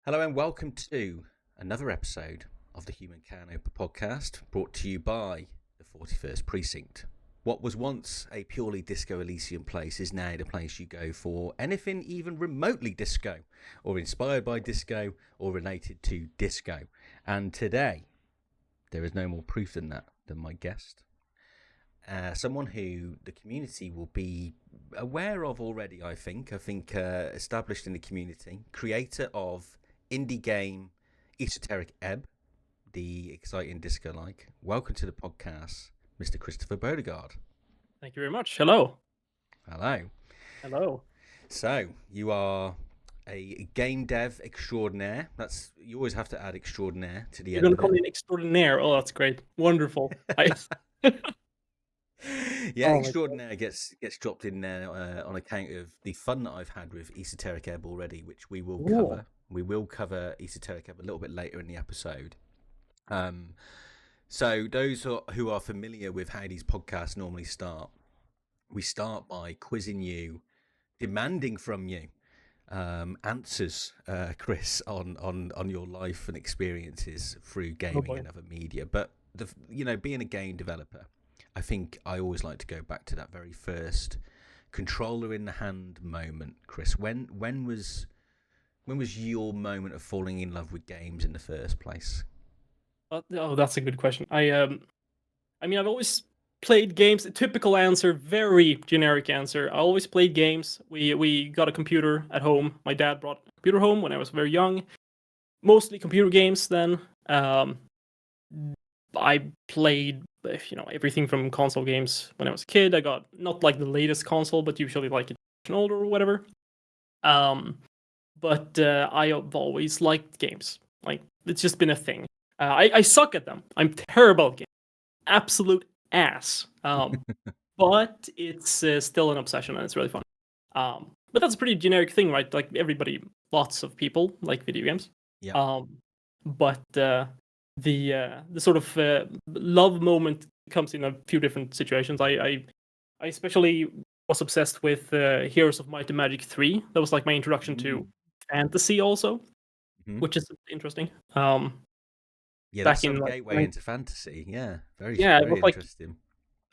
Hello and welcome to another episode of the Human Can Open podcast, brought to you by the 41st Precinct. What was once a purely disco Elysium place is now the place you go for anything even remotely disco, or inspired by disco, or related to disco. And today, there is no more proof than my guest. Someone who the community will be aware of already, I think. Established in the community, creator of indie game Esoteric Ebb, the exciting disco-like. Welcome to the podcast, Mr. Christoffer Bodegård. Thank you very much. Hello. Hello. Hello. So, you are a game dev extraordinaire. You always have to add extraordinaire to the You're end going to of call it. me an extraordinaire. Oh, that's great. Wonderful. Yeah, Oh my God. extraordinaire gets dropped in there on account of the fun that I've had with Esoteric Ebb already, which we will Cool. cover. We will cover Esoteric Ebb a little bit later in the episode. So those who are familiar with how these podcasts normally start, we start by quizzing you, demanding from you answers, Chris, on your life and experiences through gaming and other media. But being a game developer, I think I always like to go back to that very first controller in the hand moment, Chris. When was your moment of falling in love with games in the first place? Oh, that's a good question. I've always played games. Typical answer, very generic answer. I always played games. We got a computer at home. My dad brought a computer home when I was very young. Mostly computer games then. I played, everything from console games when I was a kid. I got not like the latest console, but usually like an older or whatever. But I have always liked games. Like, it's just been a thing. I suck at them. I'm terrible at games. Absolute ass. But it's still an obsession and it's really fun. But that's a pretty generic thing, right? Like everybody, lots of people like video games. Yeah. But the sort of love moment comes in a few different situations. I especially was obsessed with Heroes of Might and Magic 3. That was like my introduction to fantasy also, which is interesting. Yeah, that's Back in some like gateway into fantasy. Yeah, very it very was like interesting.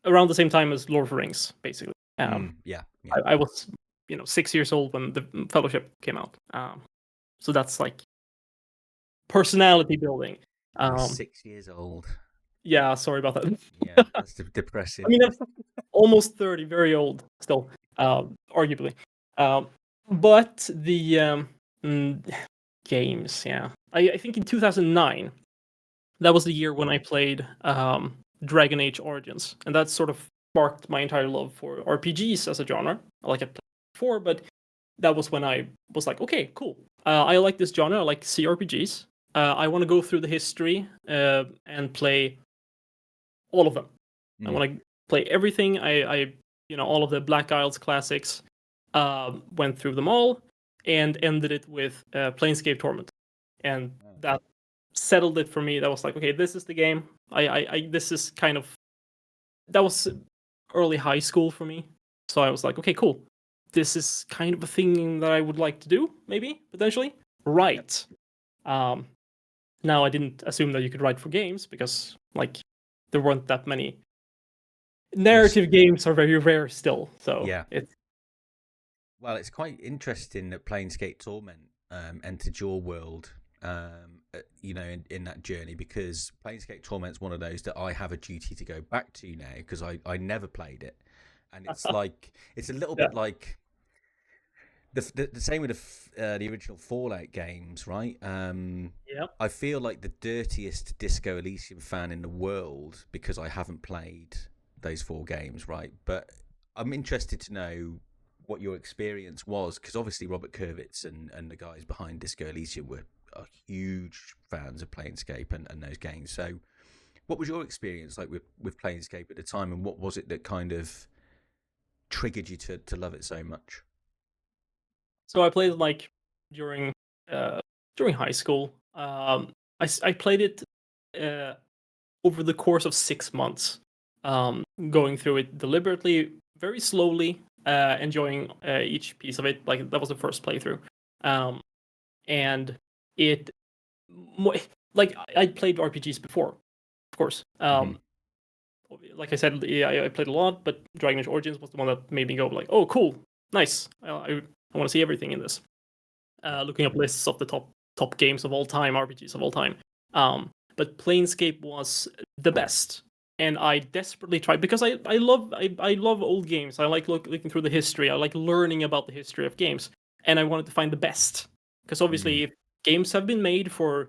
around the same time as Lord of the Rings, basically. Yeah. I was 6 years old when the Fellowship came out. So that's like personality building. You were 6 years old. Yeah, sorry about that. Yeah, that's depressing. I mean, I'm almost 30, very old still, arguably. But the games, yeah. I think in 2009, that was the year when I played Dragon Age Origins, and that sort of sparked my entire love for RPGs as a genre. Like I played before, but that was when I was like, okay, cool. I like this genre. I like CRPGs. I want to go through the history and play all of them. I want to play everything. I all of the Black Isles classics. Went through them all and ended it with Planescape Torment, and that settled it for me. That was like, okay, this is the game. This is kind of, that was early high school for me. So I was like, okay, cool. This is kind of a thing that I would like to do, maybe, potentially. Right. Now I didn't assume that you could write for games because like there weren't that many. Narrative games are very rare still. So yeah. it's It's quite interesting that Planescape Torment entered your world, in that journey, because Planescape Torment's one of those that I have a duty to go back to now because I never played it, and it's like it's a little bit like the same with the original Fallout games, right? I feel like the dirtiest Disco Elysium fan in the world because I haven't played those 4 games, right? But I'm interested to know what your experience was, because obviously Robert Kurvitz and the guys behind Disco Elysium are huge fans of Planescape and those games. So what was your experience like with Planescape at the time, and what was it that kind of triggered you to love it so much? So I played like during high school. I played it over the course of 6 months, going through it deliberately, very slowly, enjoying each piece of it. Like that was the first playthrough, and it like I played RPGs before, of course. Like I said, yeah, I played a lot, but Dragon Age Origins was the one that made me go like, "Oh, cool, nice! I want to see everything in this." Looking up lists of the top games of all time, RPGs of all time. But Planescape was the best, and I desperately tried because I love old games. I like looking through the history. I like learning about the history of games, and I wanted to find the best because obviously if games have been made for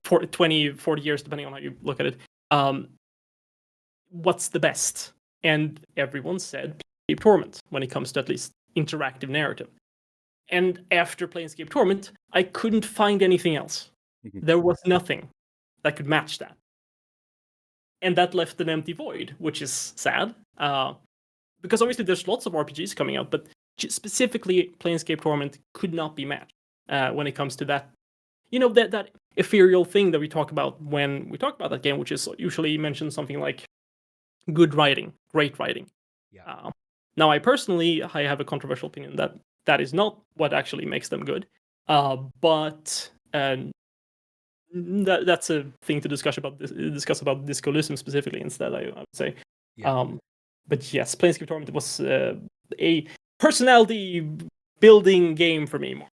20, 40 years, depending on how you look at it. What's the best? And everyone said Planescape Torment when it comes to at least interactive narrative. And after Planescape Torment, I couldn't find anything else. There was nothing that could match that. And that left an empty void, which is sad. Because obviously there's lots of RPGs coming out, but specifically Planescape Torment could not be matched when it comes to that. That ethereal thing that we talk about when we talk about that game, which is usually mentioned something like good writing, great writing. Yeah. Now, I have a controversial opinion that is not what actually makes them good, but that's a thing to discuss about Disco Elysium specifically instead. I would say, but yes, Planescape Torment was a personality building game for me.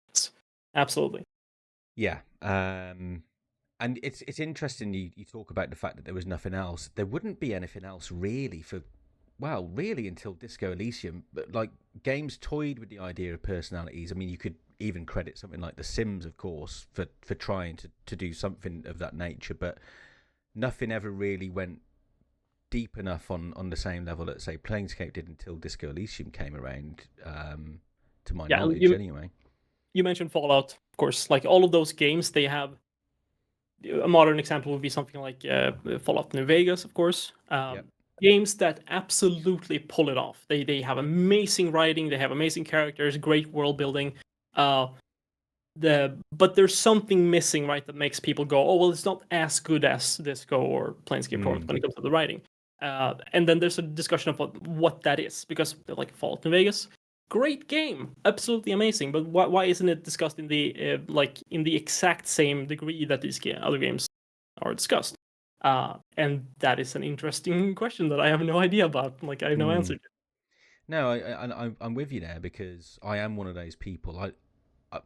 Absolutely. Yeah. And it's interesting you talk about the fact that there was nothing else. There wouldn't be anything else really really until Disco Elysium. But like games toyed with the idea of personalities. I mean, you could even credit something like The Sims, of course, for trying to do something of that nature. But nothing ever really went deep enough on the same level that, say, Planescape did until Disco Elysium came around, to my knowledge anyway. You mentioned Fallout, of course. Like all of those games, they have a modern example would be something like Fallout New Vegas, of course. Games that absolutely pull it off. They have amazing writing, they have amazing characters, great world building. But there's something missing, right, that makes people go, "Oh, well, it's not as good as Disco or Planescape Torment when it comes to the writing." And then there's a discussion of what that is, because like Fallout New Vegas, great game, absolutely amazing. But why isn't it discussed in the in the exact same degree that these other games are discussed? And that is an interesting question that I have no idea about. Like I have no answer. No, I'm with you there because I am one of those people.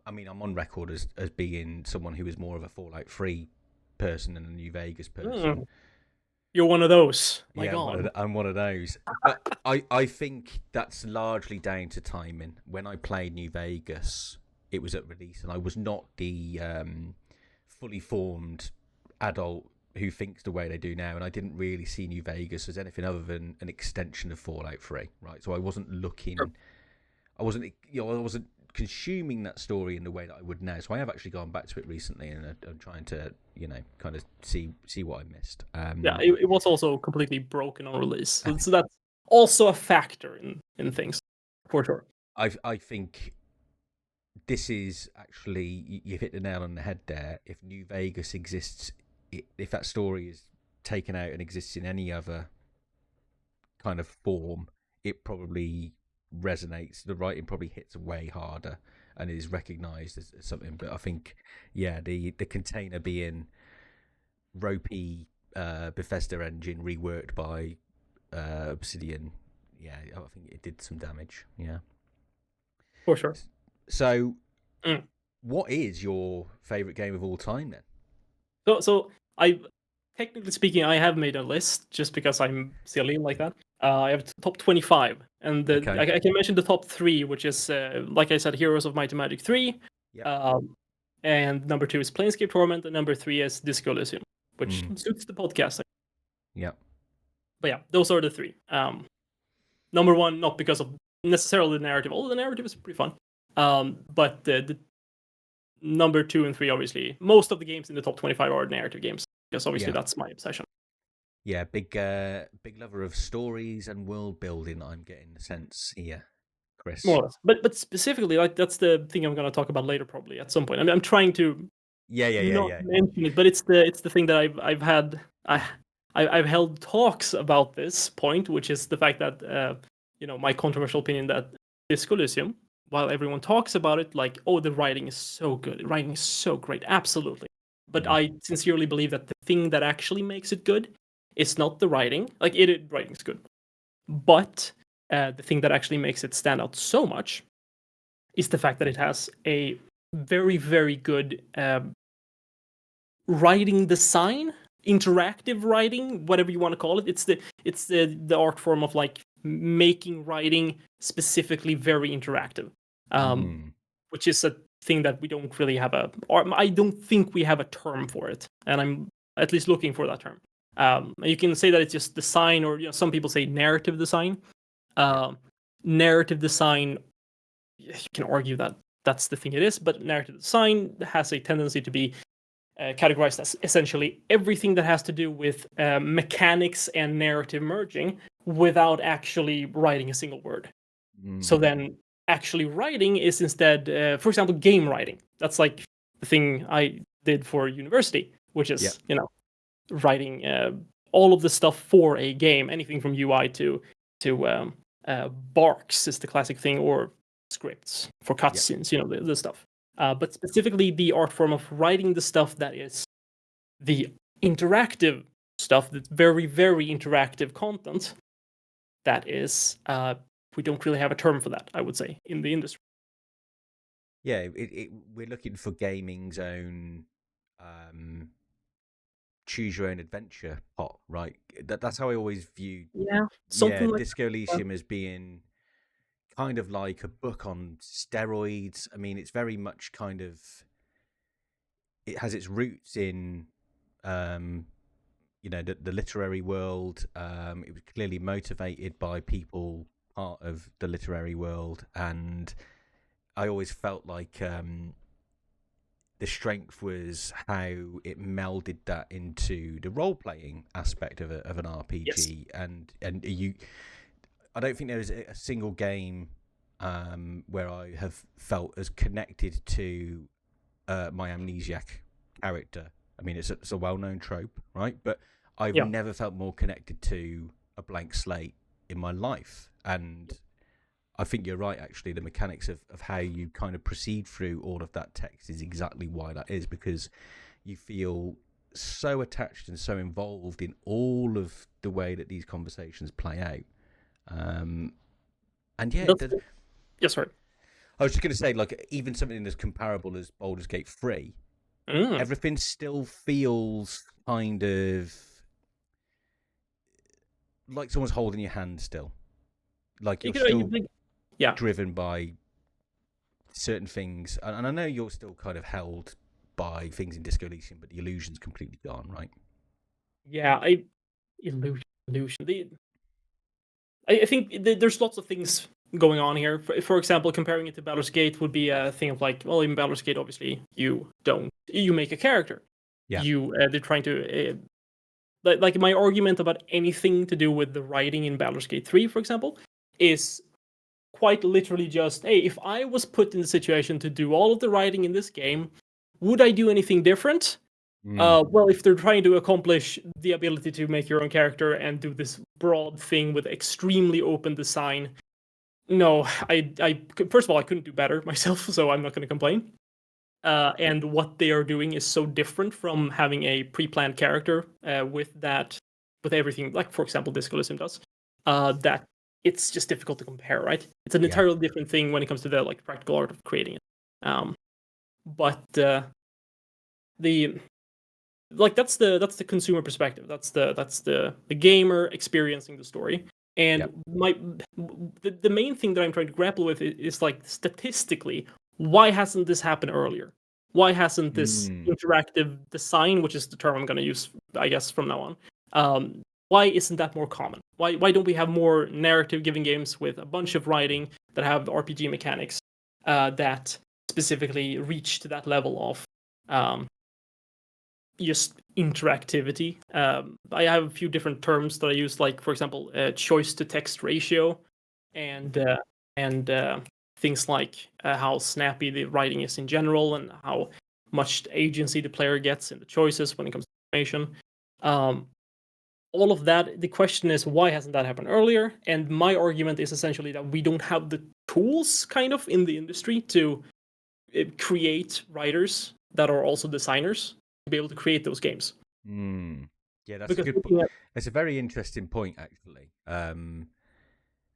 I mean, I'm on record as being someone who is more of a Fallout 3 person than a New Vegas person. You're one of those. My yeah, God. I'm one of those. But I think that's largely down to timing. When I played New Vegas, it was at release, and I was not the fully formed adult who thinks the way they do now, and I didn't really see New Vegas as anything other than an extension of Fallout 3, right? So I wasn't looking, I wasn't consuming that story in the way that I would now. So I have actually gone back to it recently, and I'm trying to, kind of see what I missed. It was also completely broken on release, so that's also a factor in things, for sure. I think this is actually, you hit the nail on the head there. If New Vegas exists, if that story is taken out and exists in any other kind of form, it probably resonates. The writing probably hits way harder and is recognized as something. But I think, the container being ropey Bethesda engine reworked by Obsidian, I think it did some damage. Yeah, for sure. So, what is your favorite game of all time then? So technically speaking, I have made a list just because I'm silly like that. I have top 25, and I can mention the top 3, which is like I said, Heroes of Might and Magic 3. And number 2 is Planescape Torment, and number 3 is Disco Elysium, which suits the podcast. Yeah. But yeah, those are the 3. Number 1, not because of necessarily the narrative, although the narrative is pretty fun. But the number 2 and 3, obviously, most of the games in the top 25 are narrative games, because obviously that's my obsession. Yeah, big lover of stories and world building. I'm getting the sense here, Chris. More or less. But specifically, like that's the thing I'm going to talk about later, probably at some point. I mean, I'm trying to not mention it, but it's the thing that I've had. I've held talks about this point, which is the fact that my controversial opinion that Disco Elysium while everyone talks about it, like, oh, the writing is so good, the writing is so great, absolutely. But I sincerely believe that the thing that actually makes it good is not the writing. Like, writing's good, but the thing that actually makes it stand out so much is the fact that it has a very, very good writing design, interactive writing, whatever you want to call it. It's the art form of like making writing specifically very interactive, which is a thing that we don't really have or I don't think we have a term for it, and I'm at least looking for that term. You can say that it's just design, or some people say narrative design. Narrative design, you can argue that that's the thing it is, but narrative design has a tendency to be categorized as essentially everything that has to do with mechanics and narrative merging without actually writing a single word. So then actually writing is instead, for example, game writing. That's like the thing I did for university, which is, writing all of the stuff for a game, anything from UI to barks is the classic thing, or scripts for cutscenes, the stuff. But specifically the art form of writing the stuff that is the interactive stuff, that's very, very interactive content, that is, we don't really have a term for that, I would say, in the industry. Yeah, we're looking for gaming's own choose your own adventure pot, right? That's how I always viewed Something like Disco Elysium as being kind of like a book on steroids. I mean, it's very much kind of, it has its roots in the literary world. It was clearly motivated by people part of the literary world, and I always felt like the strength was how it melded that into the role playing aspect of an RPG. Yes. And I don't think there is a single game where I have felt as connected to my amnesiac character. I mean, it's a well-known trope, right? But I've never felt more connected to a blank slate in my life. And I think you're right, actually. The mechanics of how you kind of proceed through all of that text is exactly why that is, because you feel so attached and so involved in all of the way that these conversations play out. And yeah, sorry. I was just going to say, like, even something as comparable as Baldur's Gate 3, everything still feels kind of like someone's holding your hand still. Like you're still driven by certain things. And I know you're still kind of held by things in Disco Elysium, but the illusion's completely gone, right? Yeah, illusion. I think there's lots of things going on here. For example, comparing it to Baldur's Gate would be a thing of like, well, in Baldur's Gate, obviously, you make a character. Yeah. They're trying to, like my argument about anything to do with the writing in Baldur's Gate 3, for example, is quite literally just, hey, if I was put in the situation to do all of the writing in this game, would I do anything different? Well, if they're trying to accomplish the ability to make your own character and do this broad thing with extremely open design, no, I first of all, I couldn't do better myself, so I'm not going to complain. And what they are doing is so different from having a pre-planned character with everything, like, for example, Disco Elysium does, that it's just difficult to compare, right? It's an entirely different thing when it comes to the like practical art of creating it. But that's the consumer perspective. That's the gamer experiencing the story. And the main thing that I'm trying to grapple with is like, statistically, why hasn't this happened earlier? Why hasn't this interactive design, which is the term I'm going to use, I guess, from now on, why isn't that more common? Why don't we have more narrative-giving games with a bunch of writing that have RPG mechanics that specifically reach to that level of just interactivity? I have a few different terms that I use, like, for example, choice-to-text ratio, and things like how snappy the writing is in general, and how much agency the player gets in the choices when it comes to information. All of that, the question is, why hasn't that happened earlier? And my argument is essentially that we don't have the tools kind of in the industry to create writers that are also designers to be able to create those games. Yeah, that's Because a good. It's a very interesting point, actually.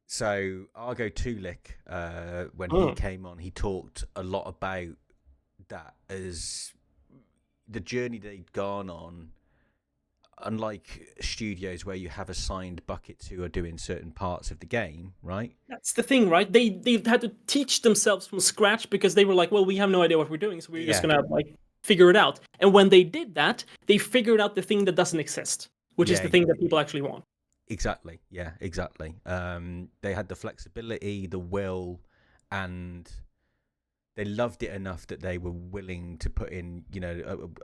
So Argo Tulik, when he came on, he talked a lot about that as the journey they'd gone on. Unlike studios where you have assigned buckets who are doing certain parts of the game, right? That's the thing, right? They had to teach themselves from scratch because they were like, well, we have no idea what we're doing, so we're just gonna like figure it out. And when they did that, they figured out the thing that doesn't exist, which is the thing that people actually want. Exactly. Yeah, exactly. They had the flexibility, the will, and they loved it enough that they were willing to put in,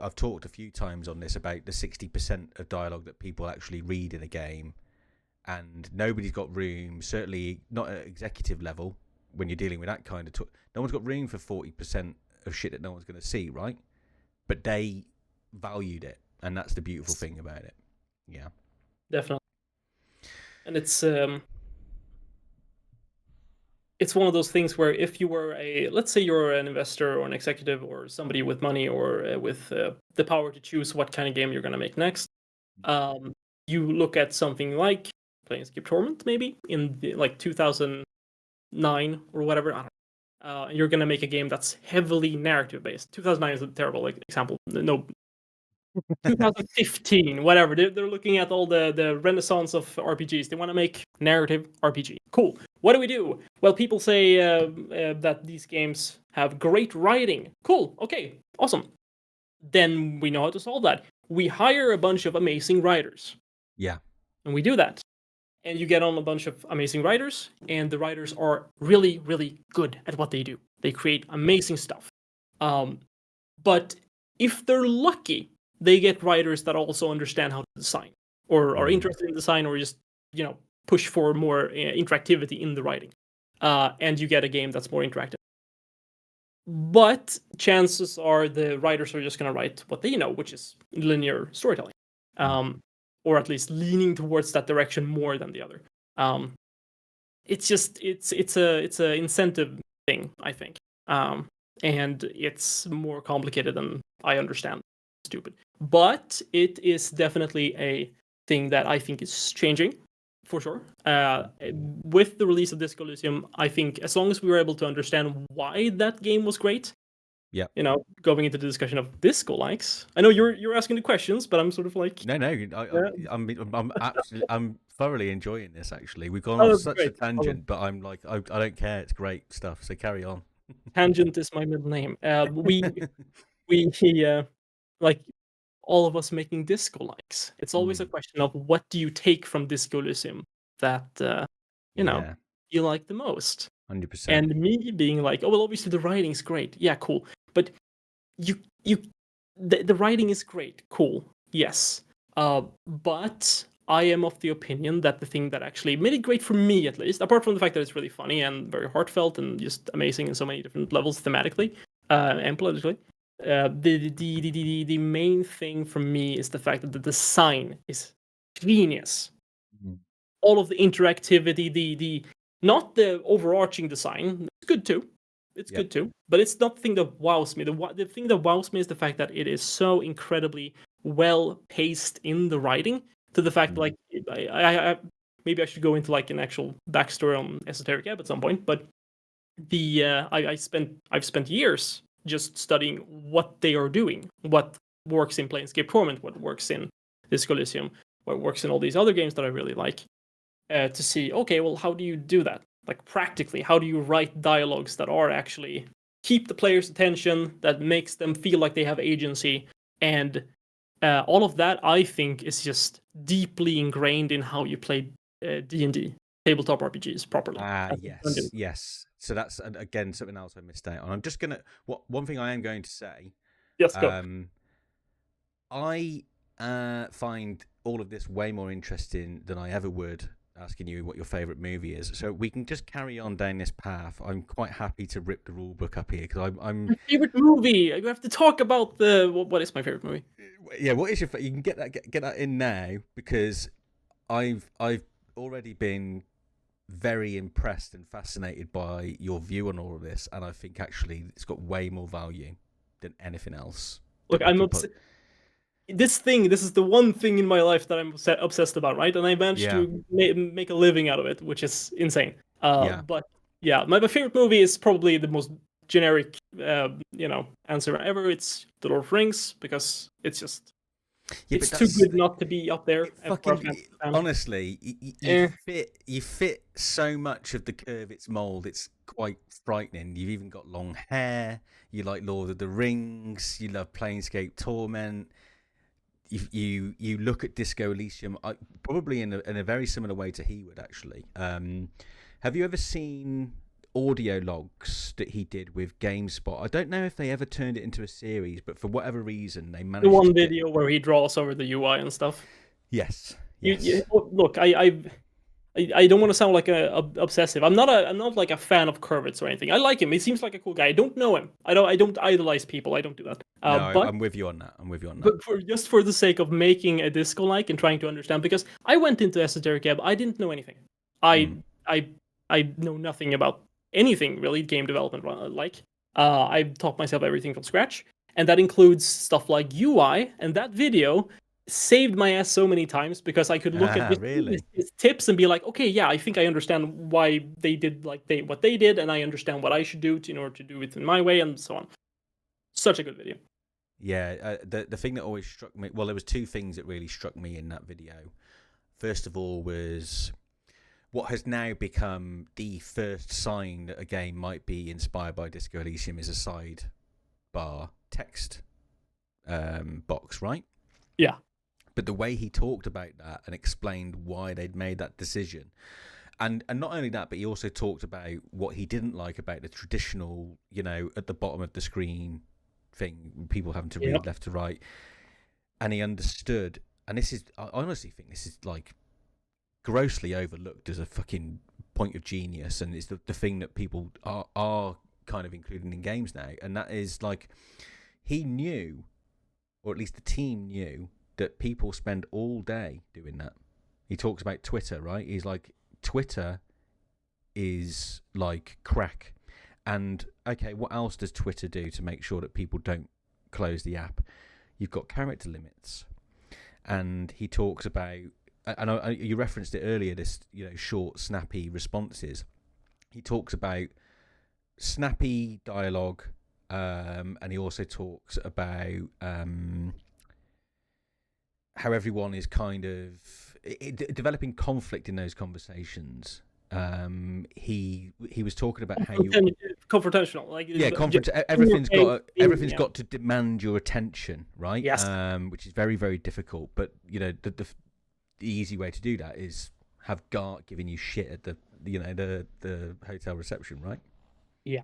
I've talked a few times on this about the 60% of dialogue that people actually read in a game, and nobody's got room, certainly not at executive level, when you're dealing with that kind of no one's got room for 40% of shit that no one's going to see, right? But they valued it, and that's the beautiful thing about it. Yeah. Definitely. And it's one of those things where if you were let's say you're an investor or an executive or somebody with money or with the power to choose what kind of game you're going to make next, you look at something like Planescape Torment, maybe in like 2009 or whatever. I don't know. And you're going to make a game that's heavily narrative based. 2009 is a terrible example. No, 2015, whatever. They're looking at all the renaissance of RPGs. They want to make narrative RPG. Cool. What do we do? Well, people say that these games have great writing. Cool. Okay. Awesome. Then we know how to solve that. We hire a bunch of amazing writers. Yeah. And we do that. And you get on a bunch of amazing writers, and the writers are really, really good at what they do. They create amazing stuff. But if they're lucky, they get writers that also understand how to design or are interested in design or just, push for more interactivity in the writing. And you get a game that's more interactive. But chances are the writers are just going to write what they know, which is linear storytelling. Or at least leaning towards that direction more than the other. It's just it's a incentive thing, I think. And it's more complicated than I understand. Stupid. But it is definitely a thing that I think is changing, for sure. With the release of Disco Elysium, I think as long as we were able to understand why that game was great, going into the discussion of Disco likes. I know you're asking the questions, but I'm sort of like No, I'm thoroughly enjoying this. Actually, we've gone off such a tangent, but I'm like, I don't care. It's great stuff. So carry on. Tangent is my middle name. We like all of us making Disco likes. It's always a question of what do you take from Disco Elysium that you like the most. 100%. And me being like, oh well, obviously the writing's great. Yeah, cool. But the writing is great. Cool. Yes. But I am of the opinion that the thing that actually made it great for me, at least, apart from the fact that it's really funny and very heartfelt and just amazing in so many different levels thematically and politically, the main thing for me is the fact that the design is genius. All of the interactivity, the not the overarching design, it's good too. It's good too, but it's not the thing that wows me. The thing that wows me is the fact that it is so incredibly well paced in the writing. To the fact, like, I maybe I should go into like an actual backstory on Esoteric Ebb at some point. But I've spent years just studying what they are doing, what works in Planescape Torment, what works in Disco Elysium, what works in all these other games that I really like. To see, okay, well, how do you do that? Like practically, how do you write dialogues that are actually keep the player's attention, that makes them feel like they have agency, and all of that, I think, is just deeply ingrained in how you play D&D, tabletop RPGs properly. Yes. So that's again something else I missed out on. I'm just gonna one thing I am going to say. Yes, go. I find all of this way more interesting than I ever would asking you what your favorite movie is. So we can just carry on down this path. I'm quite happy to rip the rule book up here because I'm my favorite movie. You have to talk about what is my favorite movie. Yeah, what is your? You can get that in now because I've already been very impressed and fascinated by your view on all of this, and I think actually it's got way more value than anything else. Look, this is the one thing in my life that I'm obsessed about, right? And I managed to make a living out of it, which is insane. But yeah, my favorite movie is probably the most generic, answer ever. It's The Lord of the Rings, because it's just it's too good not to be up there. Honestly, you fit so much of the curve its mold. It's quite frightening. You've even got long hair. You like Lord of the Rings. You love Planescape Torment. You look at Disco Elysium, probably in a very similar way to he would actually. Have you ever seen audio logs that he did with GameSpot? I don't know if they ever turned it into a series, but for whatever reason they managed. The one video where he draws over the UI and stuff. Yes. Look, I don't want to sound like obsessive. I'm not like a fan of Kurvitz or anything. I like him. He seems like a cool guy. I don't know him. I don't idolize people. I don't do that. But I'm with you on that. But for the sake of making a disco-like and trying to understand, because I went into Esoteric Ebb, I didn't know anything. I know nothing about anything really game development. I taught myself everything from scratch, and that includes stuff like UI. And that video saved my ass so many times, because I could look at his tips and be like, okay, yeah, I think I understand why they did what they did, and I understand what I should do in order to do it in my way, and so on. Such a good video. Yeah, the thing that always struck me, well, there was two things that really struck me in that video. First of all was what has now become the first sign that a game might be inspired by Disco Elysium is a sidebar text box, right? Yeah. But the way he talked about that and explained why they'd made that decision, and not only that, but he also talked about what he didn't like about the traditional, at the bottom of the screen thing, people having to read left to right, and he understood. And I honestly think this is like grossly overlooked as a fucking point of genius, and it's the thing that people are kind of including in games now, and that is like he knew, or at least the team knew, that people spend all day doing that. He talks about Twitter, right? He's like, Twitter is like crack. And okay, what else does Twitter do to make sure that people don't close the app? You've got character limits. And he talks about, and you referenced it earlier, this short, snappy responses. He talks about snappy dialogue, and he also talks about how everyone is kind of developing conflict in those conversations. He was talking about how confrontational, everything's got to demand your attention, right? Yes. Which is very, very difficult. But the easy way to do that is have Gart giving you shit at the hotel reception, right? Yeah.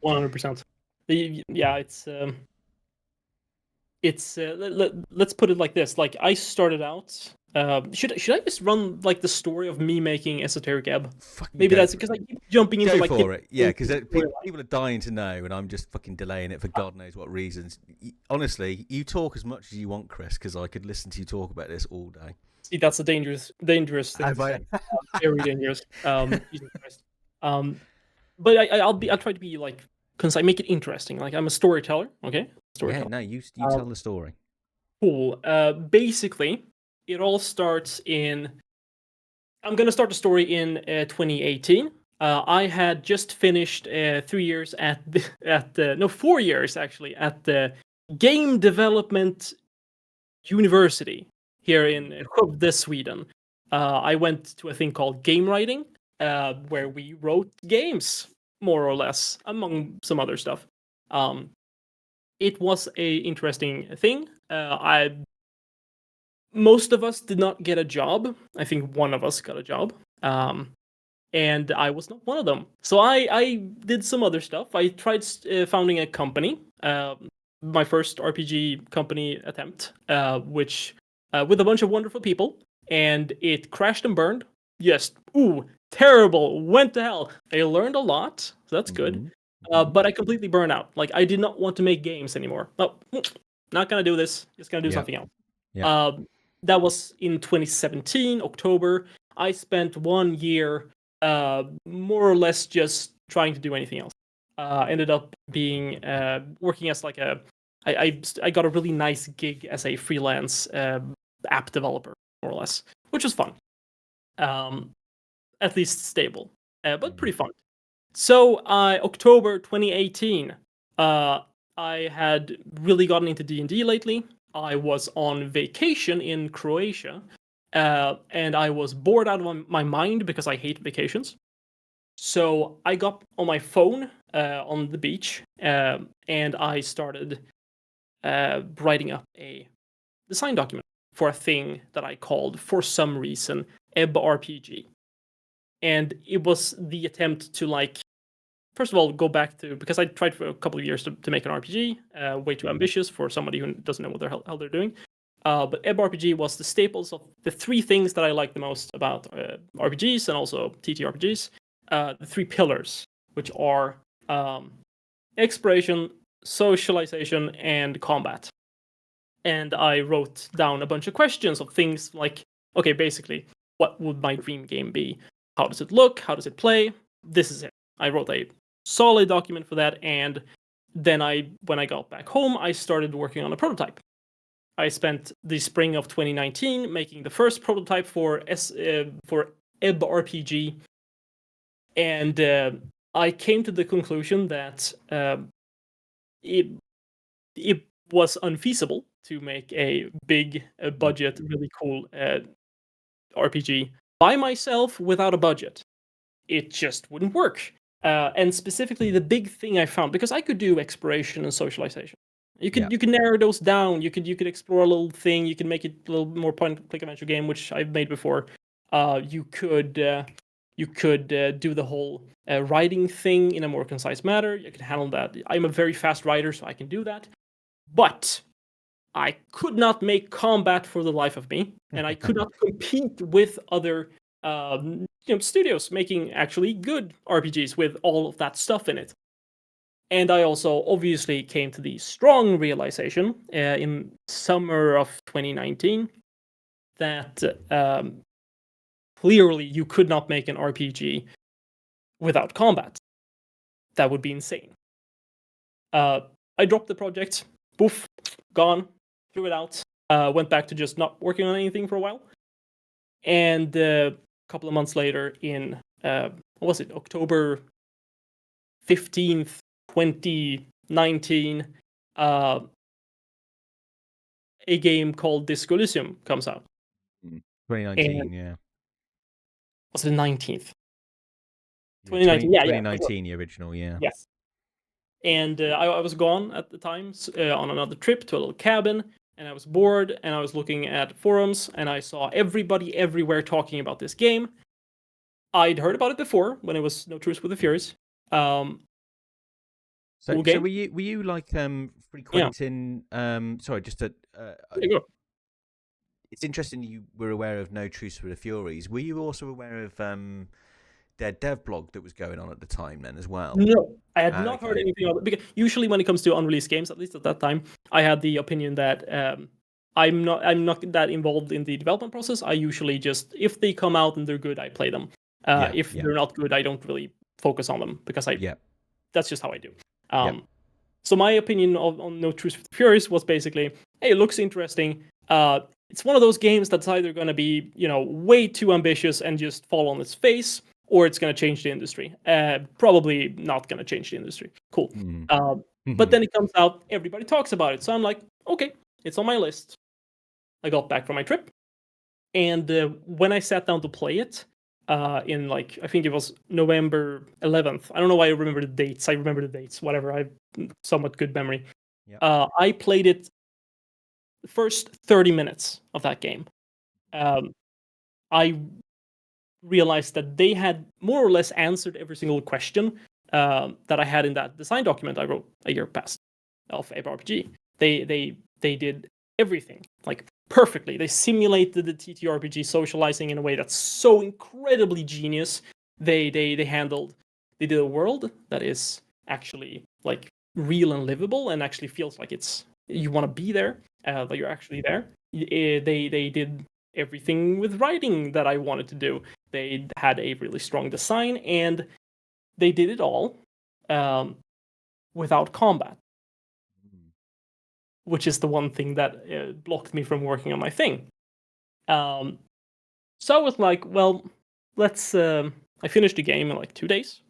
100%. Yeah, it's let's put it like this. Like, I started out. Should I just run like the story of me making Esoteric Ebb? Maybe that's because I keep jumping into go for it. Yeah, because people are dying to know, and I'm just fucking delaying it for God knows what reasons. Honestly, you talk as much as you want, Chris, because I could listen to you talk about this all day. See, that's a dangerous thing to say. Very dangerous. Jesus Christ. But I'll try to be like, because I make it interesting. Like, I'm a storyteller. Okay. Yeah. No, you tell the story. Cool. Basically, it all starts in. I'm gonna start the story in 2018. I had just finished 3 years at 4 years actually at the game development university here in Skövde, Sweden. I went to a thing called game writing, where we wrote games, more or less, among some other stuff. It was a interesting thing. Most of us did not get a job. I think one of us got a job. And I was not one of them. So I did some other stuff. I tried founding a company, my first RPG company attempt, which with a bunch of wonderful people, and it crashed and burned. Yes, terrible, went to hell. I learned a lot, so that's good. But I completely burned out. Like, I did not want to make games anymore. Oh, not gonna do this. Just gonna do something else. Yeah. That was in 2017, October. I spent 1 year more or less just trying to do anything else. Ended up being working as like I got a really nice gig as a freelance app developer, more or less, which was fun. At least stable, but pretty fun. So, October 2018, I had really gotten into D&D lately. I was on vacation in Croatia, and I was bored out of my mind because I hate vacations. So I got on my phone on the beach, and I started writing up a design document for a thing that I called, for some reason, Ebb RPG. And it was the attempt to, like, first of all, go back to, because I tried for a couple of years to make an RPG, way too ambitious for somebody who doesn't know what the hell they're doing. But Ebb RPG was the staples of the three things that I like the most about RPGs and also TTRPGs. The three pillars, which are exploration, socialization, and combat. And I wrote down a bunch of questions of things like, okay, basically, what would my dream game be? How does it look? How does it play? This is it. I wrote a solid document for that, and then when I got back home, I started working on a prototype. I spent the spring of 2019 making the first prototype for Ebb RPG, and I came to the conclusion that it was unfeasible to make a big budget, really cool RPG by myself without a budget. It just wouldn't work. And specifically, the big thing I found, because I could do exploration and socialization, you could narrow those down. You could explore a little thing. You can make it a little more point-and-click adventure game, which I've made before. You could do the whole writing thing in a more concise manner. You can handle that. I'm a very fast writer, so I can do that. But I could not make combat for the life of me, and I could not compete with other studios making actually good RPGs with all of that stuff in it. And I also obviously came to the strong realization in summer of 2019 that clearly you could not make an RPG without combat. That would be insane. I dropped the project. Poof, gone. Threw it out. Went back to just not working on anything for a while. And a couple of months later, in what was it, October 15th, 2019, a game called Elysium comes out. 2019, And yeah. was it the 19th? 2019, 2019, the original, yeah. Yes. And I was gone at the time on another trip to a little cabin, and I was bored, and I was looking at forums, and I saw everybody everywhere talking about this game. I'd heard about it before when it was No Truce with the Furies. So were you like frequenting? Sorry, just to. It's interesting you were aware of No Truce with the Furies. Were you also aware of their dev blog that was going on at the time then as well? No, I had not heard anything of it. Because usually when it comes to unreleased games, at least at that time, I had the opinion that I'm not that involved in the development process. I usually just, if they come out and they're good, I play them. If they're not good, I don't really focus on them because that's just how I do. So my opinion on No Truce with the Furies was basically, hey, it looks interesting. It's one of those games that's either going to be, way too ambitious and just fall on its face, or it's going to change the industry. Probably not going to change the industry. Cool. But then it comes out, everybody talks about it. So I'm like, okay, it's on my list. I got back from my trip. And when I sat down to play it, in I think it was November 11th. I don't know why I remember the dates. I remember the dates, whatever. I have somewhat good memory. I played it the first 30 minutes of that game. I realized that they had more or less answered every single question that I had in that design document I wrote a year past of Ebb RPG. They did everything perfectly. They simulated the TTRPG socializing in a way that's so incredibly genius. They did a world that is actually real and livable and actually feels like you want to be there, that you're actually there. They did everything with writing that I wanted to do. They had a really strong design, and they did it all without combat, which is the one thing that blocked me from working on my thing. So I was like, well, let's. I finished the game in like 2 days.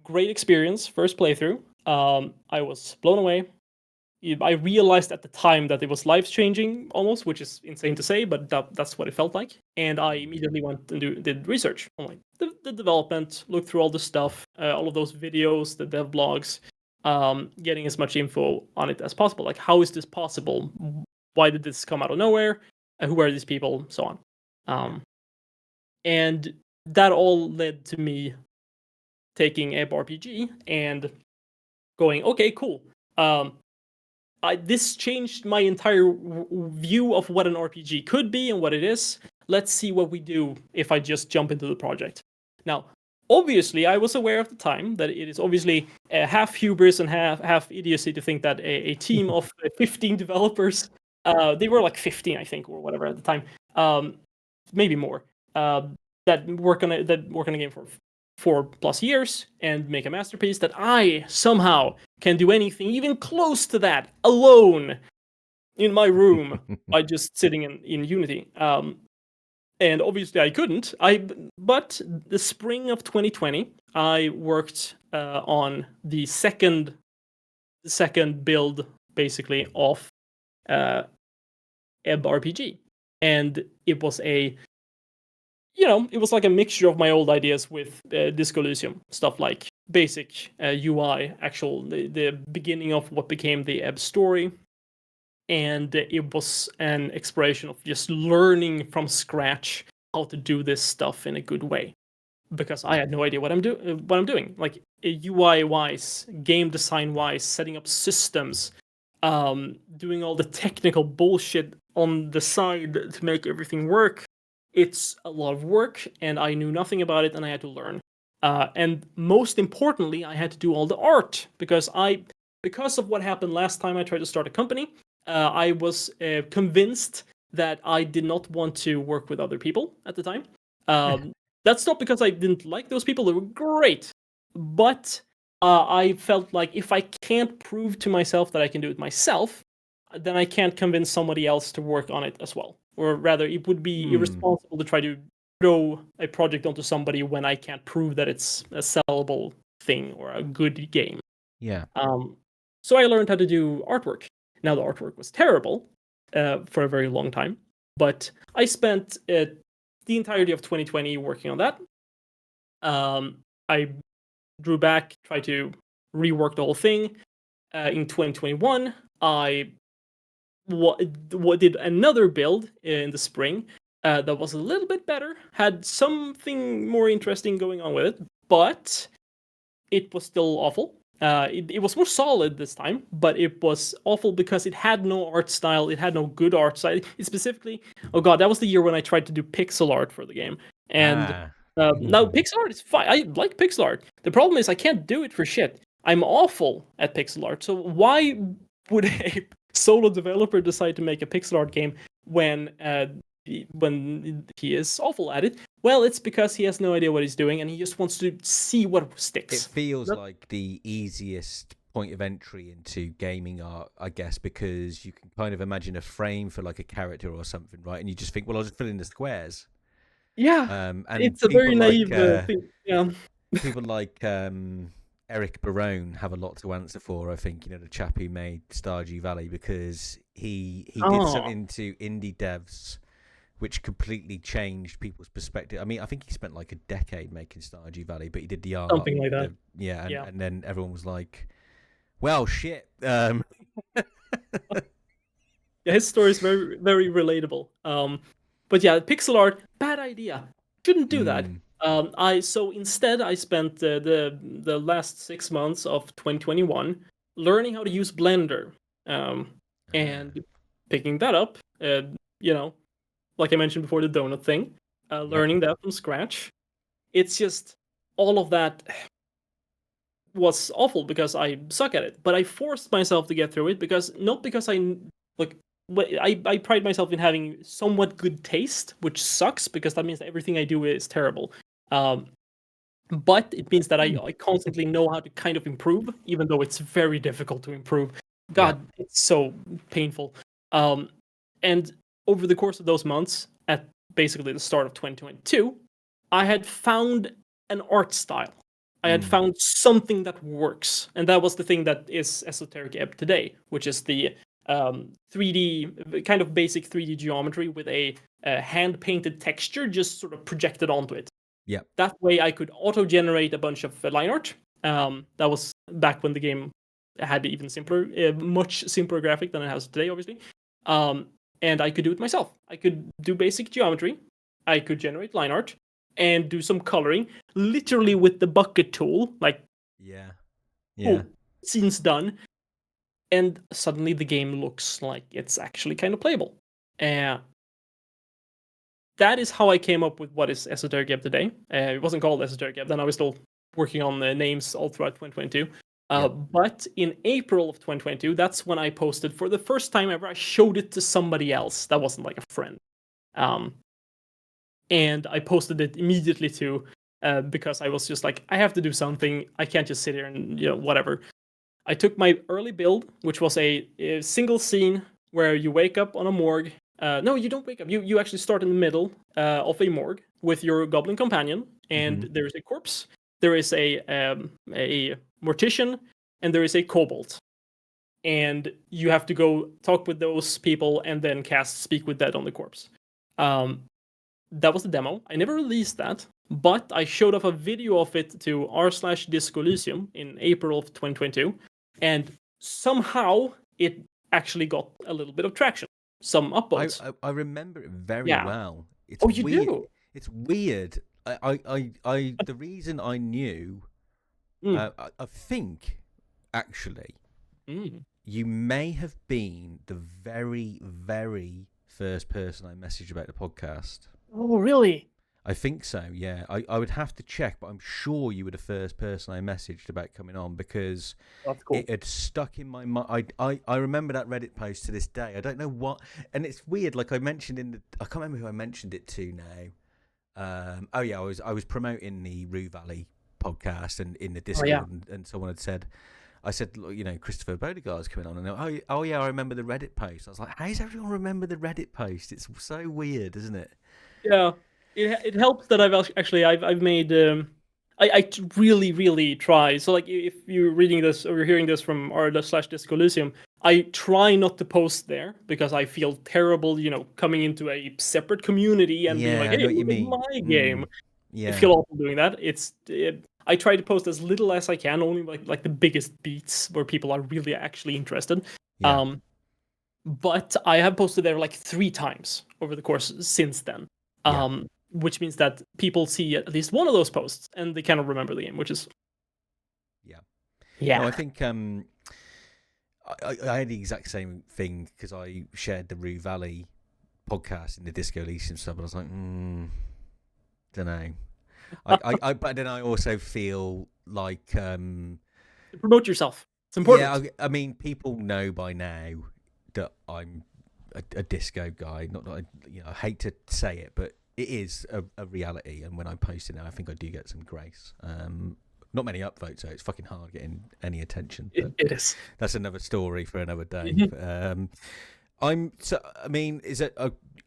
Great experience, first playthrough. I was blown away. I realized at the time that it was life changing almost, which is insane to say, but that's what it felt like. And I immediately went and did research on like the development, looked through all the stuff, all of those videos, the dev blogs, getting as much info on it as possible. Like, how is this possible? Why did this come out of nowhere? Who are these people? So on. And that all led to me taking Ebb RPG and going, okay, cool. This changed my entire view of what an RPG could be and what it is. Let's see what we do if I just jump into the project. Now, obviously, I was aware at the time that it is obviously half hubris and half idiocy to think that a team of 15 developers, they were like 15, I think, or whatever at the time, maybe more, that work on a game for 4+ years and make a masterpiece, that I somehow can do anything even close to that alone in my room by just sitting in Unity. And obviously I couldn't. But the spring of 2020, I worked on the second build, basically, of Ebb RPG, and it was it was like a mixture of my old ideas with Disco Elysium, stuff like basic UI, the beginning of what became the Ebb story. And it was an exploration of just learning from scratch how to do this stuff in a good way, because I had no idea what I'm doing. Like UI wise, game design wise, setting up systems, doing all the technical bullshit on the side to make everything work. It's a lot of work, and I knew nothing about it, and I had to learn. And most importantly, I had to do all the art, because of what happened last time I tried to start a company. I was convinced that I did not want to work with other people at the time. That's not because I didn't like those people; they were great, but I felt like if I can't prove to myself that I can do it myself, then I can't convince somebody else to work on it as well. Or rather, it would be irresponsible to try to throw a project onto somebody when I can't prove that it's a sellable thing or a good game. Yeah. So I learned how to do artwork. Now, the artwork was terrible for a very long time, but I spent the entirety of 2020 working on that. I drew back, tried to rework the whole thing. In 2021, I did another build in the spring that was a little bit better, had something more interesting going on with it, but it was still awful. It was more solid this time, but it was awful because it had no art style. It had no good art style. It specifically, oh god, that was the year when I tried to do pixel art for the game. And now pixel art is fine. I like pixel art. The problem is I can't do it for shit. I'm awful at pixel art. So why would a solo developer decide to make a pixel art game when he is awful at it? Well, it's because he has no idea what he's doing, and he just wants to see what sticks. It feels like the easiest point of entry into gaming art, I guess, because you can kind of imagine a frame for like a character or something, right? And you just think, well, I'll just fill in the squares. Yeah, And it's a very naive thing. Yeah, people like Eric Barone have a lot to answer for. I think, the chap who made Stardew Valley, because he did something to indie devs which completely changed people's perspective. I mean, I think he spent like a decade making Stardew Valley, but he did the art, something like that. And then everyone was like, "Well, shit." Yeah, his story is very, very relatable. But yeah, pixel art, bad idea. Shouldn't do that. So instead I spent the last 6 months of 2021 learning how to use Blender, and picking that up. Like I mentioned before, the donut thing, learning that from scratch. It's just all of that was awful because I suck at it, but I forced myself to get through it, because not because I I pride myself in having somewhat good taste, which sucks because that means that everything I do is terrible. But it means that I constantly know how to kind of improve, even though it's very difficult to improve. God, it's so painful. And over the course of those months, at basically the start of 2022, I had found an art style. I had found something that works, and that was the thing that is Esoteric Ebb today, which is the 3D, kind of basic 3D geometry with a hand-painted texture just sort of projected onto it. Yeah. That way I could auto-generate a bunch of line art. That was back when the game had even simpler, much simpler graphic than it has today, obviously. And I could do it myself. I could do basic geometry. I could generate line art and do some coloring, literally with the bucket tool. Like, yeah, scene's done. And suddenly the game looks like it's actually kind of playable. That is how I came up with what is Esoteric Ebb today. It wasn't called Esoteric Ebb, then I was still working on the names all throughout 2022. But in April of 2022, that's when I posted for the first time ever. I showed it to somebody else that wasn't like a friend. And I posted it immediately too, because I was just like, I have to do something. I can't just sit here and, whatever. I took my early build, which was a single scene where you wake up on a morgue. No, you don't wake up. You actually start in the middle of a morgue with your goblin companion, and there is a corpse. There is a mortician, and there is a kobold. And you have to go talk with those people and then cast Speak with Dead on the corpse. That was the demo. I never released that, but I showed off a video of it to r/disco Elysium in April of 2022, and somehow it actually got a little bit of traction. Some upvotes. I remember it very well. It's you weird. do? It's weird. The reason I knew, I think, actually, you may have been the very, very first person I messaged about the podcast. Oh, really? I think so, yeah. I would have to check, but I'm sure you were the first person I messaged about coming on because it had stuck in my mind. I remember that Reddit post to this day. I don't know what, and it's weird. Like I mentioned I can't remember who I mentioned it to now. I was promoting the Rue Valley podcast and in the Discord, and someone had said, I said, Christoffer Bodegård's coming on, and I remember the Reddit post. I was like, how does everyone remember the Reddit post? It's so weird, isn't it? Yeah. It helps that I've made I really, really try. So like if you're reading this or you're hearing this from r/disco Elysium, I try not to post there because I feel terrible, coming into a separate community and being like, hey, look at my game. Yeah. I feel awful doing that. I try to post as little as I can, only like the biggest beats where people are really actually interested. Yeah. But I have posted there like 3 times over the course since then. Which means that people see at least one of those posts and they kind of remember the game, which is No, I think I had the exact same thing because I shared the Rue Valley podcast in the Disco Elysium sub, and I was like, don't know. But then I also feel like promote yourself. It's important. Yeah, I mean, people know by now that I'm a disco guy. Not that I hate to say it, but it is a reality. And when I post it now, I think I do get some grace. Not many upvotes, so it's fucking hard getting any attention. But it is. That's another story for another day. Is it?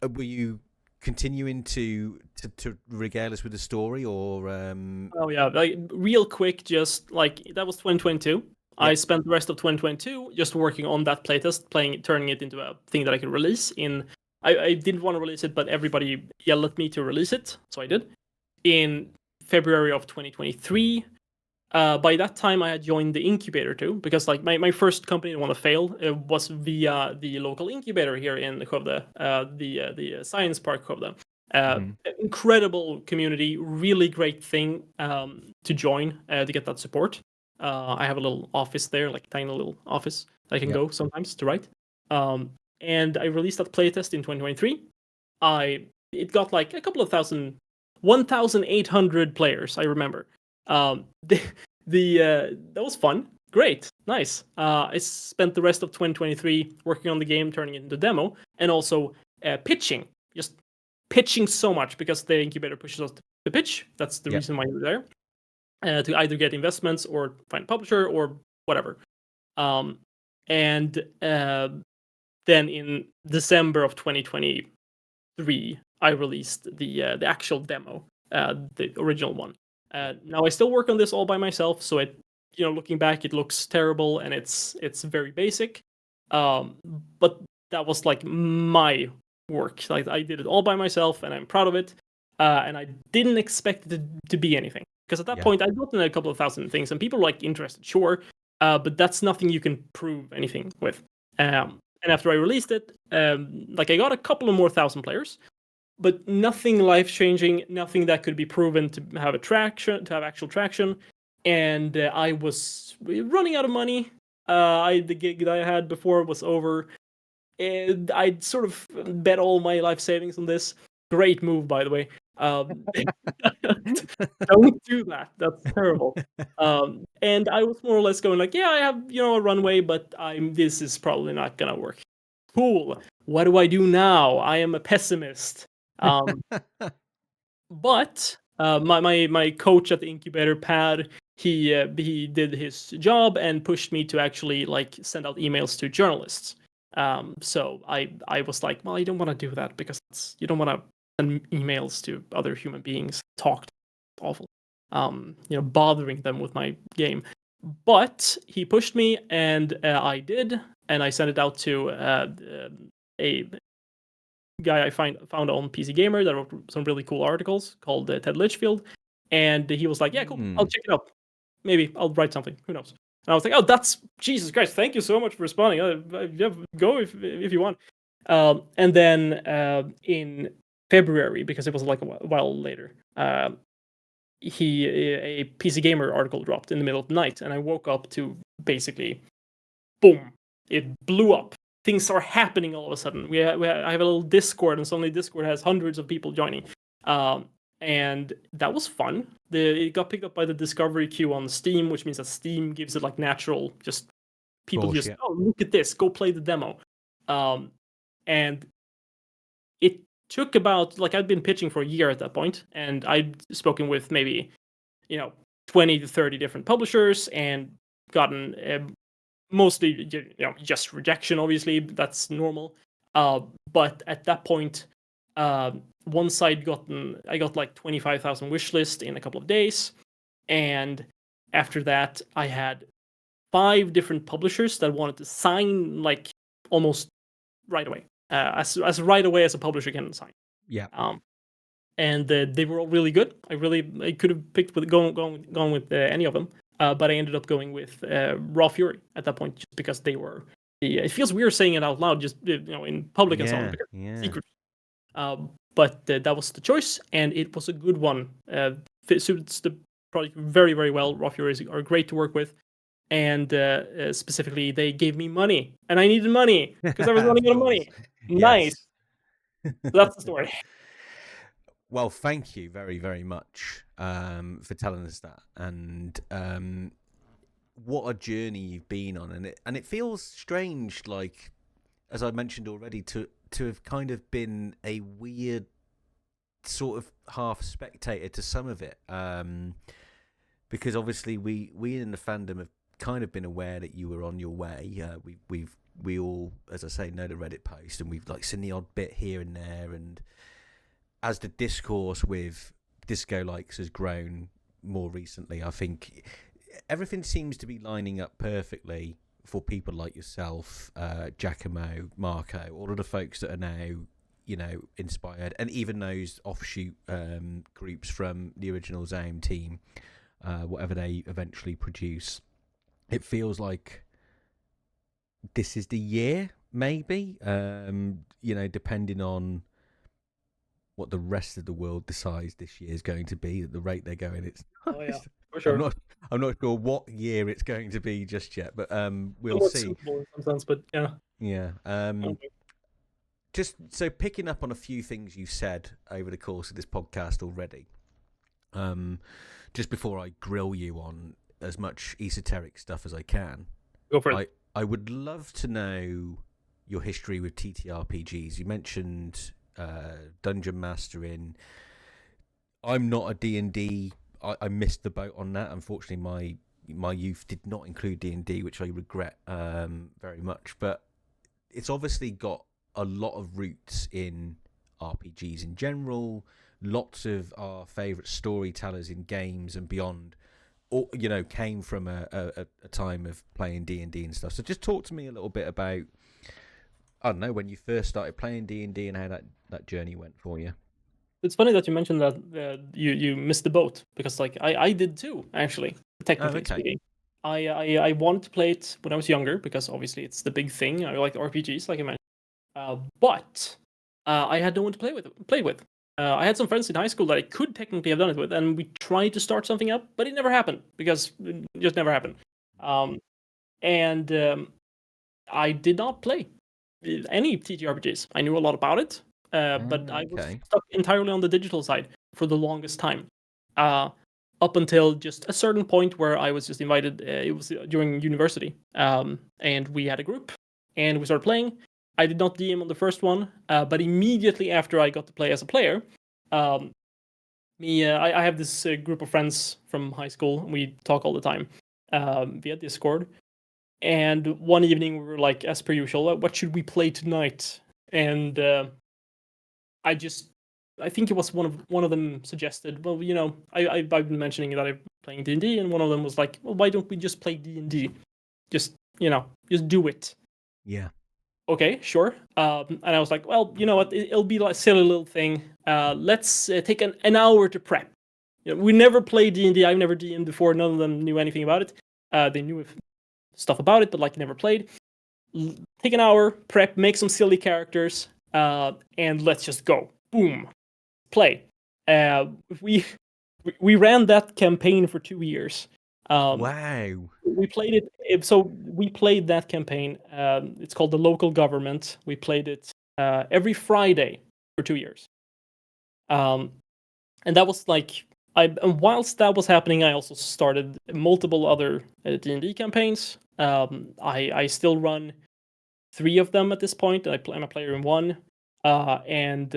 Were you continuing to regale us with the story, or? Oh yeah, like real quick, just like that was 2022. Yep. I spent the rest of 2022 just working on that playtest, turning it into a thing that I could release in. I didn't want to release it, but everybody yelled at me to release it, so I did. In February of 2023, by that time I had joined the incubator too, because like my first company to want to fail was via the local incubator here in Skövde, the Science Park Skövde. Incredible community, really great thing to join to get that support. I have a little office there, like tiny little office that I can go sometimes to write. And I released that playtest in 2023. It got like a couple of 1,800 players, I remember. That was fun, great. nice. I spent the rest of 2023 working on the game, turning it into demo, and also pitching. Just pitching so much because the incubator pushes us to pitch. That's the reason why you're there. To either get investments or find a publisher or whatever. And then in December of 2023, I released the actual demo, the original one. Now I still work on this all by myself, so looking back, it looks terrible and it's very basic. But that was like my work. Like I did it all by myself, and I'm proud of it. And I didn't expect it to be anything, because at that point I'd gotten a couple of thousand things, and people were like interested, sure, but that's nothing you can prove anything with. And after I released it, I got a couple of more thousand players, but nothing life-changing, nothing that could be proven to have actual traction. And I was running out of money. The gig that I had before was over, and I'd sort of bet all my life savings on this. Great move, by the way. Don't do that. That's terrible. And I was more or less going like, yeah, I have a runway, but this is probably not gonna work. Cool. What do I do now? I am a pessimist. But my coach at the incubator, Pad, he did his job and pushed me to actually send out emails to journalists. So I was like, well, I don't want to do that, because you don't want to send emails to other human beings, talk to them. Awful. Bothering them with my game. But he pushed me, and I did, and I sent it out to a guy I found on PC Gamer that wrote some really cool articles, called Ted Litchfield, and he was like, yeah, cool, I'll check it out. Maybe I'll write something. Who knows? And I was like, oh, that's Jesus Christ! Thank you so much for responding. Go if you want. And then in February, because it was like a while later, a PC Gamer article dropped in the middle of the night, and I woke up to basically, boom! It blew up. Things are happening all of a sudden. I have a little Discord, and suddenly Discord has hundreds of people joining. And that was fun. It got picked up by the discovery queue on Steam, which means that Steam gives it natural, just people oh, look at this, go play the demo. And it took about, I'd been pitching for a year at that point, and I'd spoken with maybe 20 to 30 different publishers, and gotten mostly just rejection. Obviously, that's normal. But at that point, once I got 25,000 wish list in a couple of days, and after that I had 5 different publishers that wanted to sign almost right away, as right away as a publisher can sign. And they were all really good. I could have picked with gone with any of them, but I ended up going with Raw Fury at that point, just because they were it feels weird saying it out loud, just in public and so on, because secret. But that was the choice, and it was a good one. Suits the project very, very well. Raw Furies are great to work with, and specifically, they gave me money, and I needed money because I was running out of money. Nice. So that's the story. Well, thank you very, very much for telling us that, and what a journey you've been on, and it feels strange, as I mentioned already, to have kind of been a weird sort of half spectator to some of it, because obviously we in the fandom have kind of been aware that you were on your way. We all, as I say, know the Reddit post, and we've seen the odd bit here and there, and as the discourse with Disco Likes has grown more recently, I think everything seems to be lining up perfectly for people like yourself, Giacomo, Marco, all of the folks that are now, inspired, and even those offshoot groups from the original Zone team, whatever they eventually produce. It feels like this is the year, maybe, depending on what the rest of the world decides this year is going to be, at the rate they're going. It's for sure. I'm not sure what year it's going to be just yet, but we'll see. In some sense, but yeah. Just so picking up on a few things you said over the course of this podcast already. Just before I grill you on as much esoteric stuff as I can, Go for it. I would love to know your history with TTRPGs. You mentioned Dungeon Mastering. I'm not a D&D. I missed the boat on that. Unfortunately, my youth did not include D&D, which I regret very much. But it's obviously got a lot of roots in RPGs in general. Lots of our favourite storytellers in games and beyond, or came from a time of playing D&D and stuff. So just talk to me a little bit about, I don't know, when you first started playing D&D and how that journey went for you. It's funny that you mentioned that you missed the boat, because like I did too, actually, technically Okay. speaking. I wanted to play it when I was younger, because obviously it's the big thing. I like RPGs, like I mentioned. But I had no one to play with. I had some friends in high school that I could technically have done it with, and we tried to start something up, but it never happened, because it just never happened. And I did not play any TTRPGs. I knew a lot about it, but I was Okay. stuck entirely on the digital side for the longest time. Uh, Up until just a certain point where I was just invited. It was during university, and we had a group, and we started playing. I did not DM on the first one, but immediately after I got to play as a player, um, I have this group of friends from high school. We talk all the time via Discord. And one evening we were like, as per usual, what should we play tonight? And I just, I think it was one of them suggested, well, I've been mentioning that I'm playing D&D, and one of them was like, well, why don't we just play D&D? Just, just do it. Yeah. Okay, sure. And I was like, well, you know what? It'll be like a silly little thing. Let's take an hour to prep. We never played D&D. I've never DM'd before. None of them knew anything about it. They knew stuff about it, but like never played. Take an hour, prep, make some silly characters, and let's just go. Boom, play. We we ran that campaign for 2 years. Wow. We played it. So we played that campaign. It's called the Local Government. We played it every Friday for 2 years. And that was like, and whilst that was happening, I also started multiple other D&D campaigns. I still run 3 of them at this point. I'm a player in one. And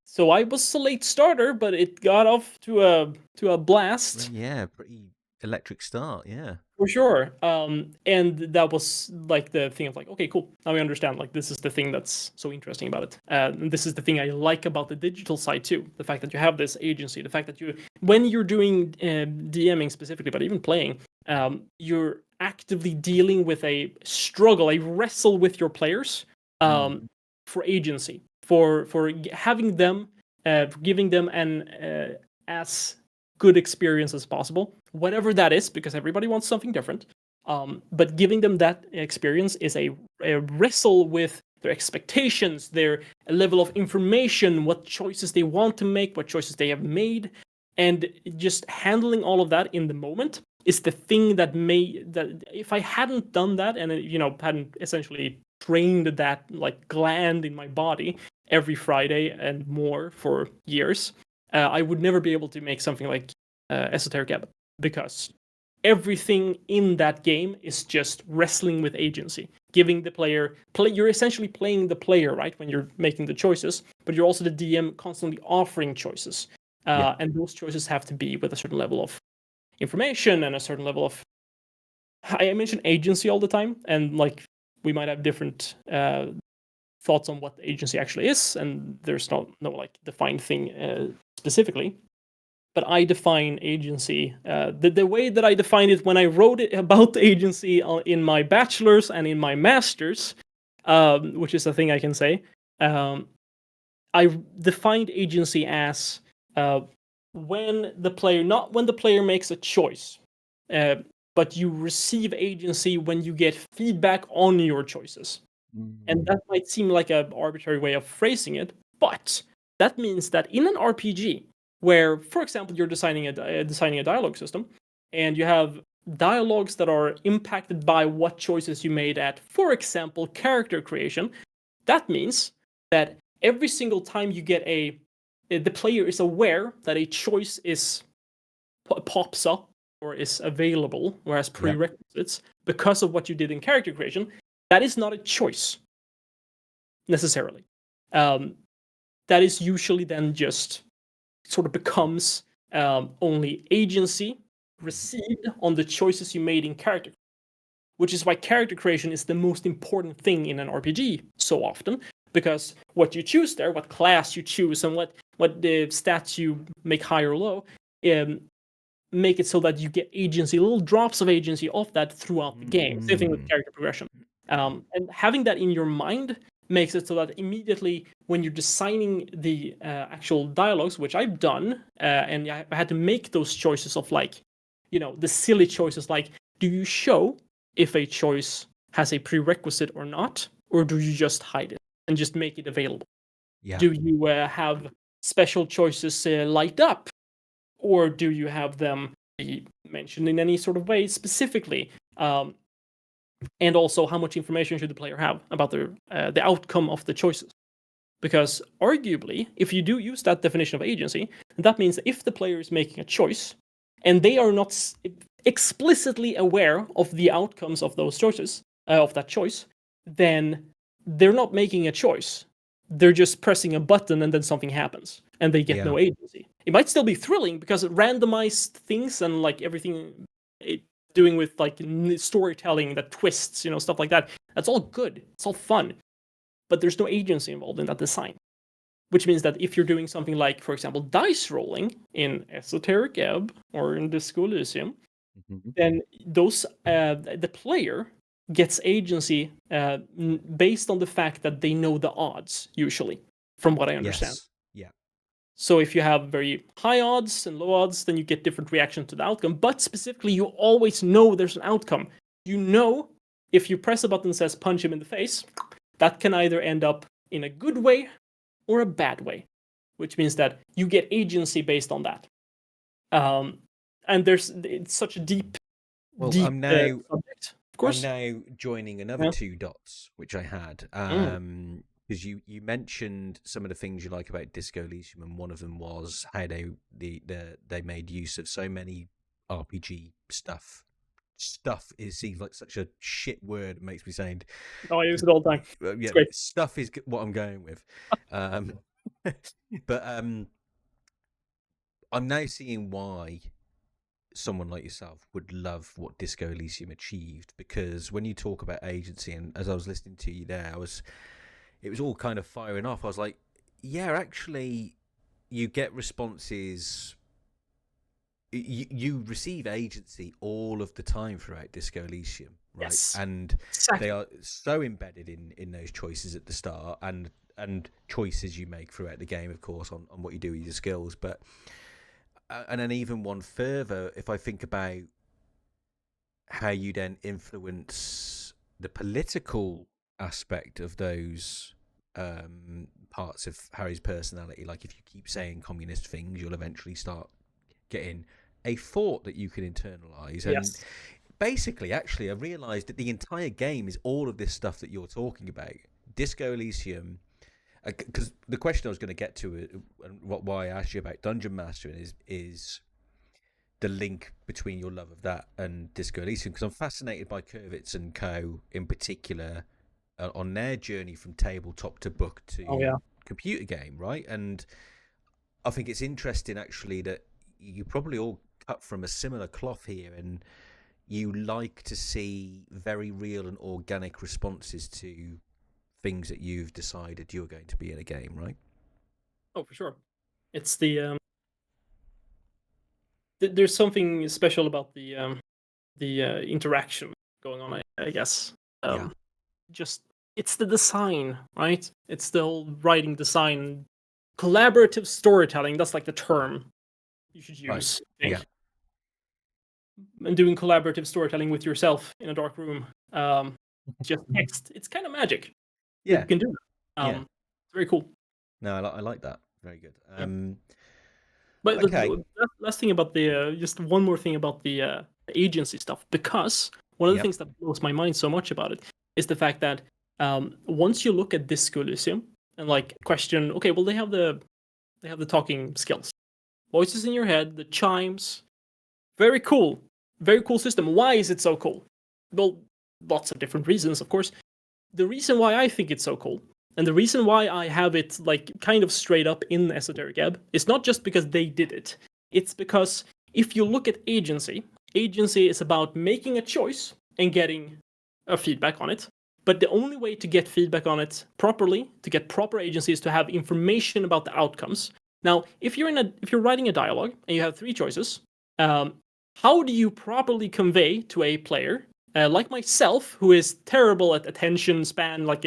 so I was a late starter, but it got off to a blast. Yeah, pretty electric start. Yeah. For sure. And that was like the thing of like, okay, cool. Now we understand. Like, this is the thing that's so interesting about it. And this is the thing I like about the digital side too. The fact that you have this agency, the fact that when you're doing DMing specifically, but even playing, you're actively dealing with a struggle, a wrestle with your players for agency, for having them, giving them an as good experience as possible, whatever that is, because everybody wants something different. But giving them that experience is a wrestle with their expectations, their level of information, what choices they want to make, what choices they have made, and just handling all of that in the moment is the thing that if I hadn't done that, and hadn't essentially trained that like gland in my body every Friday and more for years, I would never be able to make something like Esoteric Ebb, because everything in that game is just wrestling with agency, giving the player you're essentially playing the player, right, when you're making the choices, but you're also the DM constantly offering choices, Yeah. and those choices have to be with a certain level of information and a certain level of, I mention agency all the time, and like we might have different thoughts on what agency actually is, and there's no like defined thing specifically. But I define agency the way that I defined it when I wrote it about agency in my bachelor's and in my master's, which is a thing I can say. I defined agency as when the player, not when the player makes a choice, uh, but you receive agency when you get feedback on your choices. And that might seem like an arbitrary way of phrasing it, but that means that in an RPG, where, for example, you're designing a dialogue system, and you have dialogues that are impacted by what choices you made at, for example, character creation, that means that every single time you get the player is aware that a choice pops up or is available, or has prerequisites because of what you did in character creation, that is not a choice necessarily. That is usually then just sort of becomes only agency received on the choices you made in character, which is why character creation is the most important thing in an RPG so often, because what you choose there, what class you choose, and what the stats you make high or low, make it so that you get agency, little drops of agency of that throughout the game. Same thing with character progression. And having that in your mind makes it so that immediately when you're designing the actual dialogues, which I've done, and I had to make those choices of like, the silly choices like, do you show if a choice has a prerequisite or not, or do you just hide it and just make it available? Yeah. Do you have special choices light up, or do you have them be mentioned in any sort of way specifically? And also, how much information should the player have about the outcome of the choices? Because arguably, if you do use that definition of agency, that means that if the player is making a choice and they are not explicitly aware of the outcomes of those choices, of that choice, then they're not making a choice. They're just pressing a button and then something happens and they get no agency. It might still be thrilling because randomized things and like everything doing with like storytelling that twists, stuff like that. That's all good. It's all fun. But there's no agency involved in that design. Which means that if you're doing something like, for example, dice rolling in Esoteric Ebb or in Disco Elysium, then those the player gets agency based on the fact that they know the odds, usually, from what I understand. Yes. Yeah. So if you have very high odds and low odds, then you get different reactions to the outcome. But specifically, you always know there's an outcome. You know, if you press a button that says punch him in the face, that can either end up in a good way or a bad way, which means that you get agency based on that. And it's such a deep I'm now subject. Of course, I'm now joining another two dots which I had because you mentioned some of the things you like about Disco Elysium, and one of them was how they made use of so many RPG stuff. Stuff seems like such a shit word. It makes me sound. Oh, I use it all the time. Yeah, great. Stuff is what I'm going with. But I'm now seeing why someone like yourself would love what Disco Elysium achieved, because when you talk about agency, and as I was listening to you there, it was all kind of firing off. I was like, yeah, actually, you get responses. You receive agency all of the time throughout Disco Elysium, right? Yes, and exactly. They are so embedded in those choices at the start, and choices you make throughout the game, of course, on what you do with your skills. But and then even one further, if I think about how you then influence the political aspect of those parts of Harry's personality, like if you keep saying communist things, you'll eventually start getting a thought that you can internalize. And basically, actually, I realized that the entire game is all of this stuff that you're talking about. Disco Elysium, because the question I was going to get to, and why I asked you about Dungeon Mastering, is the link between your love of that and Disco Elysium, because I'm fascinated by Kurvitz and Co. in particular on their journey from tabletop to book to computer game, right? And I think it's interesting, actually, that you probably all cut from a similar cloth here, and you like to see very real and organic responses to things that you've decided you're going to be in a game, right? Oh, for sure. It's the there's something special about the interaction going on, I guess. Just it's the design, right? It's the whole writing design, collaborative storytelling. That's like the term you should use. Right. I think. And doing collaborative storytelling with yourself in a dark room, just text. It's kind of magic. Yeah, you can do that. It's very cool. No, I like that. Very good. But okay. the last thing about the just one more thing about the agency stuff, because one of the things that blows my mind so much about it is the fact that once you look at Disco Elysium and like question, okay, well they have the talking skills, voices in your head, the chimes, very cool. Very cool system. Why is it so cool? Well, lots of different reasons, of course. The reason why I think it's so cool, and the reason why I have it like kind of straight up in Esoteric Ebb, is not just because they did it. It's because if you look at agency, agency is about making a choice and getting a feedback on it. But the only way to get feedback on it properly, to get proper agency, is to have information about the outcomes. Now, if you're writing a dialogue and you have three choices, how do you properly convey to a player like myself, who is terrible at attention span, like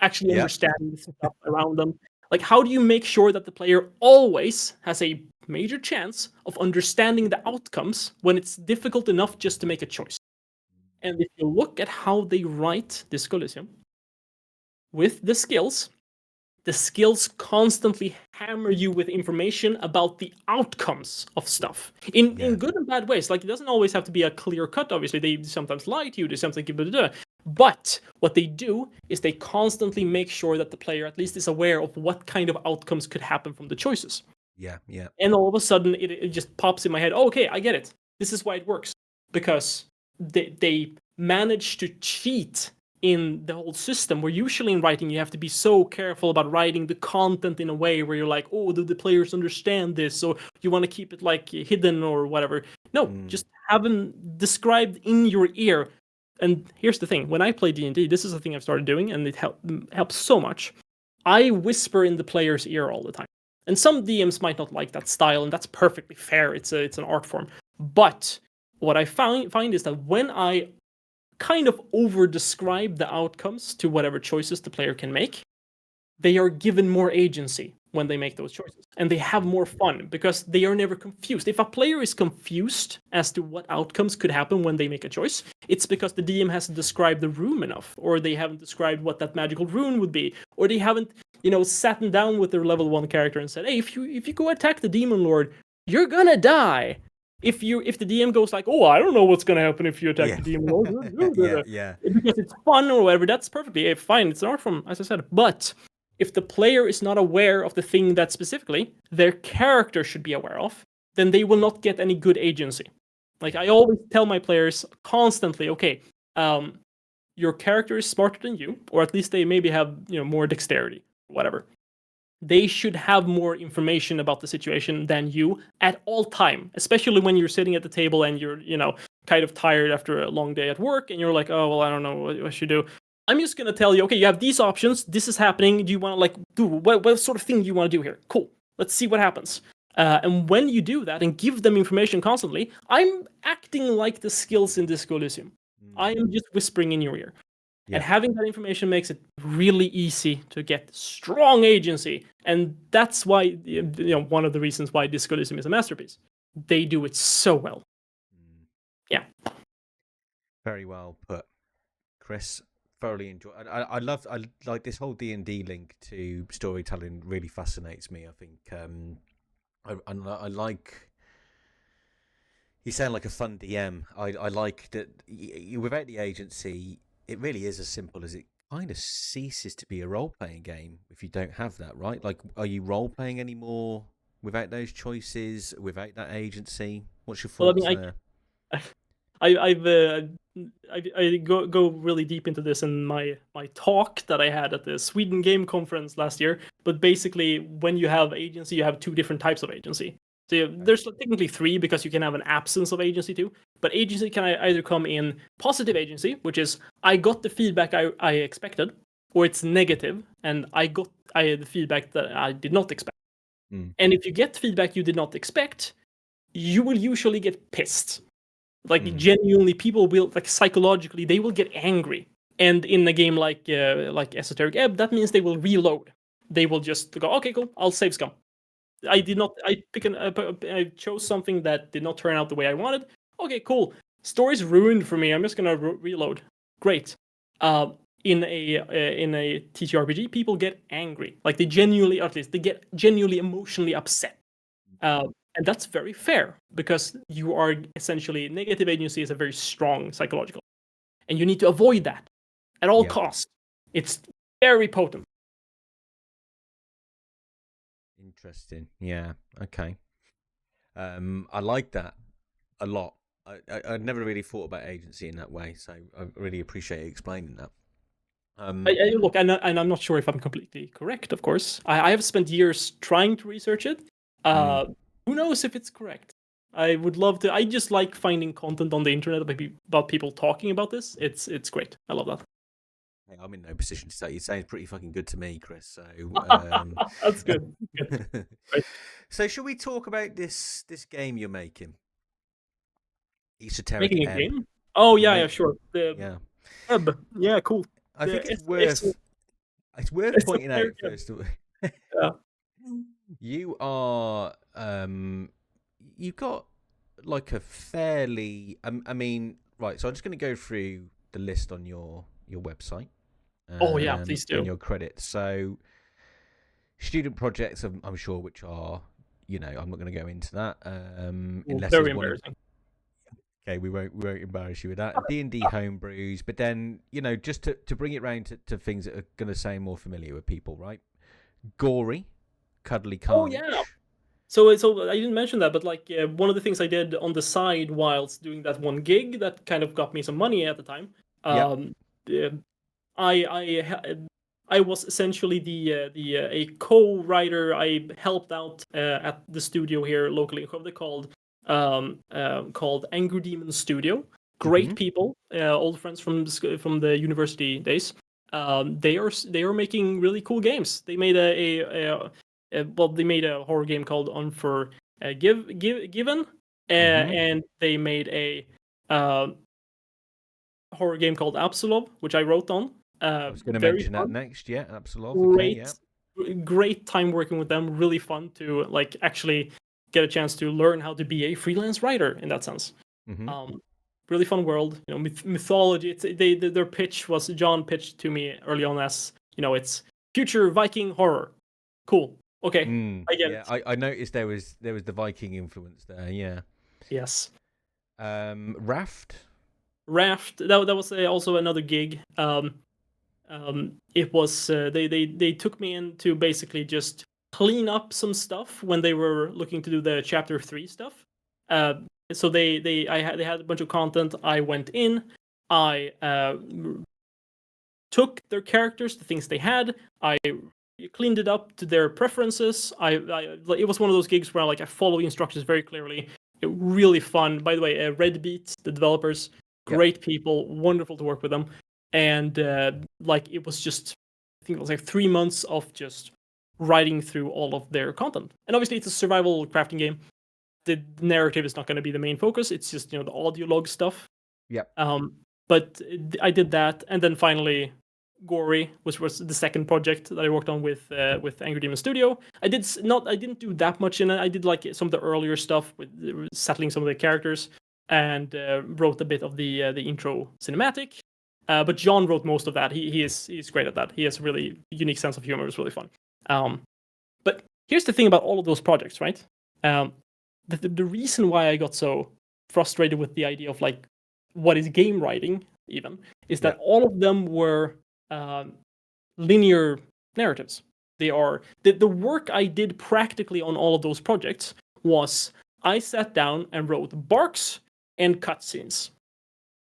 actually understanding the stuff around them? Like, how do you make sure that the player always has a major chance of understanding the outcomes when it's difficult enough just to make a choice? And if you look at how they write this Elysium, with the skills constantly hammer you with information about the outcomes of stuff in good and bad ways. Like, it doesn't always have to be a clear cut. Obviously, they sometimes lie to you. They sometimes give it. But what they do is they constantly make sure that the player at least is aware of what kind of outcomes could happen from the choices. Yeah. And all of a sudden, it just pops in my head. Oh, okay, I get it. This is why it works, because they manage to cheat in the whole system, where usually in writing you have to be so careful about writing the content in a way where you're like, oh, do the players understand this, or you want to keep it like hidden or whatever. No, just have them described in your ear. And here's the thing: when I play D&D, this is a thing I've started doing, and it helps so much. I whisper in the player's ear all the time. And some DMs might not like that style, and that's perfectly fair. It's an art form. But what I find is that when I kind of over-describe the outcomes to whatever choices the player can make, they are given more agency when they make those choices. And they have more fun because they are never confused. If a player is confused as to what outcomes could happen when they make a choice, it's because the DM hasn't described the room enough, or they haven't described what that magical rune would be, or they haven't, sat down with their level 1 character and said, hey, if you go attack the demon lord, you're gonna die. If the DM goes like, oh, I don't know what's gonna happen if you attack the demon lord, because it's fun or whatever, that's perfectly fine. It's an art form, as I said. But if the player is not aware of the thing that specifically their character should be aware of, then they will not get any good agency. Like, I always tell my players constantly, okay, your character is smarter than you, or at least they maybe have more dexterity, whatever. They should have more information about the situation than you at all time, especially when you're sitting at the table and you're, kind of tired after a long day at work, and you're like, oh, well, I don't know what I should do. I'm just going to tell you, okay, you have these options. This is happening. Do you want to, do what sort of thing do you want to do here? Cool. Let's see what happens. And when you do that and give them information constantly, I'm acting like the skills in this Elysium. I am just whispering in your ear. Yeah. And having that information makes it really easy to get strong agency. And that's why, one of the reasons why Disco Elysium is a masterpiece. They do it so well. Yeah. Very well put, Chris. Thoroughly enjoy. I like this whole D&D link to storytelling. Really fascinates me. I think I like. You sound like a fun DM. I like that without the agency, it really is as simple as it kind of ceases to be a role-playing game if you don't have that, right? Like, are you role-playing anymore without those choices, without that agency? What's your thoughts there? I go really deep into this in my talk that I had at the Sweden Game Conference last year. But basically, when you have agency, you have two different types of agency. So there's technically three, because you can have an absence of agency too. But agency can either come in positive agency, which is I got the feedback I expected, or it's negative and I got the feedback that I did not expect. And if you get feedback you did not expect, you will usually get pissed. Like, genuinely, people will, like, psychologically, they will get angry. And in a game like Esoteric Ebb, that means they will reload. They will just go, okay, cool, I'll save scum. I chose something that did not turn out the way I wanted. Okay, cool. Story's ruined for me. I'm just gonna reload. Great. In a TTRPG, people get angry. Like, they get genuinely emotionally upset. And that's very fair, because you are essentially, negative agency is a very strong psychological, and you need to avoid that at all costs. It's very potent. Interesting. Yeah. Okay. I like that a lot. I'd never really thought about agency in that way, so I really appreciate you explaining that. Look, and I'm not sure if I'm completely correct. Of course, I have spent years trying to research it. Who knows if it's correct? I would love to. I just like finding content on the internet about people talking about this. It's great. I love that. I'm in no position to say. It sounds pretty fucking good to me, Chris. So that's good. Good. Right. So should we talk about this game you're making? Esoteric Making a Ebb. game? Oh yeah, sure. Yeah. Ebb. Yeah, cool. I think it's worth pointing out first of all. Yeah. You are you've got like a fairly I mean, right, so I'm just going to go through the list on your website. Oh yeah, please do. And your credits. So student projects, I'm sure, which are, I'm not going to go into that. Unless very embarrassing. Okay, we won't embarrass you with that. D&D homebrews, but then just to bring it round to things that are going to sound more familiar with people, right? Gory, cuddly carnage. Oh yeah. So I didn't mention that, but like one of the things I did on the side whilst doing that one gig that kind of got me some money at the time. I was essentially a co-writer. I helped out at the studio here locally in Skövde called Angry Demon Studio. Great people, old friends from the university days. They are making really cool games. They made they made a horror game called Given, and they made a horror game called Absolov, which I wrote on. I was going to mention that next. Yeah, Absolov. Great, okay, yeah. Great time working with them. Really fun to like actually get a chance to learn how to be a freelance writer in that sense. Really fun world. Mythology. Their pitch was John pitched to me early on as it's future Viking horror. Cool. Okay, I get it. I noticed there was the Viking influence there. Yeah. Yes. Raft. That was also another gig. It was they took me in to basically just clean up some stuff when they were looking to do the chapter 3 stuff. So they had a bunch of content. I went in. I took their characters, the things they had. I cleaned it up to their preferences. It was one of those gigs where I follow instructions very clearly. Really fun. By the way, Red Beat, the developers, great people, wonderful to work with them. And it was just, I think it was 3 months of just writing through all of their content. And obviously it's a survival crafting game. The narrative is not going to be the main focus. It's just, the audio log stuff. Yep. But I did that. And then finally Gory, which was the second project that I worked on with Angry Demon Studio. I didn't do that much in it. I did some of the earlier stuff with settling some of the characters and wrote a bit of the intro cinematic. But John wrote most of that. He's great at that. He has a really unique sense of humor. It's really fun. But here's the thing about all of those projects, right? The reason why I got so frustrated with the idea of what is game writing even is that all of them were linear narratives. They are the work I did practically on all of those projects was I sat down and wrote barks and cutscenes,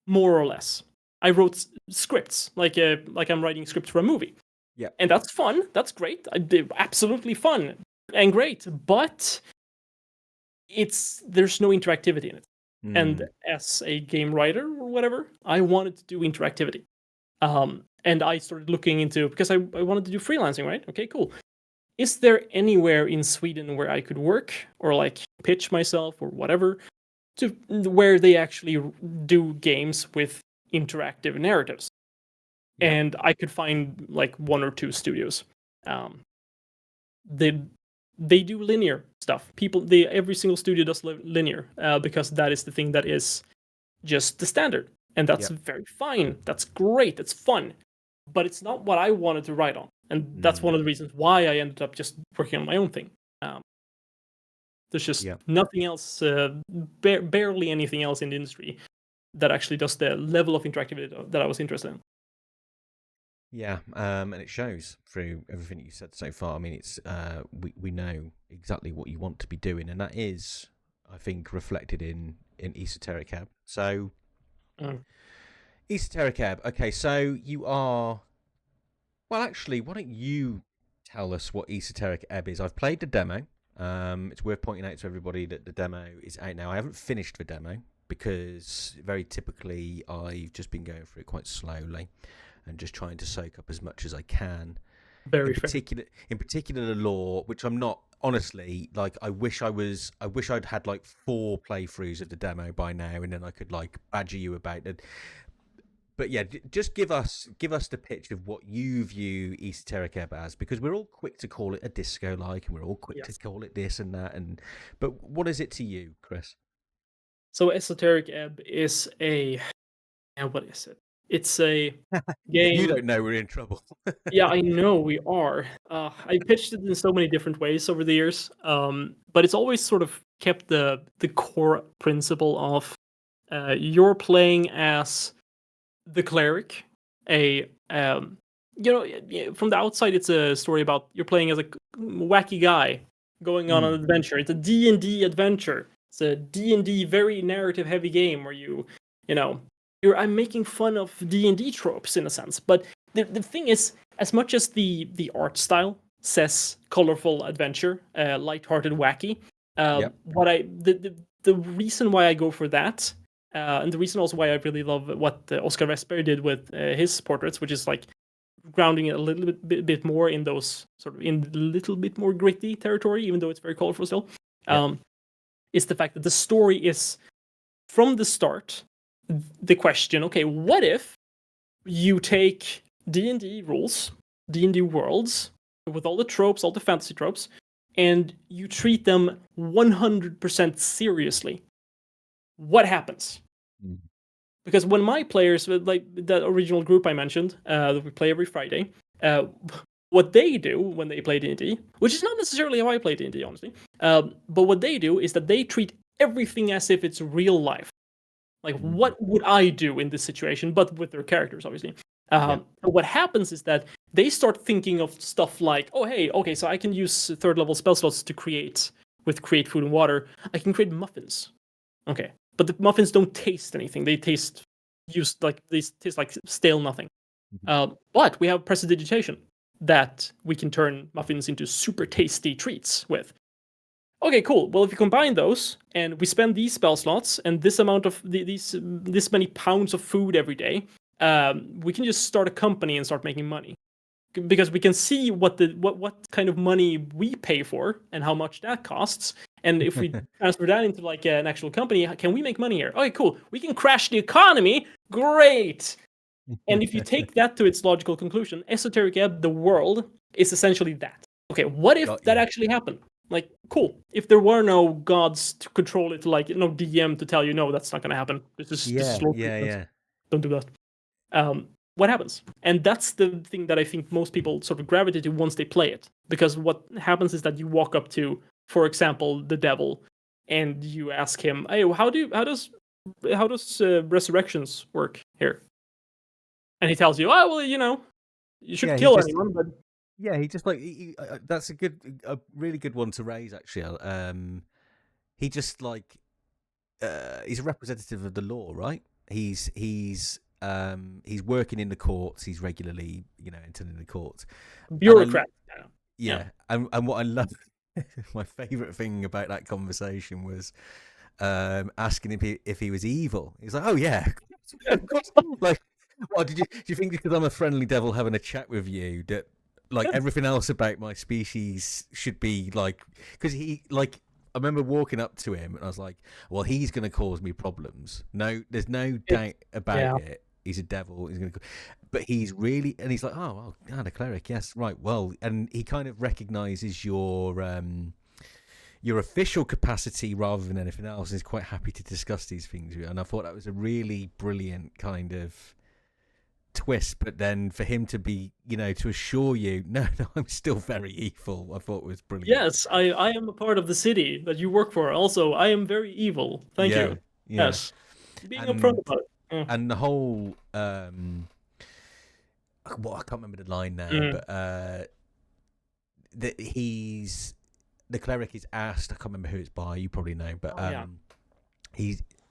more or less. I wrote scripts like I'm writing scripts for a movie. Yeah, and that's fun. That's great. I did absolutely fun and great, but there's no interactivity in it. And as a game writer or whatever, I wanted to do interactivity. And I started looking into, because I wanted to do freelancing, right? Okay, cool. Is there anywhere in Sweden where I could work or pitch myself or whatever to where they actually do games with interactive narratives? Yeah. And I could find 1 or 2 studios. They do linear stuff. Every single studio does linear because that is the thing that is just the standard. And that's very fine. That's great. That's fun. But it's not what I wanted to write on. And that's one of the reasons why I ended up just working on my own thing. There's just nothing else, barely anything else in the industry that actually does the level of interactivity that I was interested in. Yeah, and it shows through everything you said so far. I mean, it's we know exactly what you want to be doing, and that is, I think, reflected in in Esoteric Ebb. So, Mm. Esoteric Ebb. Okay, so you are. Well, actually, why don't you tell us what Esoteric Ebb is? I've played the demo. It's worth pointing out to everybody that the demo is out now. I haven't finished the demo because very typically I've just been going through it quite slowly and just trying to soak up as much as I can. Very in particular, the lore, which I'm not honestly like. I wish I'd had like 4 playthroughs of the demo by now, and then I could like badger you about it. But yeah, just give us the pitch of what you view Esoteric Ebb as, because we're all quick to call it a disco like, and we're all quick to call it this and that. But what is it to you, Chris? So Esoteric Ebb is what is it? It's a game. If you don't know, we're in trouble. Yeah, I know we are. I pitched it in so many different ways over the years, but it's always sort of kept the core principle of you're playing as the cleric, from the outside it's a story about you're playing as a wacky guy going on an adventure. It's a D&D adventure. It's a D&D very narrative heavy game where I'm making fun of D&D tropes in a sense, but the thing is, as much as the art style says colorful adventure, lighthearted, wacky, the reason why I go for that, and the reason also why I really love what Oscar Westberg did with his portraits, which is like grounding it a little bit more in those sort of in a little bit more gritty territory, even though it's very colorful still, is the fact that the story is from the start the question: okay, what if you take D&D rules, D&D worlds, with all the tropes, all the fantasy tropes, and you treat them 100% seriously? What happens? Because when my players, like the original group I mentioned, that we play every Friday, what they do when they play D&D, which is not necessarily how I play D&D, honestly, but what they do is that they treat everything as if it's real life. Like, what would I do in this situation? But with their characters, obviously. What happens is that they start thinking of stuff like, oh, hey, okay, so I can use 3rd level spell slots to create food and water. I can create muffins. Okay, but the muffins don't taste anything. They taste like stale nothing. But we have prestidigitation that we can turn muffins into super tasty treats with. Okay, cool. Well, if you combine those and we spend these spell slots and this amount of this many pounds of food every day, we can just start a company and start making money, because we can see what kind of money we pay for and how much that costs. And if we transfer that into like an actual company, can we make money here? Okay, cool. We can crash the economy. Great. And if you take that to its logical conclusion, Esoteric Ebb, the world, is essentially that. Okay, what if that actually happened? Like, cool. If there were no gods to control it, like no DM to tell you, no, that's not going to happen. This is don't do that. What happens? And that's the thing that I think most people sort of gravitate to once they play it. Because what happens is that you walk up to, for example, the devil, and you ask him, "Hey, how does resurrections work here?" And he tells you, "Oh, well, you should kill anyone." But he just like that's a really good one to raise, actually. He just like he's a representative of the law, right? He's working in the courts. He's regularly, entering the courts. Bureaucrat. And what I love, my favorite thing about that conversation was asking him if he was evil. He's like, "Oh yeah." Like, what do you think because I'm a friendly devil having a chat with you that like everything else about my species should be like, because he like, I remember walking up to him and I was like, well, he's going to cause me problems. No, there's no doubt about it. He's a devil. But he's really, and he's like, oh, well, the cleric. Yes. Right. Well, and he kind of recognizes your official capacity rather than anything else, and is quite happy to discuss these things with you. And I thought that was a really brilliant kind of twist. But then for him to be, to assure you, no, I'm still very evil, I thought was brilliant. Yes, I am a part of the city that you work for. Also, I am very evil. Thank you. Yes. Being upfront about it. And the whole I can't remember the line now, but the cleric is asked, I can't remember who it's by, you probably know, but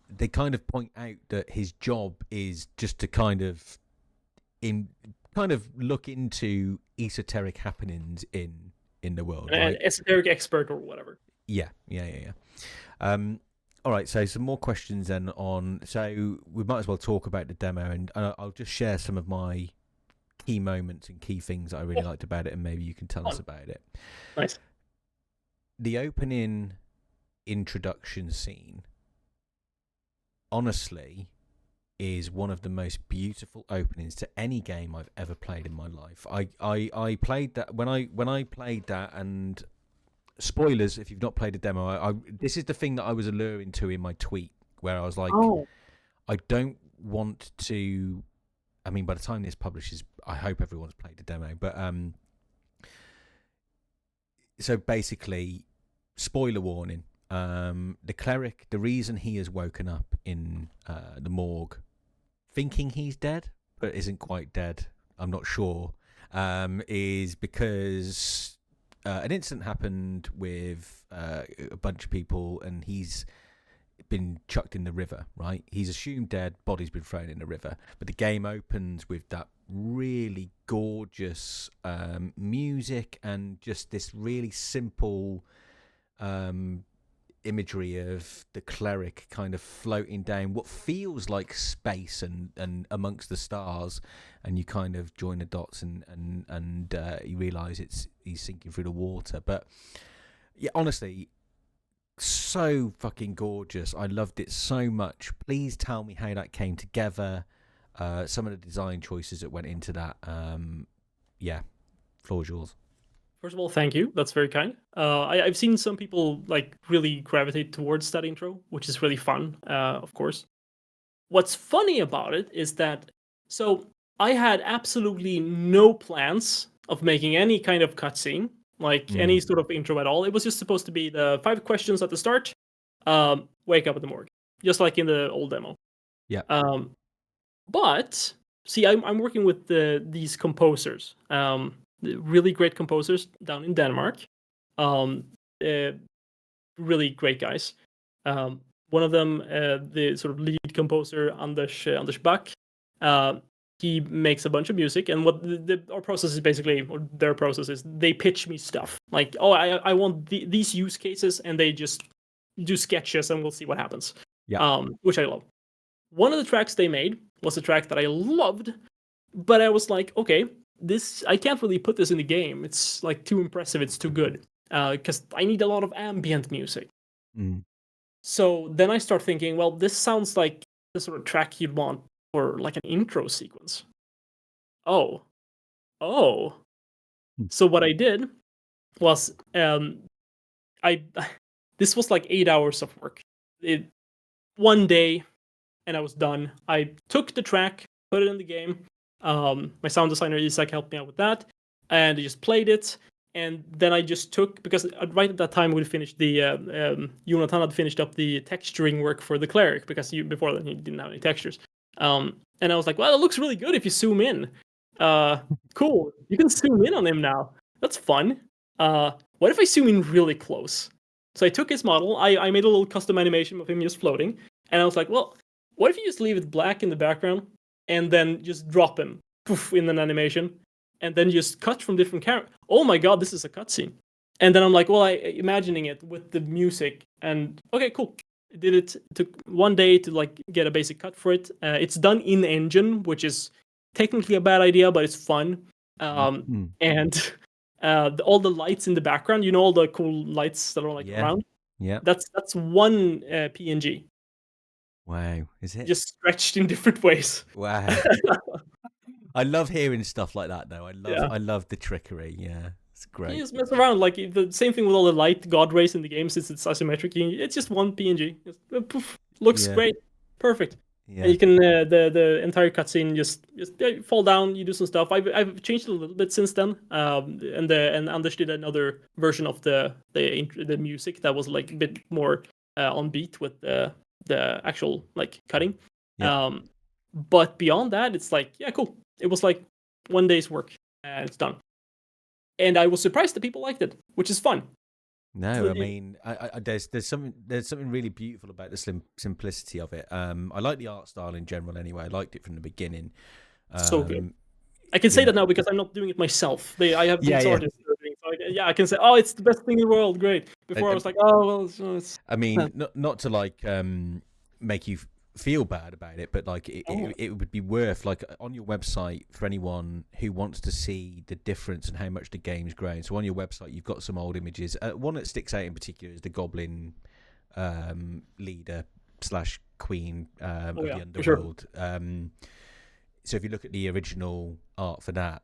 they kind of point out that his job is just to kind of look into esoteric happenings in the world, right? An esoteric expert or whatever. Yeah. All right, so some more questions then on. So we might as well talk about the demo, and I'll just share some of my key moments and key things that I really liked about it, and maybe you can tell us about it. Nice. The opening introduction scene, honestly, is one of the most beautiful openings to any game I've ever played in my life. I played that when I played that, and spoilers if you've not played a demo, this is the thing that I was alluring to in my tweet, where I was like, I don't want to. I mean, by the time this publishes, I hope everyone's played the demo. But so basically, spoiler warning. The cleric, the reason he has woken up in the morgue, thinking he's dead but isn't quite dead, I'm not sure, is because an incident happened with a bunch of people, and he's been chucked in the river, right? He's assumed dead, body's been thrown in the river. But the game opens with that really gorgeous music and just this really simple imagery of the cleric kind of floating down what feels like space and amongst the stars, and you kind of join the dots and you realize he's sinking through the water. But yeah, honestly, so fucking gorgeous. I loved it so much. Please tell me how that came together, some of the design choices that went into that. Yeah, floor's yours. First of all, thank you. That's very kind. I've seen some people like really gravitate towards that intro, which is really fun, of course. What's funny about it is that, so I had absolutely no plans of making any kind of cutscene, like any sort of intro at all. It was just supposed to be the 5 questions at the start, wake up at the morgue, just like in the old demo. Yeah. But see, I'm working with these composers. Really great composers down in Denmark. Really great guys. One of them, the sort of lead composer, Anders Back, he makes a bunch of music, and what our process is basically, or their process is, they pitch me stuff. Like, oh, I want these use cases, and they just do sketches, and we'll see what happens. Yeah. Which I love. One of the tracks they made was a track that I loved, but I was like, okay, I can't really put this in the game. It's like too impressive. It's too good. Because I need a lot of ambient music. So then I start thinking, well, this sounds like the sort of track you'd want for like an intro sequence. Oh. So what I did was, this was like 8 hours of work. One day, and I was done. I took the track, put it in the game. My sound designer Isak helped me out with that, and I just played it. And then I just took, because right at that time we finished Jonathan had finished up the texturing work for the cleric, because before then he didn't have any textures. And I was like, well, it looks really good if you zoom in. Cool, you can zoom in on him now. That's fun. What if I zoom in really close? So I took his model, I made a little custom animation of him just floating, and I was like, well, what if you just leave it black in the background and then just drop him poof, in an animation, and then just cut from different characters? Oh my god, this is a cutscene. And then I'm like, well, imagining it with the music, and okay, cool. I did it. It took 1 day to like get a basic cut for it. It's done in engine, which is technically a bad idea, but it's fun. And all the lights in the background, you know, all the cool lights that are like around. Yeah. That's one PNG. Wow, is it? Just stretched in different ways. Wow. I love hearing stuff like that, though. I love the trickery. Yeah, it's great. You just mess around, like the same thing with all the light god rays in the game, since it's asymmetric. It's just one PNG. Poof, looks great, perfect. Yeah. And you can the entire cutscene just fall down. You do some stuff. I've changed it a little bit since then. And Anders did another version of the music that was like a bit more on beat with the actual like cutting. Yeah. But beyond that, it's like, yeah, cool. It was like 1 day's work and it's done. And I was surprised that people liked it, which is fun. No, I mean, there's something really beautiful about the simplicity of it. I like the art style in general. Anyway, I liked it from the beginning. So good. I can say that now because I'm not doing it myself. I have these artists doing it. So I can say, oh, it's the best thing in the world. Great. Before I was like, oh, well, it's I mean, not to like make you feel bad about it, but like it would be worth, like, on your website, for anyone who wants to see the difference and how much the game's grown. So on your website, you've got some old images. One that sticks out in particular is the goblin leader / queen of the underworld. Sure. So if you look at the original art for that,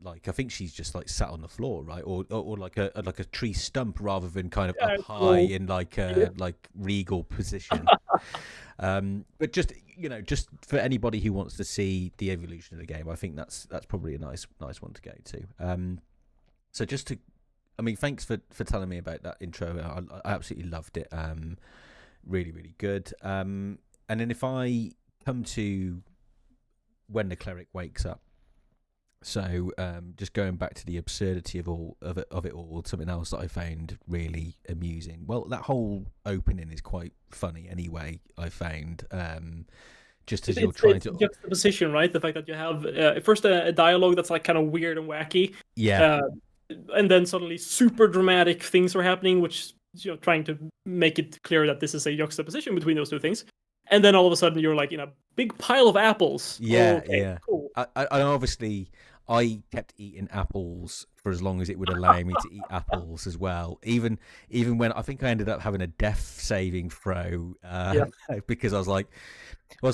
like, I think she's just like sat on the floor, right, or like a tree stump rather than kind of up high in like like regal position. But just for anybody who wants to see the evolution of the game, I think that's probably a nice one to go to. So thanks for telling me about that intro. I absolutely loved it. Really, really good. And then if I come to when the cleric wakes up. So just going back to the absurdity of it all, something else that I found really amusing. Well, that whole opening is quite funny anyway, I found. Just as you're trying to juxtaposition, right? The fact that you have first a dialogue that's like kind of weird and wacky, and then suddenly super dramatic things are happening, which trying to make it clear that this is a juxtaposition between those two things. And then all of a sudden you're like in a big pile of apples. Yeah, cool. I obviously I kept eating apples for as long as it would allow me to eat apples as well. Even when I think I ended up having a death saving throw because I was like, I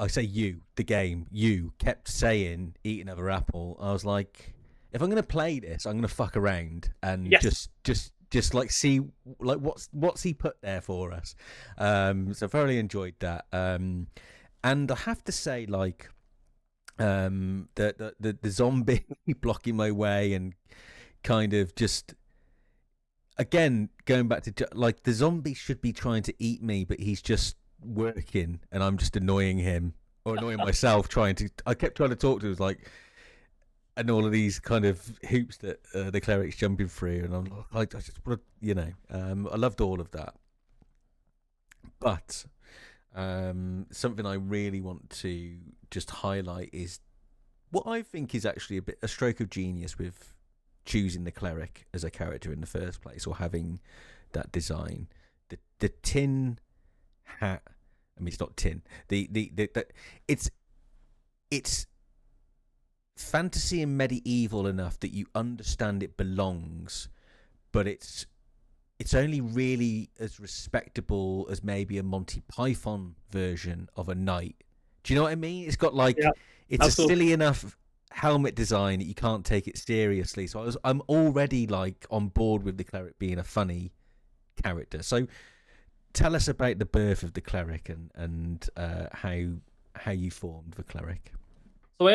say the game, you kept saying eat another apple. I was like, if I'm going to play this, I'm going to fuck around and just like see like what's he put there for us. So I thoroughly enjoyed that. And I have to say, like, the zombie blocking my way and kind of just again going back to like the zombie should be trying to eat me, but he's just working and I'm just annoying him or annoying myself I kept trying to talk to him, like, and all of these kind of hoops that the cleric's jumping through, and I'm like, I just want to, I loved all of that. But something I really want to just highlight is what I think is actually a stroke of genius with choosing the cleric as a character in the first place, or having that design. The tin hat. I mean, it's not tin. It's fantasy and medieval enough that you understand it belongs, but it's only really as respectable as maybe a Monty Python version of a knight. Do you know what I mean? It's got like it's absolutely. A silly enough helmet design that you can't take it seriously. So I'm already like on board with the cleric being a funny character. So tell us about the birth of the cleric and how you formed the cleric. So I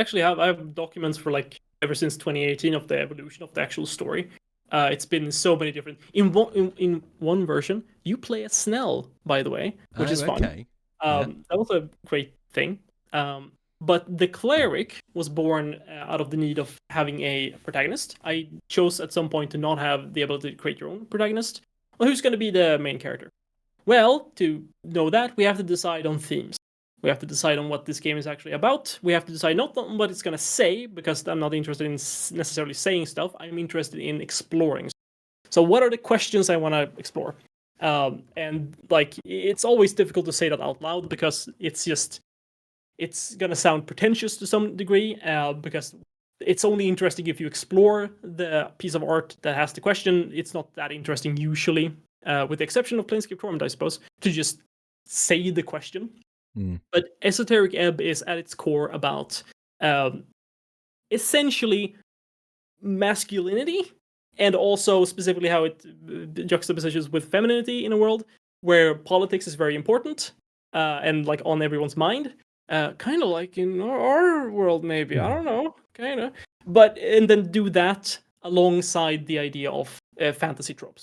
have documents for like ever since 2018 of the evolution of the actual story. It's been so many different. In one version, you play as Snail, by the way, which is fun. That was a great thing. But the cleric was born out of the need of having a protagonist. I chose at some point to not have the ability to create your own protagonist. Well, who's going to be the main character? Well, to know that, we have to decide on themes. We have to decide on what this game is actually about. We have to decide not on what it's going to say, because I'm not interested in necessarily saying stuff. I'm interested in exploring. So what are the questions I want to explore? And like, it's always difficult to say that out loud, because it's going to sound pretentious to some degree, because it's only interesting if you explore the piece of art that has the question. It's not that interesting usually, with the exception of Planescape Torment, I suppose, to just say the question. But Esoteric Ebb is at its core about essentially masculinity, and also specifically how it juxtapositions with femininity in a world where politics is very important and like on everyone's mind. Kind of like in our world, maybe. I don't know, kind of. And then do that alongside the idea of fantasy tropes,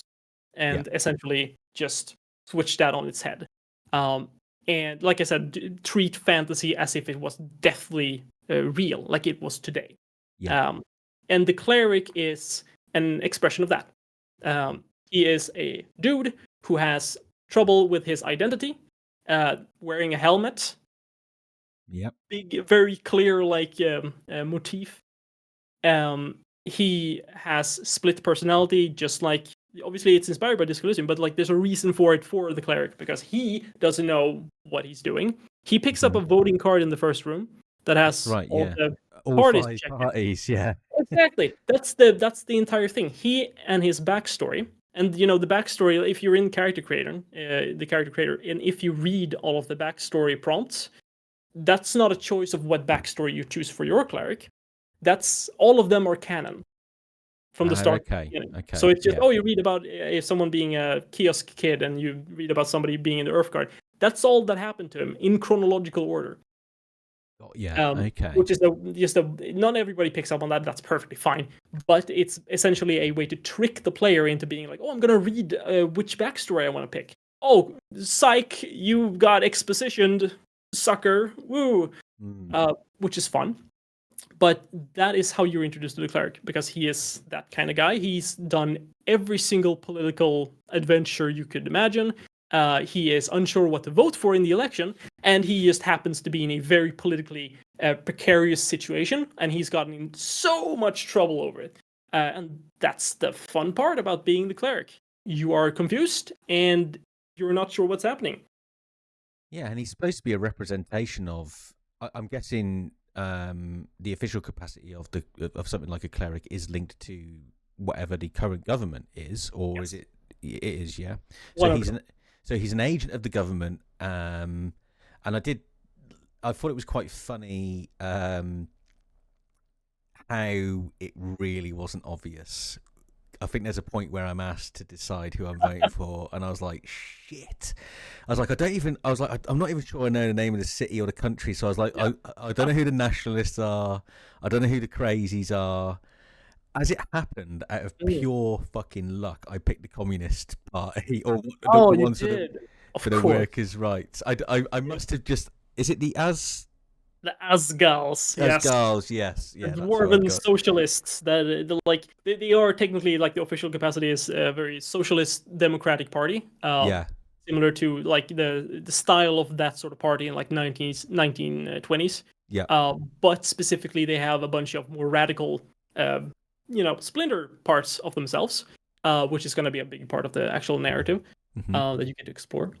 and essentially just switch that on its head. And like I said, treat fantasy as if it was deathly real, like it was today. And the cleric is an expression of that. He is a dude who has trouble with his identity, wearing a helmet. Yep. Big, very clear, motif. He has split personality, just like obviously it's inspired by this Elysium, but like there's a reason for it for the cleric because he doesn't know what he's doing. He picks up a voting card in the first room that has all parties 5 checked. parties, yeah. Exactly. That's the entire thing. He and his backstory, and the backstory. If you're in character creator, and if you read all of the backstory prompts, that's not a choice of what backstory you choose for your cleric. That's all of them are canon from the start. Okay. So it's just you read about someone being a kiosk kid, and you read about somebody being in the Earth Guard. That's all that happened to him in chronological order. Okay. Which is not everybody picks up on that. That's perfectly fine, but it's essentially a way to trick the player into being like, oh, I'm gonna read which backstory I want to pick. Oh, psych, you got expositioned, sucker, woo, which is fun. But that is how you're introduced to the cleric, because he is that kind of guy. He's done every single political adventure you could imagine. He is unsure what to vote for in the election, and he just happens to be in a very politically precarious situation, and he's gotten in so much trouble over it. And that's the fun part about being the cleric. You are confused, and you're not sure what's happening. Yeah, and he's supposed to be a representation of, I'm guessing, the official capacity of something like a cleric is linked to whatever the current government is, or yes. is it is, yeah. So he's an agent of the government, and I thought it was quite funny how it really wasn't obvious. I think there's a point where I'm asked to decide who I'm voting for, and I was like, shit. I was like, I'm not even sure I know the name of the city or the country, so I was like, I don't know who the nationalists are, I don't know who the crazies are. As it happened, out of pure fucking luck, I picked the Communist Party, or the one for the workers' rights. I must have just. Is it the Asgals? Asgals, yes. Yeah, the dwarven socialists. They are technically, like, the official capacity is a very socialist democratic party. Similar to like the style of that sort of party in like 1920s. Yeah. But specifically, they have a bunch of more radical, splinter parts of themselves, which is going to be a big part of the actual narrative that you get to explore.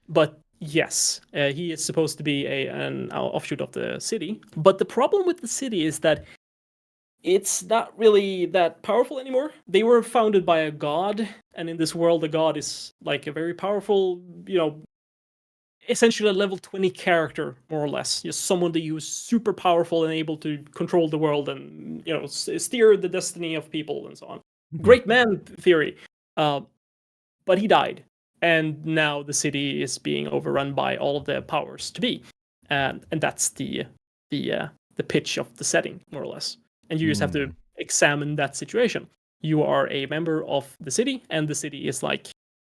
But yes, he is supposed to be an offshoot of the city. But the problem with the city is that it's not really that powerful anymore. They were founded by a god, and in this world, a god is like a very powerful, essentially a level 20 character, more or less. Just someone that is super powerful and able to control the world and, steer the destiny of people and so on. Great man theory. But he died. And now the city is being overrun by all of the powers to be. And that's the pitch of the setting, more or less. And you just have to examine that situation. You are a member of the city, and the city is like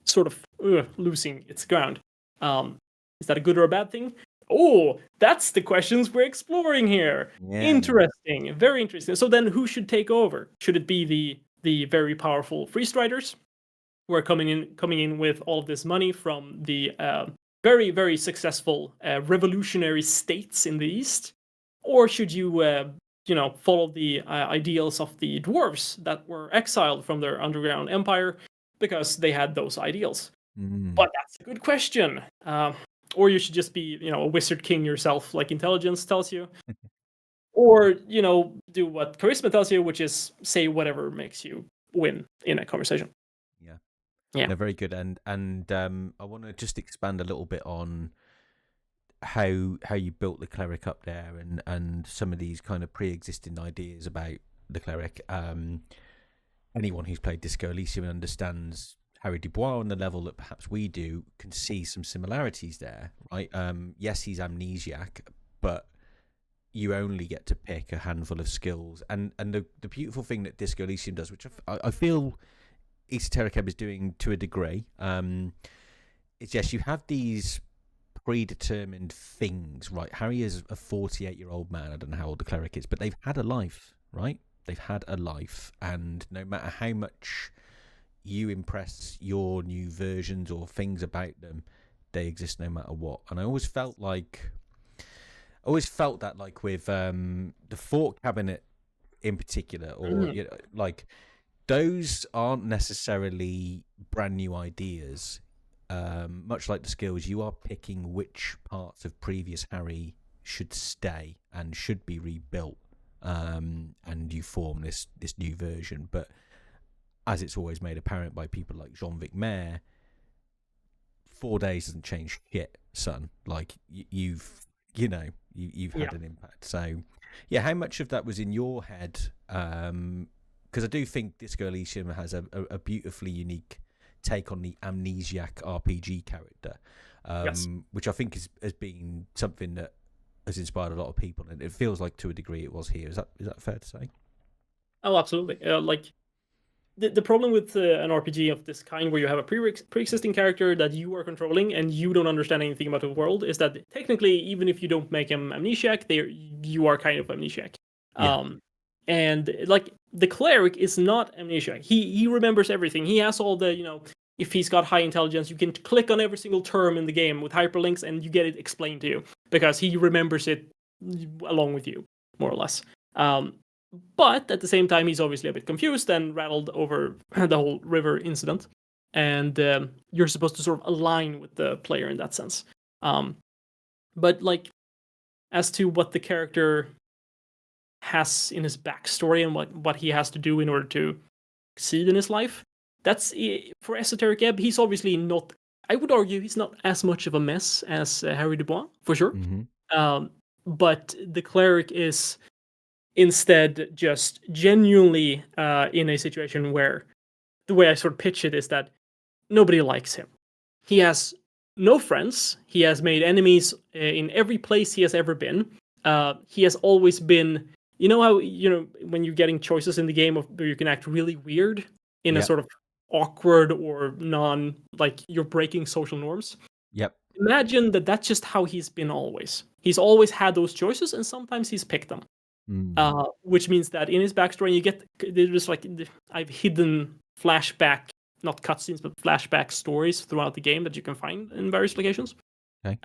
sort of losing its ground. Is that a good or a bad thing? Oh, that's the questions we're exploring here. Yeah. Interesting, very interesting. So then, who should take over? Should it be the very powerful freestriders, who are coming in with all of this money from the very, very successful revolutionary states in the East, or should you follow the ideals of the dwarves that were exiled from their underground empire because they had those ideals? But that's a good question. Or you should just be, a wizard king yourself, like intelligence tells you. Or, do what charisma tells you, which is say whatever makes you win in a conversation. Yeah. No, very good. And I want to just expand a little bit on how you built the cleric up there, and some of these kind of pre-existing ideas about the cleric. Anyone who's played Disco Elysium and understands Harry Dubois on the level that perhaps we do can see some similarities there, right? Yes, he's amnesiac, but you only get to pick a handful of skills. And the beautiful thing that Disco Elysium does, which I feel Esoteric Ebb is doing to a degree, is yes, you have these predetermined things, right? Harry is a 48-year-old man. I don't know how old the cleric is, but they've had a life, right? They've had a life, and no matter how much you impress your new versions or things about them, they exist no matter what. And I always felt that, like with the Fort Cabinet in particular, or like those aren't necessarily brand new ideas. Much like the skills, you are picking which parts of previous Harry should stay and should be rebuilt, and you form this new version. But as it's always made apparent by people like Jean-Vic Mayer, 4 days doesn't change shit, son. Like you've had an impact. So yeah, how much of that was in your head? Because I do think Disco Elysium has a beautifully unique take on the amnesiac RPG character, which I think has been something that has inspired a lot of people, and it feels like to a degree it was here. Is that fair to say? Oh, absolutely. Like the problem with an RPG of this kind, where you have a pre-existing character that you are controlling and you don't understand anything about the world, is that technically, even if you don't make him amnesiac, you are kind of amnesiac. Yeah. And like the cleric is not amnesiac. He remembers everything. He has all the, if he's got high intelligence, you can click on every single term in the game with hyperlinks and you get it explained to you because he remembers it along with you, more or less. But at the same time, he's obviously a bit confused and rattled over the whole river incident. And you're supposed to sort of align with the player in that sense. But like, as to what the character has in his backstory and what he has to do in order to succeed in his life, that's for Esoteric Ebb. He's obviously not. I would argue he's not as much of a mess as Harry Dubois, for sure. Mm-hmm. But the cleric is instead just genuinely in a situation where the way I sort of pitch it is that nobody likes him. He has no friends. He has made enemies in every place he has ever been. He has always been. You know how when you're getting choices in the game where you can act really weird in a sort of awkward or like you're breaking social norms. Yep. Imagine that's just how he's been always. He's always had those choices, and sometimes he's picked them. Which means that in his backstory, you get there's like I've hidden flashback, not cutscenes, but flashback stories throughout the game that you can find in various locations. Okay.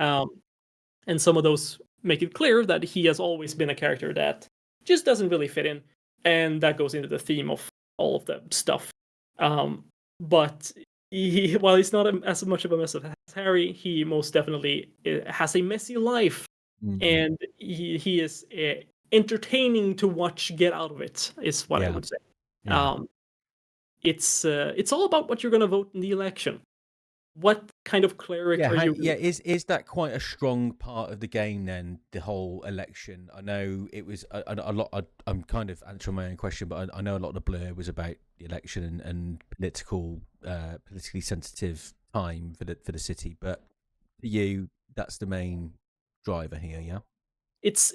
And some of those make it clear that he has always been a character that just doesn't really fit in, and that goes into the theme of all of the stuff. But while he's not as much of a mess as Harry, he most definitely has a messy life, and he is entertaining to watch get out of it, is what I would say. Yeah. It's all about what you're going to vote in the election. What kind of cleric are you? Yeah, is that quite a strong part of the game then, the whole election? I know it was a lot. I'm kind of answering my own question, but I know a lot of the blur was about the election and politically sensitive time for the city. But for you, that's the main driver here, yeah? It's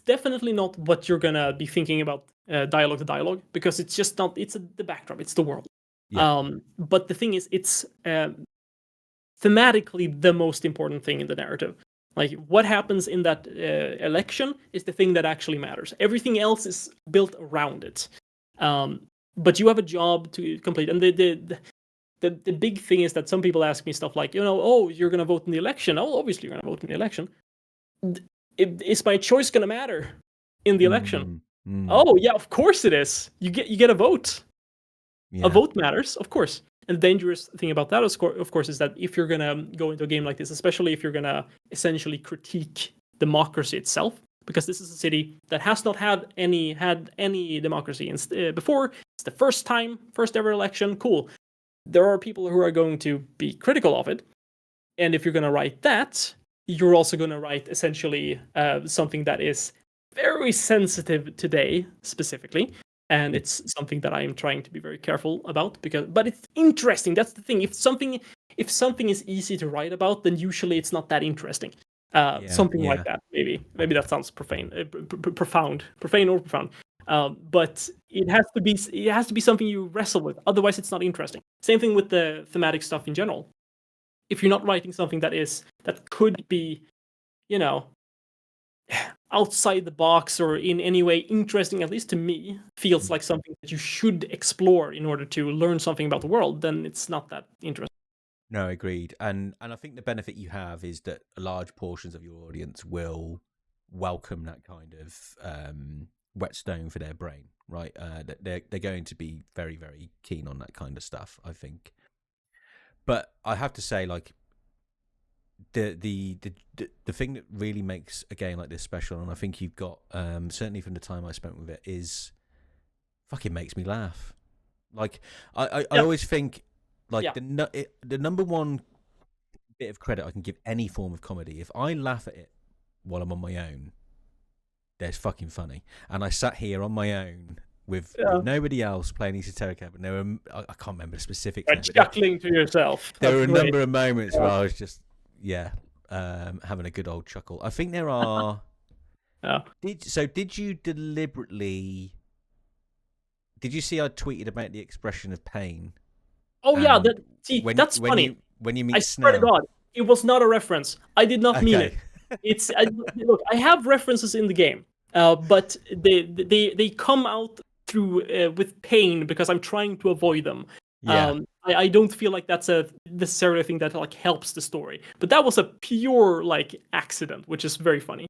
definitely not what you're gonna be thinking about dialogue to dialogue, because it's just not. It's the backdrop. It's the world. Yeah. But the thing is, it's thematically the most important thing in the narrative. Like what happens in that election is the thing that actually matters. Everything else is built around it. But you have a job to complete, and the big thing is that some people ask me stuff like, oh, you're gonna vote in the election. Oh, obviously you're gonna vote in the election. Is my choice gonna matter in the election? Oh yeah, of course it is. You get a vote. Yeah. A vote matters, of course. And the dangerous thing about that, of course, is that if you're gonna go into a game like this, especially if you're gonna essentially critique democracy itself, because this is a city that has not had any democracy before. It's the first ever election. Cool. There are people who are going to be critical of it, and if you're gonna write that, you're also going to write essentially something that is very sensitive today, specifically, and it's something that I am trying to be very careful about but it's interesting. That's the thing. If something is easy to write about, then usually it's not that interesting. Something like that. Maybe that sounds profane or profound. But it has to be something you wrestle with. Otherwise, it's not interesting. Same thing with the thematic stuff in general. If you're not writing something that could be, outside the box or in any way interesting, at least to me, feels like something that you should explore in order to learn something about the world, then it's not that interesting. No, agreed. And I think the benefit you have is that large portions of your audience will welcome that kind of whetstone for their brain, right? They're going to be very, very keen on that kind of stuff, I think. But I have to say, like, the thing that really makes a game like this special, and I think you've got certainly from the time I spent with it, is fucking makes me laugh. Like I always think, like, the number one bit of credit I can give any form of comedy, if I laugh at it while I'm on my own, there's fucking funny. And I sat here on my own with nobody else playing Esoteric Ebb, and there were, I can't remember the specifics. Chuckling to yourself. There were a number of moments where I was just having a good old chuckle. I think there are. Did you deliberately? Did you see I tweeted about the expression of pain? Oh yeah, that's funny. When you meet I swear to God, it was not a reference. I did not mean it. Look, I have references in the game, but they come out through with pain because I'm trying to avoid them. Yeah. I don't feel like that's a necessarily a thing that like helps the story, but that was a pure like accident, which is very funny.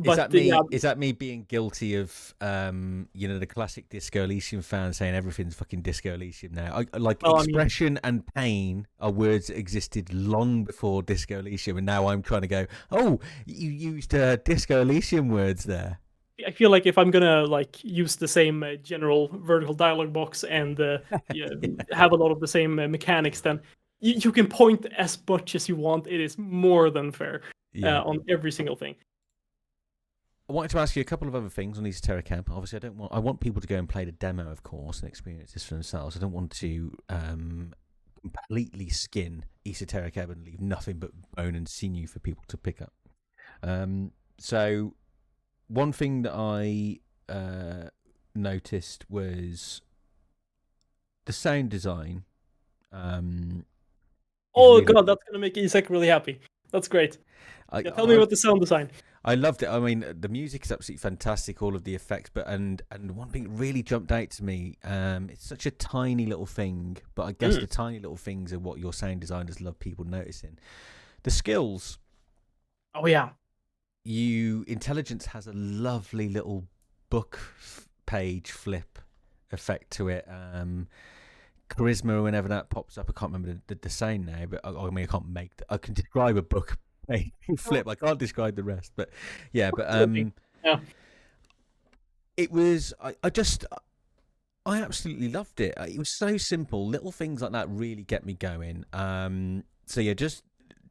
Is that me being guilty of the classic Disco Elysium fan saying everything's fucking Disco Elysium now? Expression and pain are words that existed long before Disco Elysium, and now I'm trying to go, oh, you used Disco Elysium words there. I feel like if I'm gonna like use the same general vertical dialogue box and have a lot of the same mechanics, then you can point as much as you want. It is more than fair on every single thing. I wanted to ask you a couple of other things on Esoteric Ebb. Obviously, I want people to go and play the demo, of course, and experience this for themselves. I don't want to completely skin Esoteric Ebb and leave nothing but bone and sinew for people to pick up. So one thing that I noticed was the sound design. God, that's going to make Isak really happy. That's great. Tell me about the sound design. I loved it. I mean, the music is absolutely fantastic, all of the effects, but and one thing that really jumped out to me, it's such a tiny little thing, but I guess the tiny little things are what your sound designers love people noticing. The skills. Oh, yeah. Intelligence has a lovely little book page flip effect to it. Charisma, whenever that pops up, I can't remember the saying now, but I can describe a book page flip. I can't describe the rest, but it was. I absolutely loved it. It was so simple. Little things like that really get me going. Just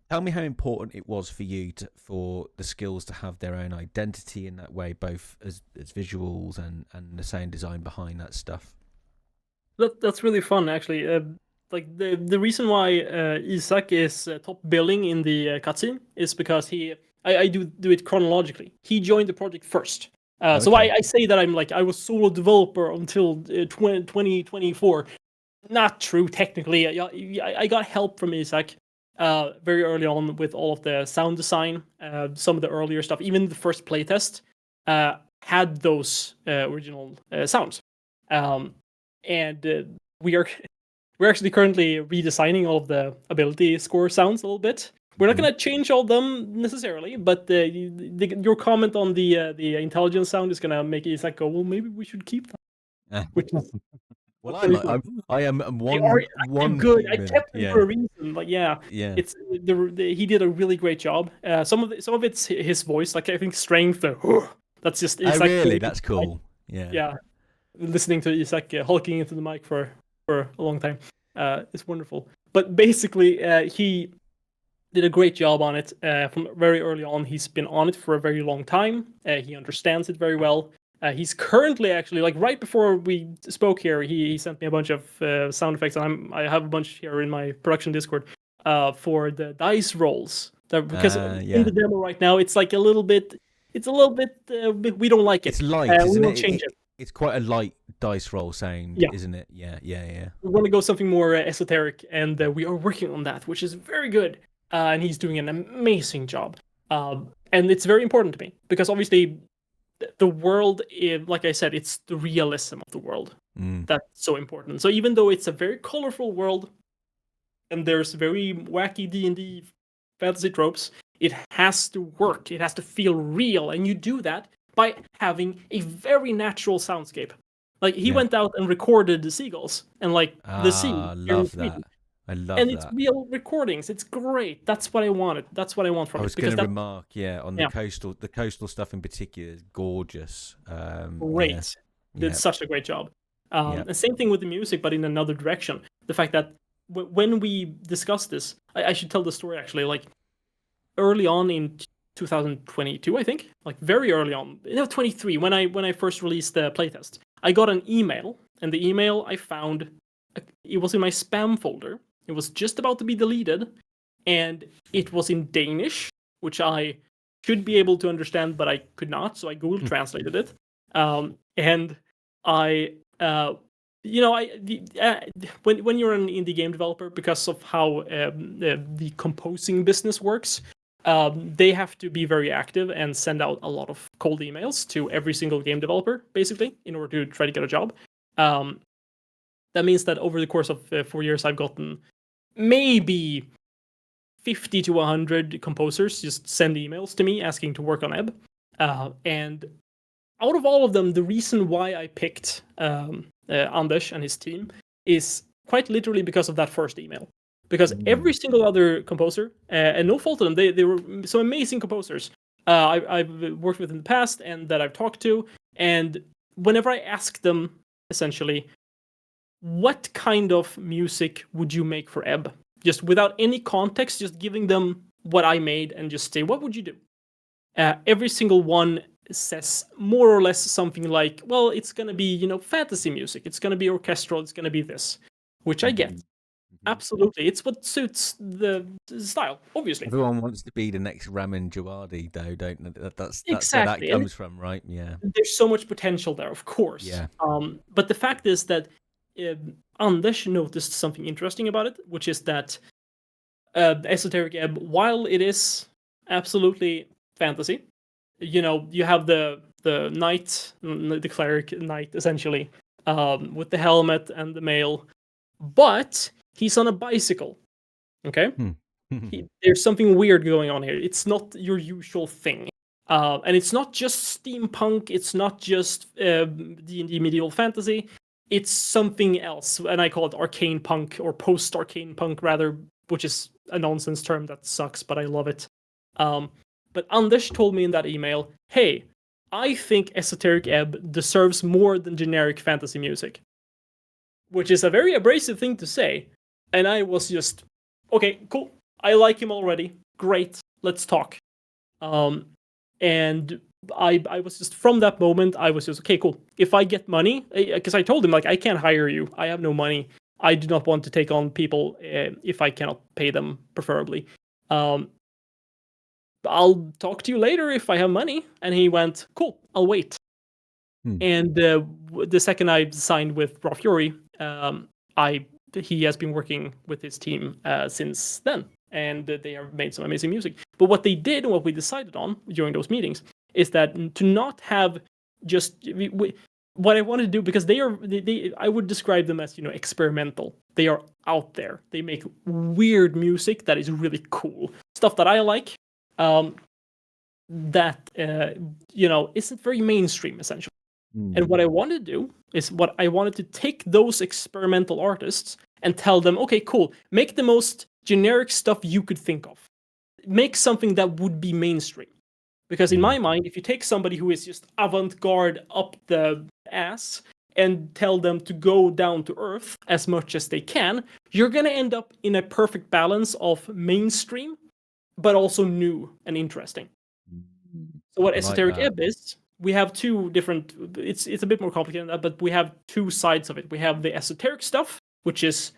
tell me how important it was for you for the skills to have their own identity in that way, both as visuals and the sound design behind that stuff. That's really fun, actually. Like the reason why Isak is top billing in the cutscene is because I do it chronologically. He joined the project first. So I say that I was solo developer until 2024. Not true, technically. I got help from Isak very early on with all of the sound design, some of the earlier stuff. Even the first playtest had those original sounds. And we're actually currently redesigning all of the ability score sounds a little bit. We're not going to change all of them necessarily, but your comment on the intelligence sound is going to make Isak go, well, maybe we should keep that. Which is well, I am one good. Human. I kept it for a reason. Like, it's he did a really great job. Some of it's his voice. Like I think strength. That's just Isak. Oh, really? That's cool. Yeah. Listening to Isak hulking into the mic for a long time, it's wonderful. But basically, he did a great job on it from very early on. He's been on it for a very long time. He understands it very well. He's currently actually, like right before we spoke here, he sent me a bunch of sound effects, and I have a bunch here in my production Discord for the dice rolls. Because in the demo right now, it's like a little bit. It's a little bit. We don't like it. It's light, isn't it? Change it. It's quite a light dice roll sound, isn't it? Yeah. We want to go something more esoteric, and we are working on that, which is very good. And he's doing an amazing job. And it's very important to me because obviously the world, like I said, it's the realism of the world that's so important. So even though it's a very colorful world and there's very wacky D&D fantasy tropes, it has to work. It has to feel real, and you do that by having a very natural soundscape. Like he went out and recorded the seagulls and like the sea here in Love Sweden. that. I love And it's that. real recordings. It's great. That's what I wanted. That's what I want from I it. was going Because to that's remark, on the coastal stuff in particular is gorgeous. great. Did such a great job. And same thing with the music, but in another direction. The fact that when we discussed this, I should tell the story actually. Like early on in 2022, I think, like very early on, 23, when I first released the playtest, I got an email, and the email I found, it was in my spam folder. It was just about to be deleted, and it was in Danish, which I should be able to understand, but I could not. So I Google translated it, and I, when you're an indie game developer, because of how the composing business works, they have to be very active and send out a lot of cold emails to every single game developer, basically, in order to try to get a job. That means that over the course of 4 years, I've gotten maybe 50 to 100 composers just send emails to me asking to work on Ebb. And out of all of them, the reason why I picked Anders and his team is quite literally because of that first email. Because every single other composer, and no fault of them, they were some amazing composers I've worked with in the past and that I've talked to. And whenever I ask them, essentially, what kind of music would you make for Ebb? Just without any context, just giving them what I made and just say, what would you do? Every single one says more or less something like, well, it's going to be, fantasy music. It's going to be orchestral. It's going to be this, which I get. Absolutely. It's what suits the style, obviously. Everyone wants to be the next Ramin Djawadi, though, don't they? That's exactly. where that comes from, right? Yeah. There's so much potential there, of course. Yeah. But the fact is that Anders noticed something interesting about it, which is that Esoteric Ebb, while it is absolutely fantasy, you have the knight, the cleric knight, essentially, with the helmet and the mail, but he's on a bicycle. Okay, there's something weird going on here. It's not your usual thing, and it's not just steampunk. It's not just D&D medieval fantasy. It's something else, and I call it arcane punk or post-arcane punk, rather, which is a nonsense term that sucks, but I love it. But Anders told me in that email, hey, I think Esoteric Ebb deserves more than generic fantasy music. Which is a very abrasive thing to say. And I was just, okay, cool. I like him already. Great. Let's talk. And I was just, from that moment, I was just, okay, cool. If I get money, because I told him, like, I can't hire you. I have no money. I do not want to take on people if I cannot pay them, preferably. I'll talk to you later if I have money. And he went, cool, I'll wait. And the second I signed with Raw Fury, he has been working with his team since then. And they have made some amazing music. But what they did, and what we decided on during those meetings, is that to not have just what I wanted to do, because I would describe them as experimental. They are out there. They make weird music that is really cool, stuff that I like. That isn't very mainstream, essentially. And what I wanted to do is I wanted to take those experimental artists and tell them, okay, cool, make the most generic stuff you could think of. Make something that would be mainstream. Because in my mind, if you take somebody who is just avant-garde up the ass and tell them to go down to earth as much as they can, you're going to end up in a perfect balance of mainstream, but also new and interesting. So what Esoteric Ebb is, we have two different, it's a bit more complicated than that, but we have two sides of it. We have the esoteric stuff, which is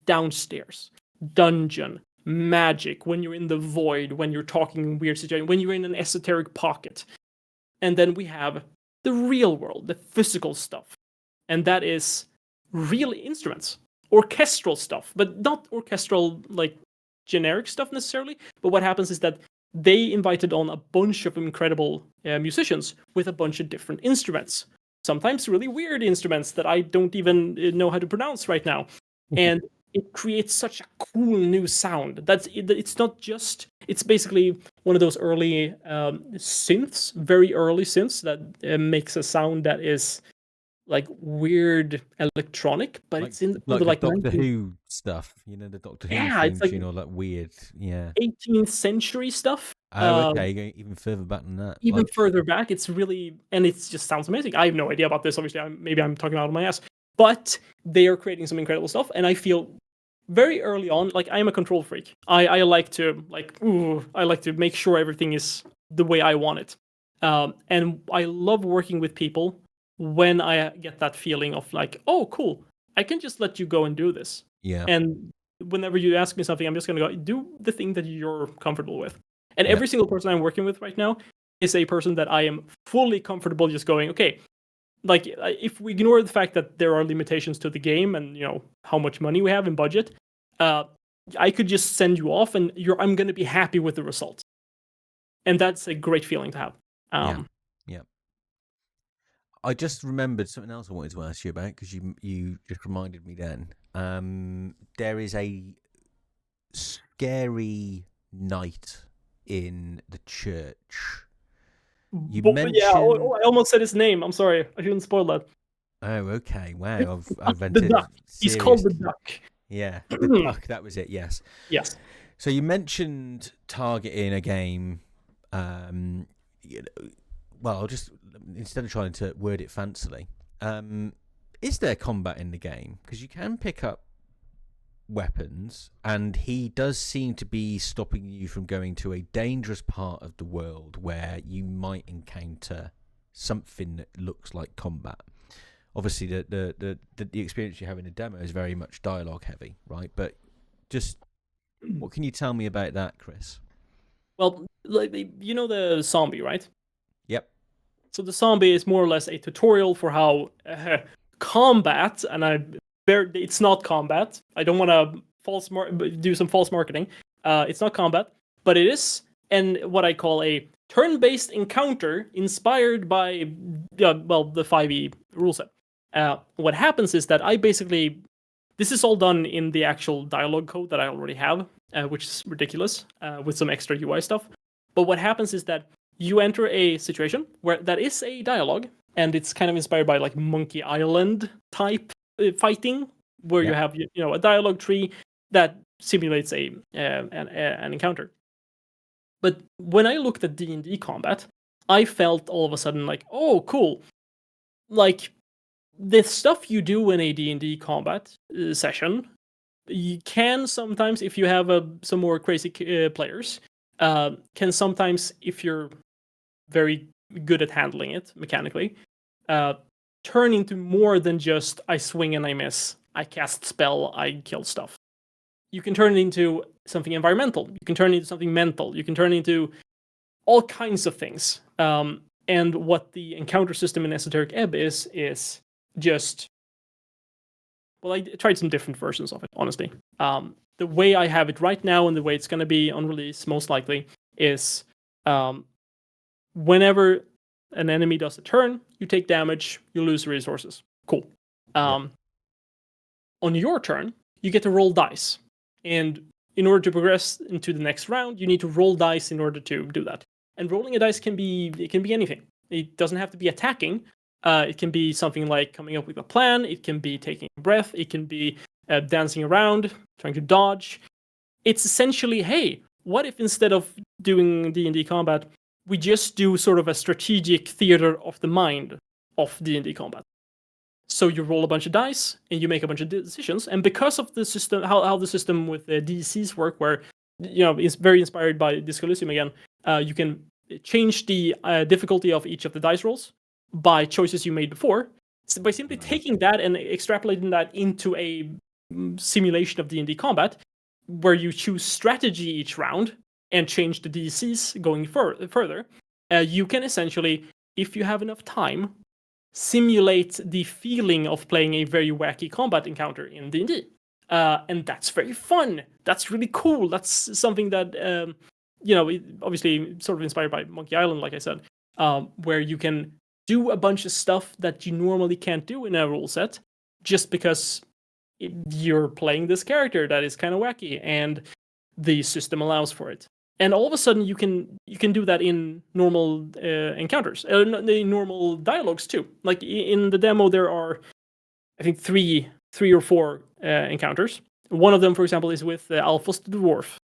downstairs, dungeon, magic, when you're in the void, when you're talking in weird situations, when you're in an esoteric pocket. And then we have the real world, the physical stuff. And that is real instruments, orchestral stuff, but not orchestral, like generic stuff necessarily. But what happens is that they invited on a bunch of incredible musicians with a bunch of different instruments. Sometimes really weird instruments that I don't even know how to pronounce right now. And it creates such a cool new sound. It's not just, it's basically one of those early synths, very early synths that makes a sound that is like weird electronic, but Like, it's in like the the like Doctor 19, Who stuff, the Doctor Who yeah, theme it's like tune, or that weird, yeah. 18th century stuff. Oh, okay, going even further back than that. Even Like, further back, it's really, and it just sounds amazing. I have no idea about this. Obviously, maybe I'm talking out of my ass, but they are creating some incredible stuff, and I feel very early on, like I am a control freak. I like to I like to make sure everything is the way I want it, and I love working with people when I get that feeling of like, oh, cool, I can just let you go and do this, yeah, and whenever you ask me something, I'm just gonna go do the thing that you're comfortable with. And yeah, every single person I'm working with right now is a person that I am fully comfortable just going, okay, like if we ignore the fact that there are limitations to the game and how much money we have in budget, uh, I could just send you off and I'm going to be happy with the result, and that's a great feeling to have. yeah, yeah. I just remembered something else I wanted to ask you about, because you just reminded me then. There is a scary night in the church. You But yeah, mentioned. I almost said his name. I'm sorry, I shouldn't spoil that. Oh, okay. Wow, I've The entered duck. He's serious. called the duck. Yeah, the duck. That was it. Yes. Yes. So you mentioned targeting a game. You know, well, I'll just, instead of trying to word it fancily, is there combat in the game? Because you can pick up weapons, and he does seem to be stopping you from going to a dangerous part of the world where you might encounter something that looks like combat. Obviously, the experience you have in the demo is very much dialogue heavy, right? But just what can you tell me about that, Chris? Well, like the zombie, right? Yep. So the zombie is more or less a tutorial for how combat, and it's not combat. I don't want to do some false marketing. It's not combat, but it is, and what I call a turn-based encounter inspired by the 5e rule set. What happens is that this is all done in the actual dialogue code that I already have, which is ridiculous, with some extra UI stuff. But what happens is that you enter a situation where that is a dialogue, and it's kind of inspired by like Monkey Island type fighting, where you have a dialogue tree that simulates an encounter. But when I looked at D&D combat, I felt all of a sudden like, oh, cool, like the stuff you do in a D&D combat session, you can sometimes, if you have some more crazy players, can sometimes, if you're very good at handling it mechanically, turn into more than just I swing and I miss, I cast spell, I kill stuff. You can turn it into something environmental. You can turn it into something mental. You can turn it into all kinds of things. And what the encounter system in Esoteric Ebb is just, well, I tried some different versions of it, honestly. The way I have it right now and the way it's going to be on release, most likely, is whenever an enemy does a turn, you take damage, you lose resources. Cool. On your turn, you get to roll dice. And in order to progress into the next round, you need to roll dice in order to do that. And rolling a dice can be anything. It doesn't have to be attacking. It can be something like coming up with a plan. It can be taking a breath. It can be dancing around, trying to dodge. It's essentially, hey, what if instead of doing D&D combat, we just do sort of a strategic theater of the mind of D&D combat? So you roll a bunch of dice and you make a bunch of decisions. And because of the system, how the system with the DCs work, where it's very inspired by Disco Elysium again, you can change the difficulty of each of the dice rolls by choices you made before. So by simply taking that and extrapolating that into a simulation of D&D combat, where you choose strategy each round and change the DCs going further, you can essentially, if you have enough time, simulate the feeling of playing a very wacky combat encounter in D&D. And that's very fun. That's really cool. That's something that obviously sort of inspired by Monkey Island, like I said, where you can do a bunch of stuff that you normally can't do in a rule set, just because you're playing this character that is kind of wacky, and the system allows for it. And all of a sudden, you can do that in normal encounters, the normal dialogues too. Like in the demo, there are, I think, three or four encounters. One of them, for example, is with Alphonse the dwarf.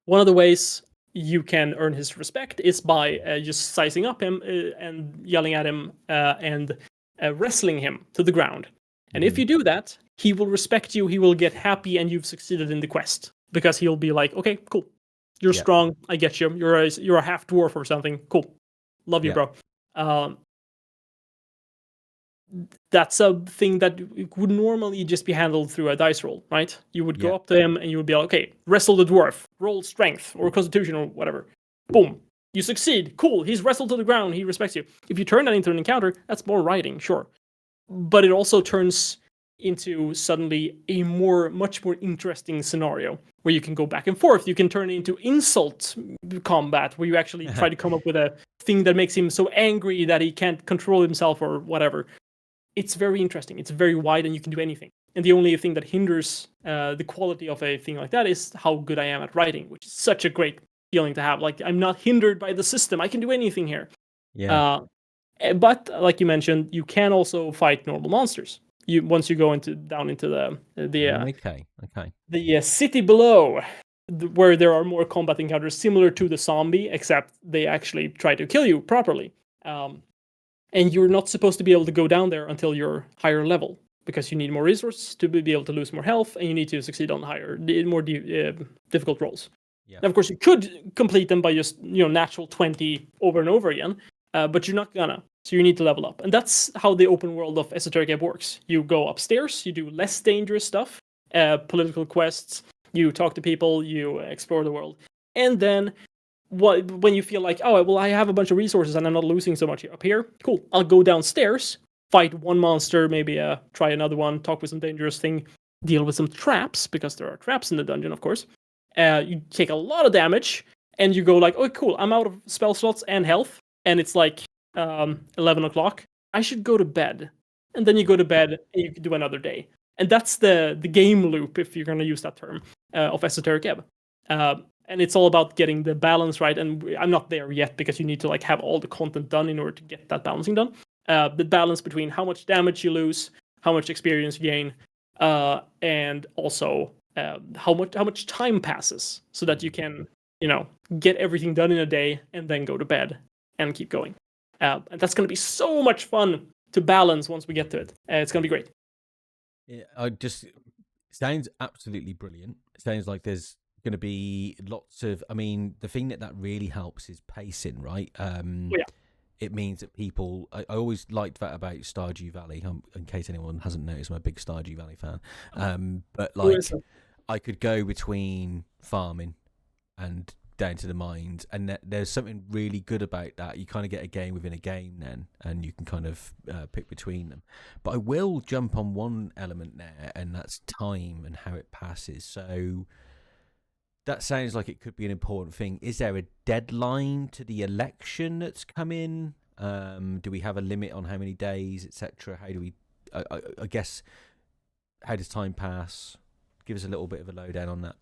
One of the ways you can earn his respect is by just sizing up him and yelling at him and wrestling him to the ground. And if you do that, he will respect you, he will get happy, and you've succeeded in the quest. Because he'll be like, okay, cool. You're strong, I get you. You're a half dwarf or something. Cool. Love you, bro. That's a thing that would normally just be handled through a dice roll, right? You would go up to him and you would be like, okay, wrestle the dwarf, roll strength or constitution or whatever. Boom. You succeed. Cool. He's wrestled to the ground. He respects you. If you turn that into an encounter, that's more writing, sure. But it also turns into suddenly a much more interesting scenario where you can go back and forth. You can turn it into insult combat where you actually try to come up with a thing that makes him so angry that he can't control himself or whatever. It's very interesting. It's very wide and you can do anything. And the only thing that hinders the quality of a thing like that is how good I am at writing, which is such a great feeling to have. Like, I'm not hindered by the system. I can do anything here. Yeah. But like you mentioned, you can also fight normal monsters. Once you go down into the city below, where there are more combat encounters similar to the zombie, except they actually try to kill you properly. And you're not supposed to be able to go down there until you're higher level, because you need more resources to be able to lose more health, and you need to succeed on more difficult rolls. Yeah. Now, of course, you could complete them by just natural 20 over and over again, but you're not gonna. So you need to level up. And that's how the open world of Esoteric Ebb works. You go upstairs, you do less dangerous stuff, political quests, you talk to people, you explore the world. And then when you feel like, oh, well, I have a bunch of resources and I'm not losing so much up here, cool. I'll go downstairs, fight one monster, maybe try another one, talk with some dangerous thing, deal with some traps, because there are traps in the dungeon, of course. You take a lot of damage, and you go like, oh, cool, I'm out of spell slots and health, and it's like 11 o'clock. I should go to bed. And then you go to bed and you can do another day. And that's the game loop, if you're going to use that term, of Esoteric Ebb. And it's all about getting the balance right. And I'm not there yet, because you need to have all the content done in order to get that balancing done. The balance between how much damage you lose, how much experience you gain, and also how much time passes, so that you can get everything done in a day and then go to bed and keep going. And that's going to be so much fun to balance once we get to it. It's going to be great. Yeah, sounds absolutely brilliant. It sounds like there's going to be lots of. I mean, the thing that really helps is pacing, right? It means that people. I always liked that about Stardew Valley. In case anyone hasn't noticed, I'm a big Stardew Valley fan. But I could go between farming and down to the mines, and there's something really good about that. You kind of get a game within a game then, and you can kind of pick between them. But I will jump on one element there, and that's time and how it passes. So that sounds like it could be an important thing. Is there a deadline to the election that's come in? Do we have a limit on how many days, etc.? How do we I guess, how does time pass? Give us a little bit of a lowdown on that.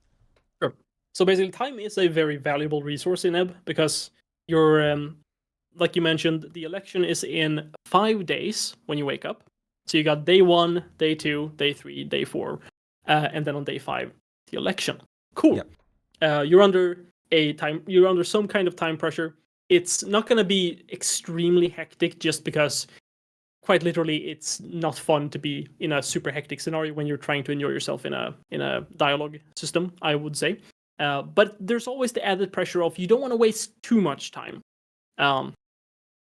Sure. So basically, time is a very valuable resource in Ebb, because you're, like you mentioned, the election is in 5 days when you wake up. So you got day 1, day 2, day 3, day 4, and then on day 5, the election. Cool. Yep. You're under some kind of time pressure. It's not going to be extremely hectic, just because quite literally it's not fun to be in a super hectic scenario when you're trying to enjoy yourself in a dialogue system, I would say. But there's always the added pressure of you don't want to waste too much time.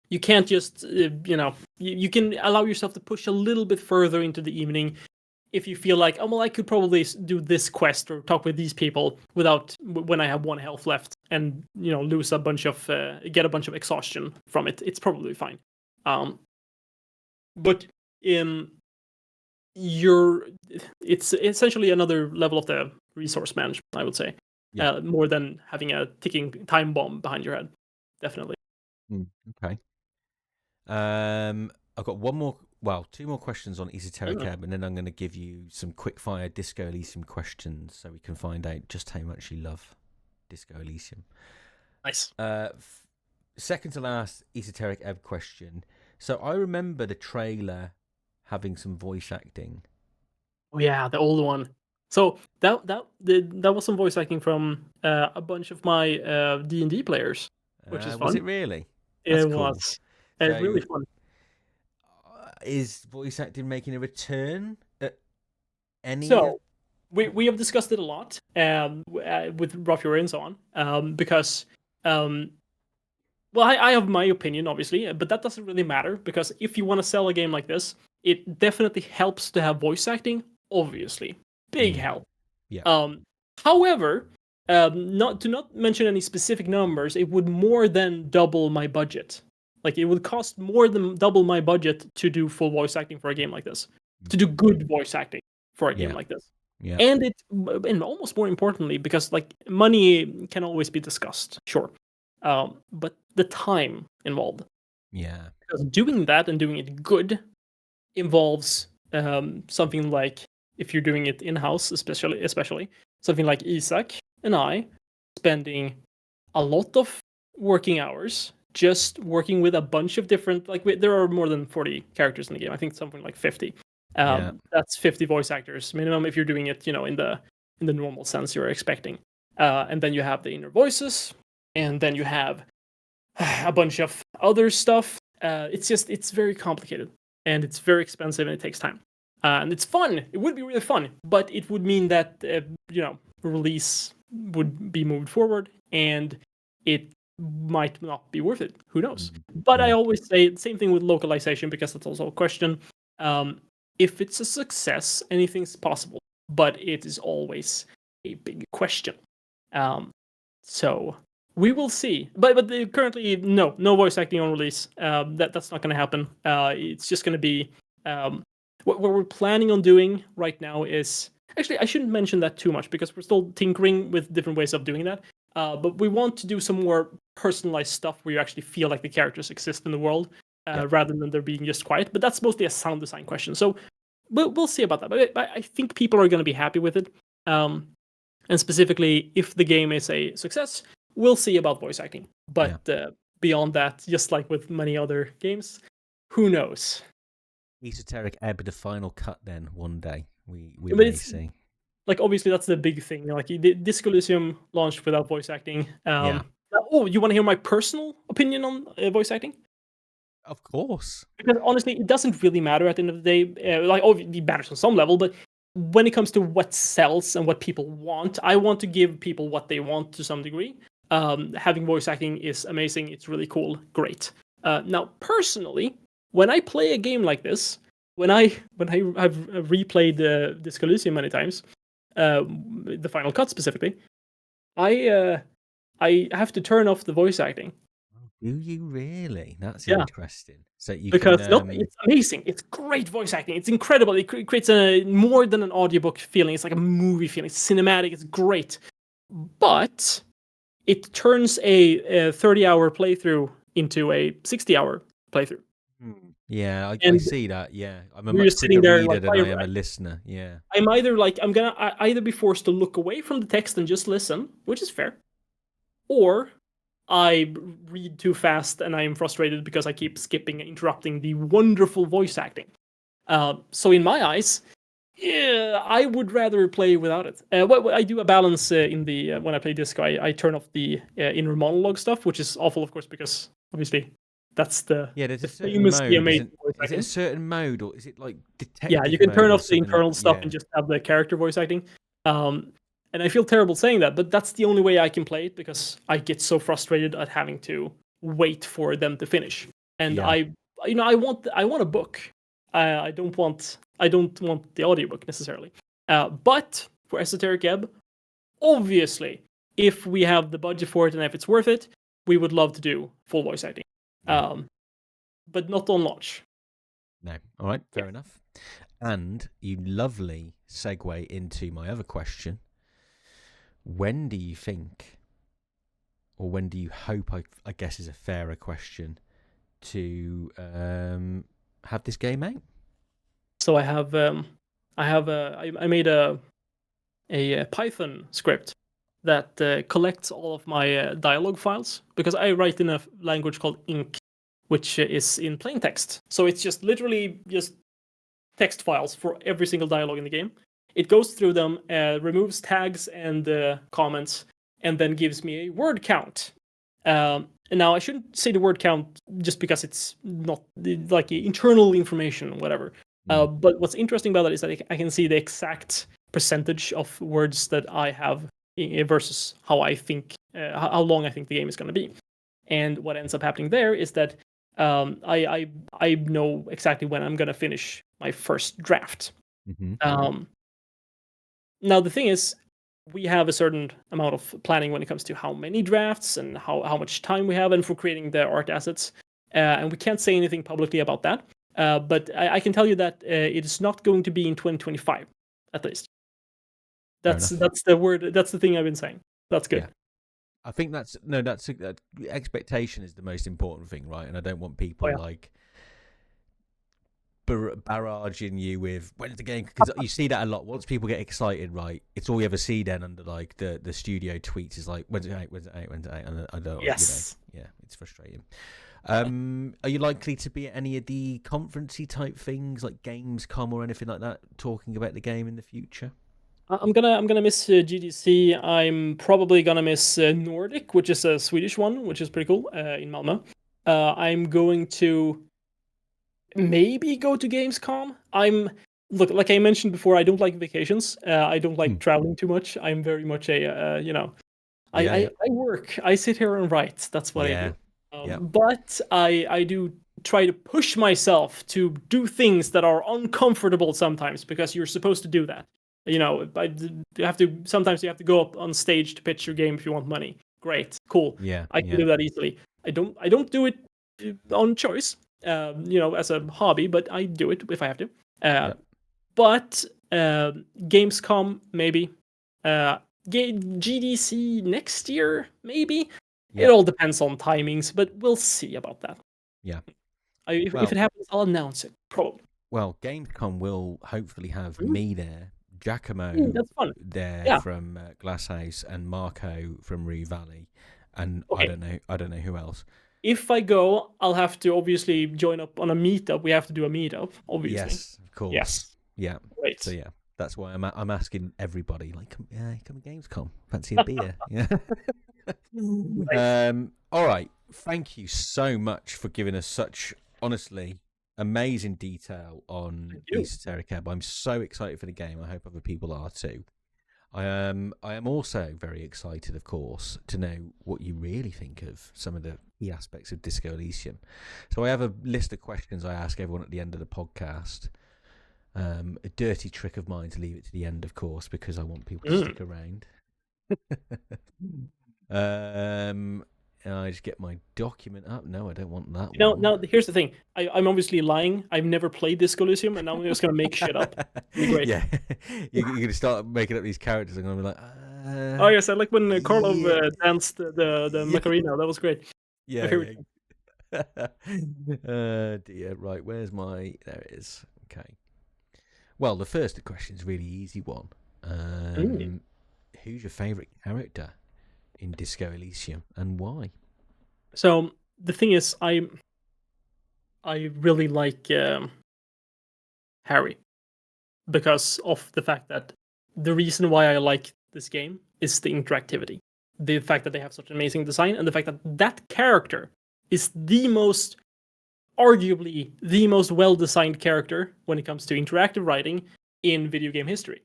You can't just, you can allow yourself to push a little bit further into the evening if you feel like, oh, well, I could probably do this quest or talk with these people when I have 1 health left, and, lose a bunch of, get a bunch of exhaustion from it. It's probably fine. But it's essentially another level of the resource management, I would say. more than having a ticking time bomb behind your head. Definitely. Okay. I've got two more questions on Esoteric Ebb, and then I'm going to give you some quick-fire Disco Elysium questions so we can find out just how much you love Disco Elysium. Nice. Second to last Esoteric Ebb question. So I remember the trailer having some voice acting. Oh yeah, the old one. So that was some voice acting from a bunch of my D&D players, which is fun. Was it really? That's It cool. was. It's really fun. Is voice acting making a return at any? So we have discussed it a lot with Rough Fury and so on, because well, I have my opinion, obviously, but that doesn't really matter, because if you want to sell a game like this, it definitely helps to have voice acting, obviously. Big help. Yeah. However, not mention any specific numbers, it would more than double my budget. Like, it would cost more than double my budget to do full voice acting for a game like this. To do good voice acting for a game like this. Yeah. And almost more importantly, because like money can always be discussed, sure. But the time involved. Yeah. Because doing that and doing it good involves something like, if you're doing it in-house, especially something like Isaac and I spending a lot of working hours just working with a bunch of different, like there are more than 40 characters in the game. I think something like 50. That's 50 voice actors minimum if you're doing it, in the normal sense you're expecting. And then you have the inner voices, and then you have a bunch of other stuff. It's very complicated, and it's very expensive, and it takes time. And it's fun. It would be really fun, but it would mean that release would be moved forward, and it might not be worth it. Who knows? But I always say the same thing with localization, because that's also a question. If it's a success, anything's possible, but it is always a big question. So we will see. But currently, no voice acting on release. That's not going to happen. It's just going to be what we're planning on doing right now is, actually, I shouldn't mention that too much because we're still tinkering with different ways of doing that. But we want to do some more personalized stuff where you actually feel like the characters exist in the world, rather than they're being just quiet. But that's mostly a sound design question. So we'll see about that. But I think people are going to be happy with it. And specifically, if the game is a success, we'll see about voice acting. But beyond that, just like with many other games, who knows? Esoteric Ebb, the final cut, then one day we may see. Like, obviously, that's the big thing. Like, Disco Elysium launched without voice acting. Oh, you want to hear my personal opinion on voice acting? Of course. Because honestly, it doesn't really matter at the end of the day. It matters on some level, but when it comes to what sells and what people want, I want to give people what they want to some degree. Having voice acting is amazing. It's really cool. Great. Now, personally, when I play a game like this, when I've replayed Disco Elysium many times, the final cut specifically, I have to turn off the voice acting. Do you really? That's interesting. So It's amazing. It's great voice acting. It's incredible. It creates more than an audiobook feeling. It's like a movie feeling. It's cinematic. It's great. But it turns a 30-hour playthrough into a 60-hour playthrough. Yeah, I see that. Yeah, I'm a much quicker reader than I am a listener. Yeah, I'm gonna either be forced to look away from the text and just listen, which is fair, or I read too fast and I am frustrated because I keep skipping and interrupting the wonderful voice acting. So in my eyes, I would rather play without it. I do a balance in the when I play Disco. I turn off the inner monologue stuff, which is awful, of course, because obviously that's there's a certain mode. Is it a certain mode, or is it like detective? Yeah, you can turn off the internal stuff and just have the character voice acting. And I feel terrible saying that, but that's the only way I can play it, because I get so frustrated at having to wait for them to finish. And I want a book. I don't want the audiobook necessarily. But for Esoteric Ebb, obviously, if we have the budget for it and if it's worth it, we would love to do full voice acting. But not on launch. No. All right, fair enough. And you lovely segue into my other question, when do you think, or when do you hope, I guess is a fairer question, to have this game out? So I made a Python script that collects all of my dialogue files, because I write in a language called Ink, which is in plain text. So it's just literally just text files for every single dialogue in the game. It goes through them, removes tags and comments, and then gives me a word count. And now I shouldn't say the word count just because it's not like internal information, whatever. But what's interesting about that is that I can see the exact percentage of words that I have versus how I think, how long I think the game is going to be. And what ends up happening there is that I know exactly when I'm going to finish my first draft. Now the thing is, we have a certain amount of planning when it comes to how many drafts and how much time we have, and for creating the art assets. And we can't say anything publicly about that. But I can tell you that it is not going to be in 2025, at least. That's the word. That's the thing I've been saying. That's good. Yeah. I think that's expectation is the most important thing, right? And I don't want people like barraging you with when's the game, because you see that a lot. Once people get excited, right, it's all you ever see then under like the studio tweets is like when's it out, and I don't, yes, yeah, it's frustrating. Are you likely to be at any of the conferencey type things like Gamescom or anything like that, talking about the game in the future? I'm gonna miss GDC. I'm probably gonna miss Nordic, which is a Swedish one, which is pretty cool, in Malmö. I'm going to maybe go to Gamescom. Look, like I mentioned before, I don't like vacations. I don't like traveling too much. I'm very much a I work. I sit here and write. That's what I do. But I do try to push myself to do things that are uncomfortable sometimes, because you're supposed to do that. Sometimes you have to go up on stage to pitch your game if you want money. Great, cool. I can do that easily. I don't do it on choice, as a hobby, but I do it if I have to. But Gamescom, maybe. GDC next year, maybe. It all depends on timings, but we'll see about that. Yeah. If it happens, I'll announce it, probably. Well, Gamescom will hopefully have me there, Giacomo there from Glasshouse, and Marco from Rue Valley, and I don't know who else. If I go, I'll have to obviously join up on a meetup. We have to do a meetup, obviously. Yes, of course. Yes. Yeah. Great. So yeah, that's why I'm asking everybody, like, come to Gamescom, fancy a beer? Yeah. All right. Thank you so much for giving us such, honestly, amazing detail on Esoteric Ebb. I'm so excited for the game. I hope other people are too. I am also very excited, of course, to know what you really think of some of the key aspects of Disco Elysium. So I have a list of questions I ask everyone at the end of the podcast. A dirty trick of mine to leave it to the end, of course, because I want people to stick around. I just get my document up. No, I don't want that one. Now, here's the thing. I'm obviously lying. I've never played Disco Elysium, and now I'm just going to make shit up. Great. Yeah. You're going to start making up these characters. I'm going to be like, oh, yes. I like when Karlov danced the Macarena. That was great. Yeah. Dear. Right. Where's my... There it is. Okay. Well, the first question is a really easy one. Who's your favourite character in Disco Elysium, and why? So the thing is, I really like Harry, because of the fact that the reason why I like this game is the interactivity, the fact that they have such an amazing design, and the fact that that character is arguably the most well-designed character when it comes to interactive writing in video game history.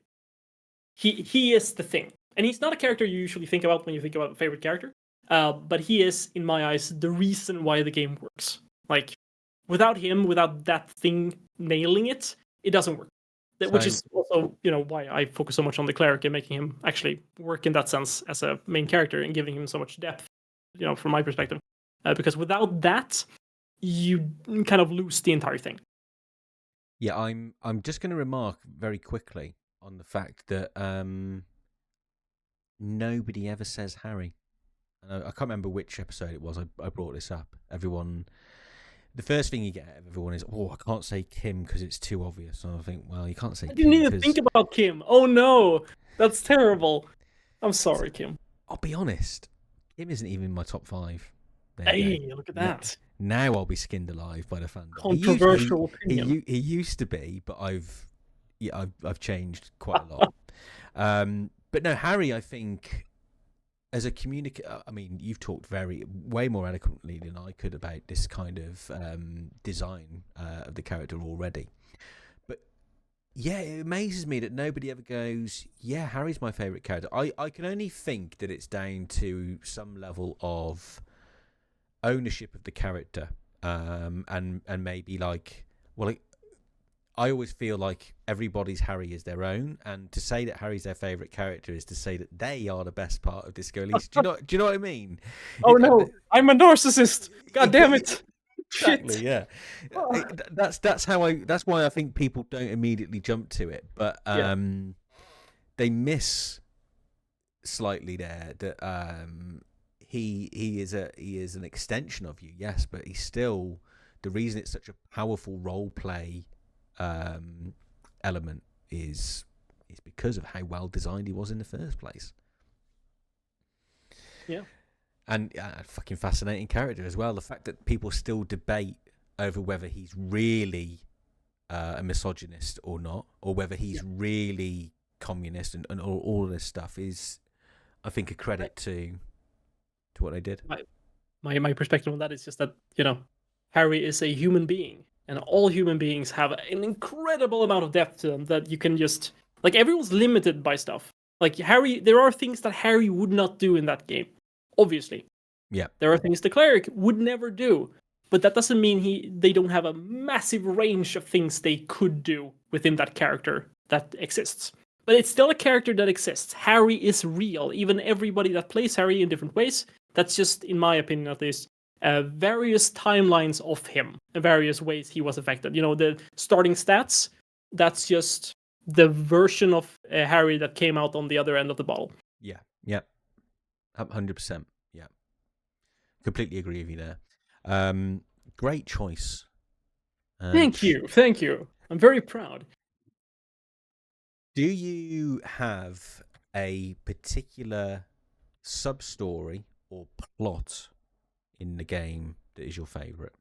He is the thing. And he's not a character you usually think about when you think about a favorite character, but he is, in my eyes, the reason why the game works. Like, without him, without that thing nailing it, it doesn't work. Which is also, why I focus so much on the cleric and making him actually work in that sense as a main character and giving him so much depth, from my perspective. Because without that, you kind of lose the entire thing. Yeah, I'm just going to remark very quickly on the fact that nobody ever says Harry. And I can't remember which episode it was. I brought this up. Everyone, the first thing you get out of everyone is, "Oh, I can't say Kim because it's too obvious." And I think, well, you can't say I Kim didn't even because think about Kim. Oh no, that's terrible. I'm sorry, Kim. I'll be honest, Kim isn't even in my top 5. There you Hey, go. look at that. Now I'll be skinned alive by the fandom. Controversial opinion. He used to be, but I've changed quite a lot. But no, Harry, I think as a communicator, I mean, you've talked way more eloquently than I could about this kind of design of the character already. But yeah, it amazes me that nobody ever goes, yeah, Harry's my favourite character. I can only think that it's down to some level of ownership of the character, and maybe like, well, I always feel like everybody's Harry is their own, and to say that Harry's their favourite character is to say that they are the best part of Disco Elysium. Do you know what I mean? Oh no, I'm a narcissist. God damn it. Exactly. Shit. Yeah. That's why I think people don't immediately jump to it, but they miss slightly there that he is an extension of you, yes, but he's still the reason it's such a powerful role play element is because of how well designed he was in the first place. Yeah. And a fucking fascinating character as well. The fact that people still debate over whether he's really a misogynist or not, or whether he's really communist and all of this stuff is, I think, a credit to what they did. My perspective on that is just that, Harry is a human being, and all human beings have an incredible amount of depth to them that you can just, like, everyone's limited by stuff. Like Harry, there are things that Harry would not do in that game. Obviously. Yeah. There are things the cleric would never do. But that doesn't mean they don't have a massive range of things they could do within that character that exists. But it's still a character that exists. Harry is real. Even everybody that plays Harry in different ways, that's just, in my opinion at least, various timelines of him, various ways he was affected. The starting stats, that's just the version of Harry that came out on the other end of the bottle. Yeah. 100%. Yeah. Completely agree with you there. Great choice. Thank you. I'm very proud. Do you have a particular sub-story or plot in the game that is your favourite?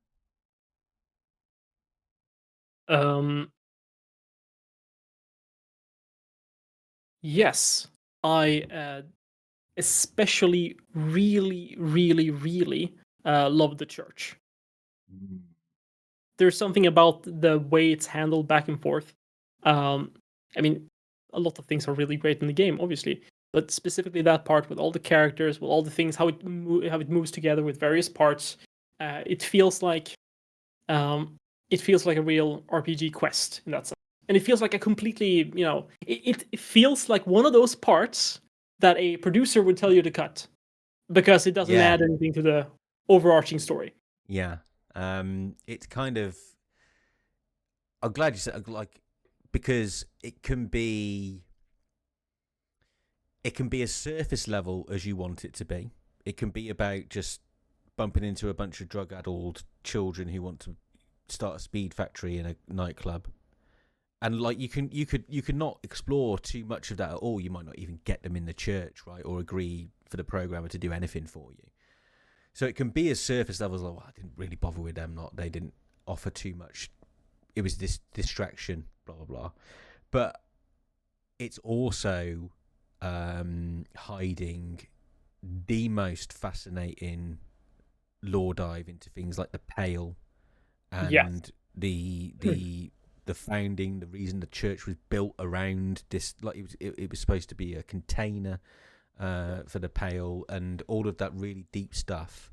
Yes. I especially really, really, really love the church. There's something about the way it's handled back and forth. I mean, a lot of things are really great in the game, obviously, but specifically that part with all the characters, with all the things, how it moves together with various parts, it feels like a real RPG quest in that sense, and it feels like a completely, it feels like one of those parts that a producer would tell you to cut because it doesn't add anything to the overarching story. Yeah. It's kind of, I'm glad you said, like, because it can be as surface level as you want it to be. It can be about just bumping into a bunch of drug-addled children who want to start a speed factory in a nightclub, and like you could not explore too much of that at all. You might not even get them in the church, right, or agree for the programmer to do anything for you. So it can be as surface level as, like, I didn't really bother with them. They didn't offer too much. It was this distraction, blah blah blah. But it's also hiding the most fascinating lore dive into things like the Pale and the founding, the reason the church was built around this, like it was supposed to be a container for the Pale, and all of that really deep stuff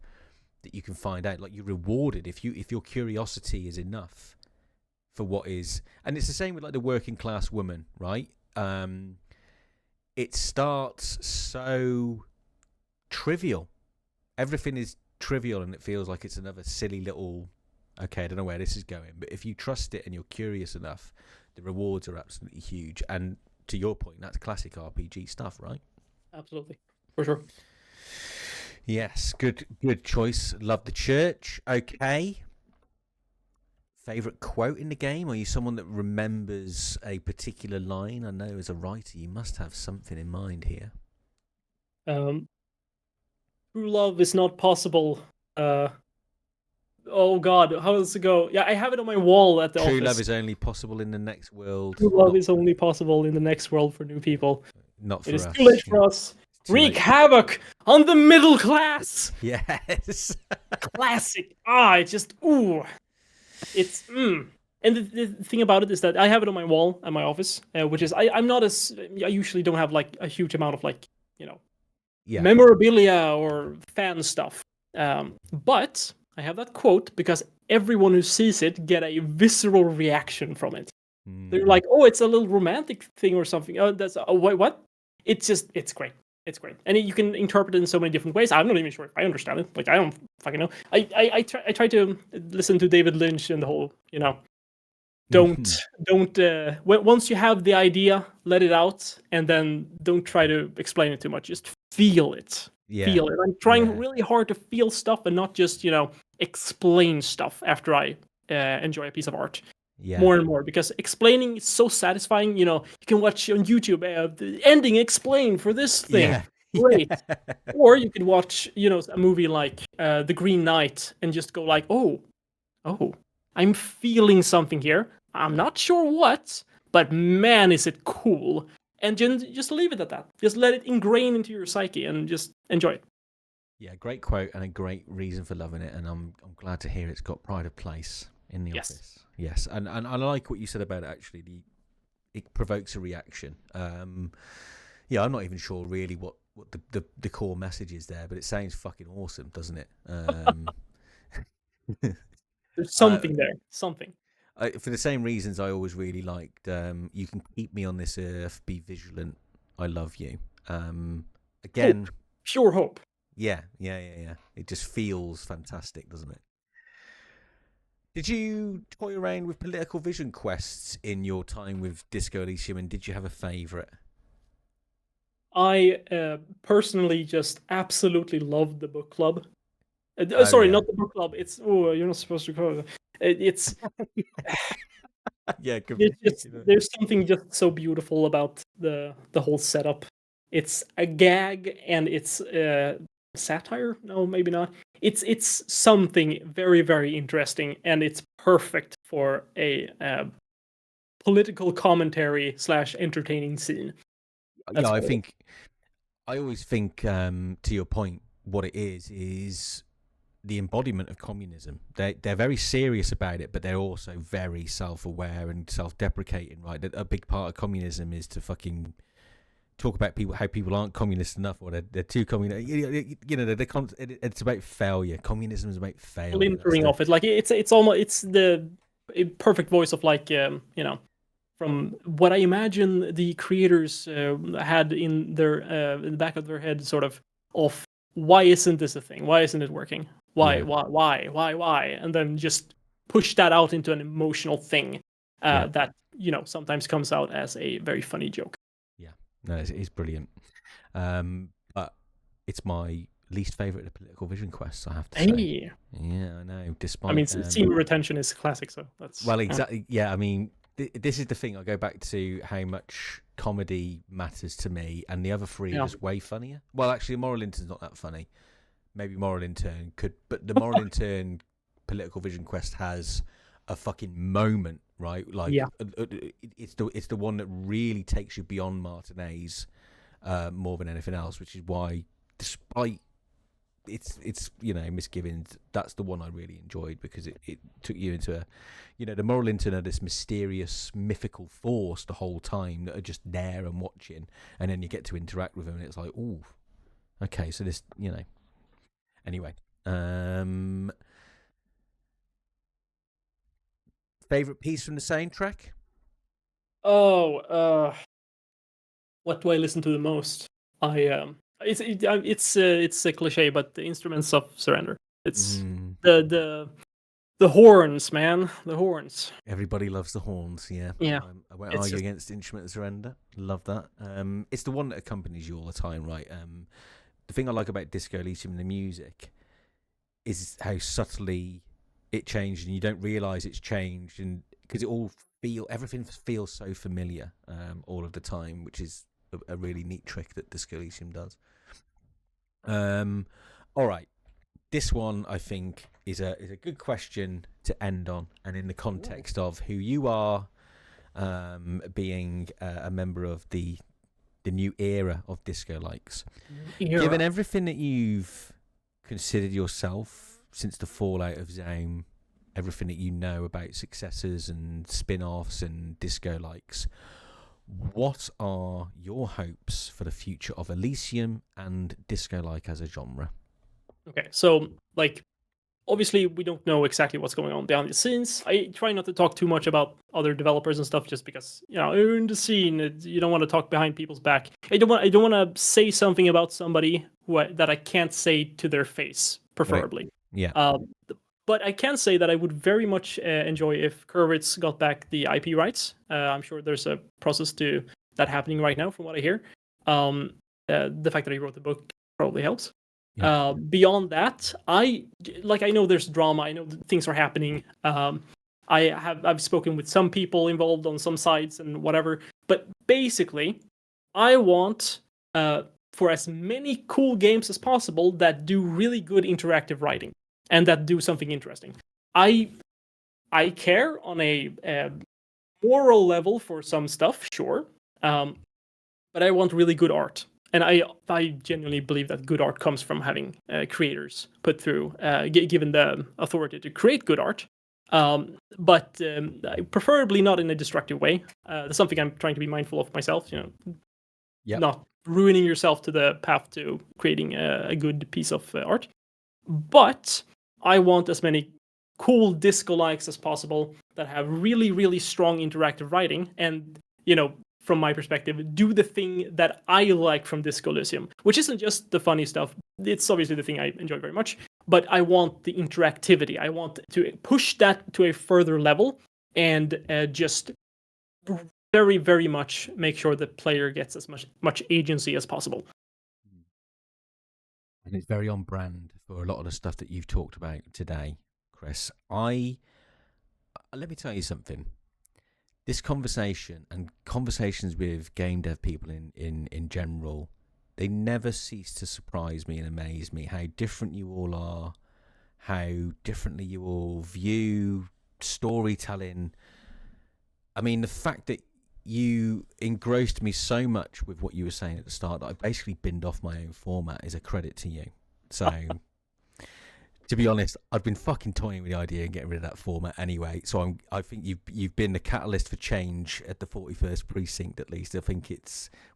that you can find out. Like, you're rewarded if your curiosity is enough for what is, and it's the same with like the working class woman, right? It starts so trivial. Everything is trivial, and it feels like it's another silly little, okay, I don't know where this is going. But if you trust it and you're curious enough, the rewards are absolutely huge. And to your point, that's classic RPG stuff, right? Absolutely, for sure. Yes, good choice. Love the church. Okay. Favorite quote in the game? Are you someone that remembers a particular line? I know as a writer you must have something in mind here. True love is not possible. Oh God, how does it go? Yeah, I have it on my wall at the True office. love is only possible in the next world. True love is only possible in the next world for new people. Not for It is us. too late for us. Wreak havoc on the middle class. Yes. Classic. It's just it's And the thing about it is that I have it on my wall at my office, which is I'm not as I usually don't have like a huge amount of like memorabilia or fan stuff. But I have that quote because everyone who sees it get a visceral reaction from it. They're like, "Oh, it's a little romantic thing or something." Oh, wait, what? It's great. It's great, and you can interpret it in so many different ways. I'm not even sure if I understand it. Like, I don't fucking know. I try to listen to David Lynch and the whole, don't once you have the idea, let it out, and then don't try to explain it too much. Just feel it. Feel it. I'm trying really hard to feel stuff and not just explain stuff after I enjoy a piece of art. More and more, because explaining is so satisfying. You can watch on YouTube the ending explained for this thing. Great. Or you could watch a movie like The Green Knight and just go like, oh, I'm feeling something here. I'm not sure what, but man, is it cool. And just leave it at that. Just let it ingrain into your psyche and just enjoy it. Yeah, great quote and a great reason for loving it, and I'm glad to hear it's got pride of place in the office. Yes, and I like what you said about it, actually. It provokes a reaction. I'm not even sure really what the core message is there, but it sounds fucking awesome, doesn't it? There's something there. Something. For the same reasons, I always really liked "You Can Keep Me on This Earth, Be Vigilant, I Love You." Again, hope. Pure hope. Yeah. It just feels fantastic, doesn't it? Did you toy around with political vision quests in your time with Disco Elysium, and did you have a favourite? I personally just absolutely loved the book club. Sorry, not the book club. It's you're not supposed to call it. It's there's something just so beautiful about the whole setup. It's a gag and it's satire. No, maybe not. It's something very, very interesting, and it's perfect for a political commentary / entertaining scene. I always think to your point, what it is the embodiment of communism. They're very serious about it, but they're also very self-aware and self-deprecating. Right, a big part of communism is to fucking talk about how people aren't communist enough, or they're too communist. It's about failure. Communism is about failure. Splintering off it, like it's almost the perfect voice of like from what I imagine the creators had in the back of their head, sort of why isn't this a thing? Why isn't it working? Why? And then just push that out into an emotional thing that sometimes comes out as a very funny joke. Yeah, no, it's brilliant. But it's my least favorite of the political vision quests, I have to say. Yeah, I know. Despite, I mean, theme retention is classic, so that's exactly. Yeah, I mean, this is the thing. I go back to how much comedy matters to me, and the other three are just way funnier. Well, actually, Moral Intern's not that funny. Maybe Moral Intern could, but the Moral Intern political vision quest has a fucking moment, right? Like, it's the one that really takes you beyond Martinez more than anything else, which is why, despite it's misgivings, that's the one I really enjoyed, because it took you into the Moral Intern are this mysterious mythical force the whole time that are just there and watching, and then you get to interact with them, and it's like, ooh, okay, so this anyway. Favorite piece from the soundtrack? What do I listen to the most? It's a cliche, but the Instruments of Surrender. It's the The horns, man, the horns. Everybody loves the horns, yeah. Yeah, I won't it's argue just against Instrument of Surrender. Love that. It's the one that accompanies you all the time, right? The thing I like about Disco Elysium and the music is how subtly it changed, and you don't realise it's changed, and because everything feels so familiar all of the time, which is a really neat trick that Disco Elysium does. All right, this one I think is a good question to end on, and in the context of who you are, being a member of the new era of disco likes. Given everything that you've considered yourself since the fallout of Zone, everything that you know about successors and spin-offs and disco likes, what are your hopes for the future of Elysium and disco like as a genre? Okay, so like obviously we don't know exactly what's going on behind the scenes. I try not to talk too much about other developers and stuff, just because you're in the scene. You don't want to talk behind people's back. I don't want to say something about somebody that I can't say to their face, preferably. Right. Yeah. But I can say that I would very much enjoy if Kurwitz got back the IP rights. I'm sure there's a process to that happening right now, from what I hear. The fact that he wrote the book probably helps. Yeah. Beyond that, I know there's drama. I know that things are happening. I've spoken with some people involved on some sides and whatever. But basically, I want for as many cool games as possible that do really good interactive writing and that do something interesting. I care on a moral level for some stuff, sure, but I want really good art. And I genuinely believe that good art comes from having creators put through, given the authority to create good art. But preferably not in a destructive way. That's something I'm trying to be mindful of myself. Not ruining yourself to the path to creating a good piece of art. But I want as many cool disco likes as possible that have really, really strong interactive writing, and from my perspective, do the thing that I like from Disco Elysium, which isn't just the funny stuff. It's obviously the thing I enjoy very much, but I want the interactivity. I want to push that to a further level and just very, very much make sure the player gets as much agency as possible. And it's very on brand for a lot of the stuff that you've talked about today, Chris. Let me tell you something. This conversation and conversations with game dev people in general, they never cease to surprise me and amaze me how different you all are, how differently you all view storytelling. I mean, the fact that you engrossed me so much with what you were saying at the start that I basically binned off my own format is a credit to you. So to be honest, I've been fucking toying with the idea of getting rid of that format anyway. So I think you've been the catalyst for change at the 41st precinct, at least. I think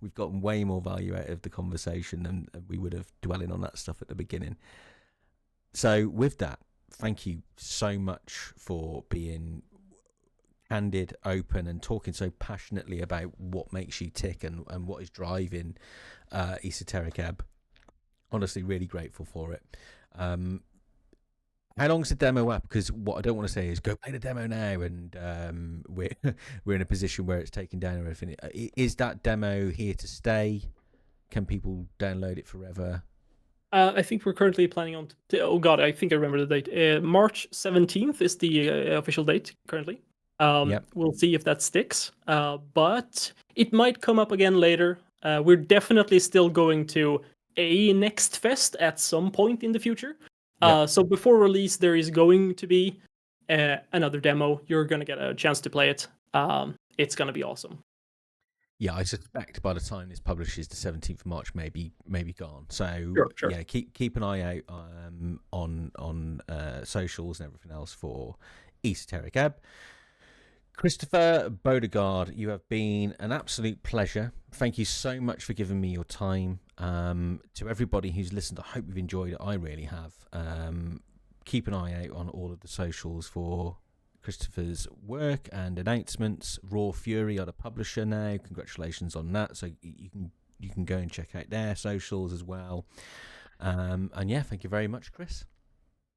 we've gotten way more value out of the conversation than we would have dwelling on that stuff at the beginning. So with that, thank you so much for being candid, open, and talking so passionately about what makes you tick and what is driving Esoteric Ebb. Honestly, really grateful for it. How long's the demo up? Because what I don't want to say is go play the demo now, and we're in a position where it's taken down or everything. Is that demo here to stay? Can people download it forever? I think we're currently planning on. Oh God, I think I remember the date. March 17th is the official date currently. We'll see if that sticks. But it might come up again later. We're definitely still going to a Next Fest at some point in the future. So before release, there is going to be another demo. You're going to get a chance to play it. It's going to be awesome. Yeah, I suspect by the time this publishes, the 17th of March may be gone. So sure. Yeah, keep an eye out on socials and everything else for Esoteric Ebb. Christoffer Bodegård, you have been an absolute pleasure. Thank you so much for giving me your time. To everybody who's listened, I hope you've enjoyed it. I really have. Keep an eye out on all of the socials for Christoffer's work and announcements. Raw Fury are the publisher now. Congratulations on that. So you can go and check out their socials as well. And yeah, thank you very much, Chris.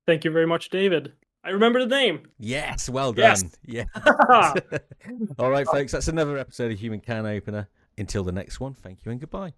Thank you very much, David. I remember the name. Yes, well Yes. done. Yeah. All right, folks, that's another episode of Human Can Opener. Until the next one, thank you and goodbye.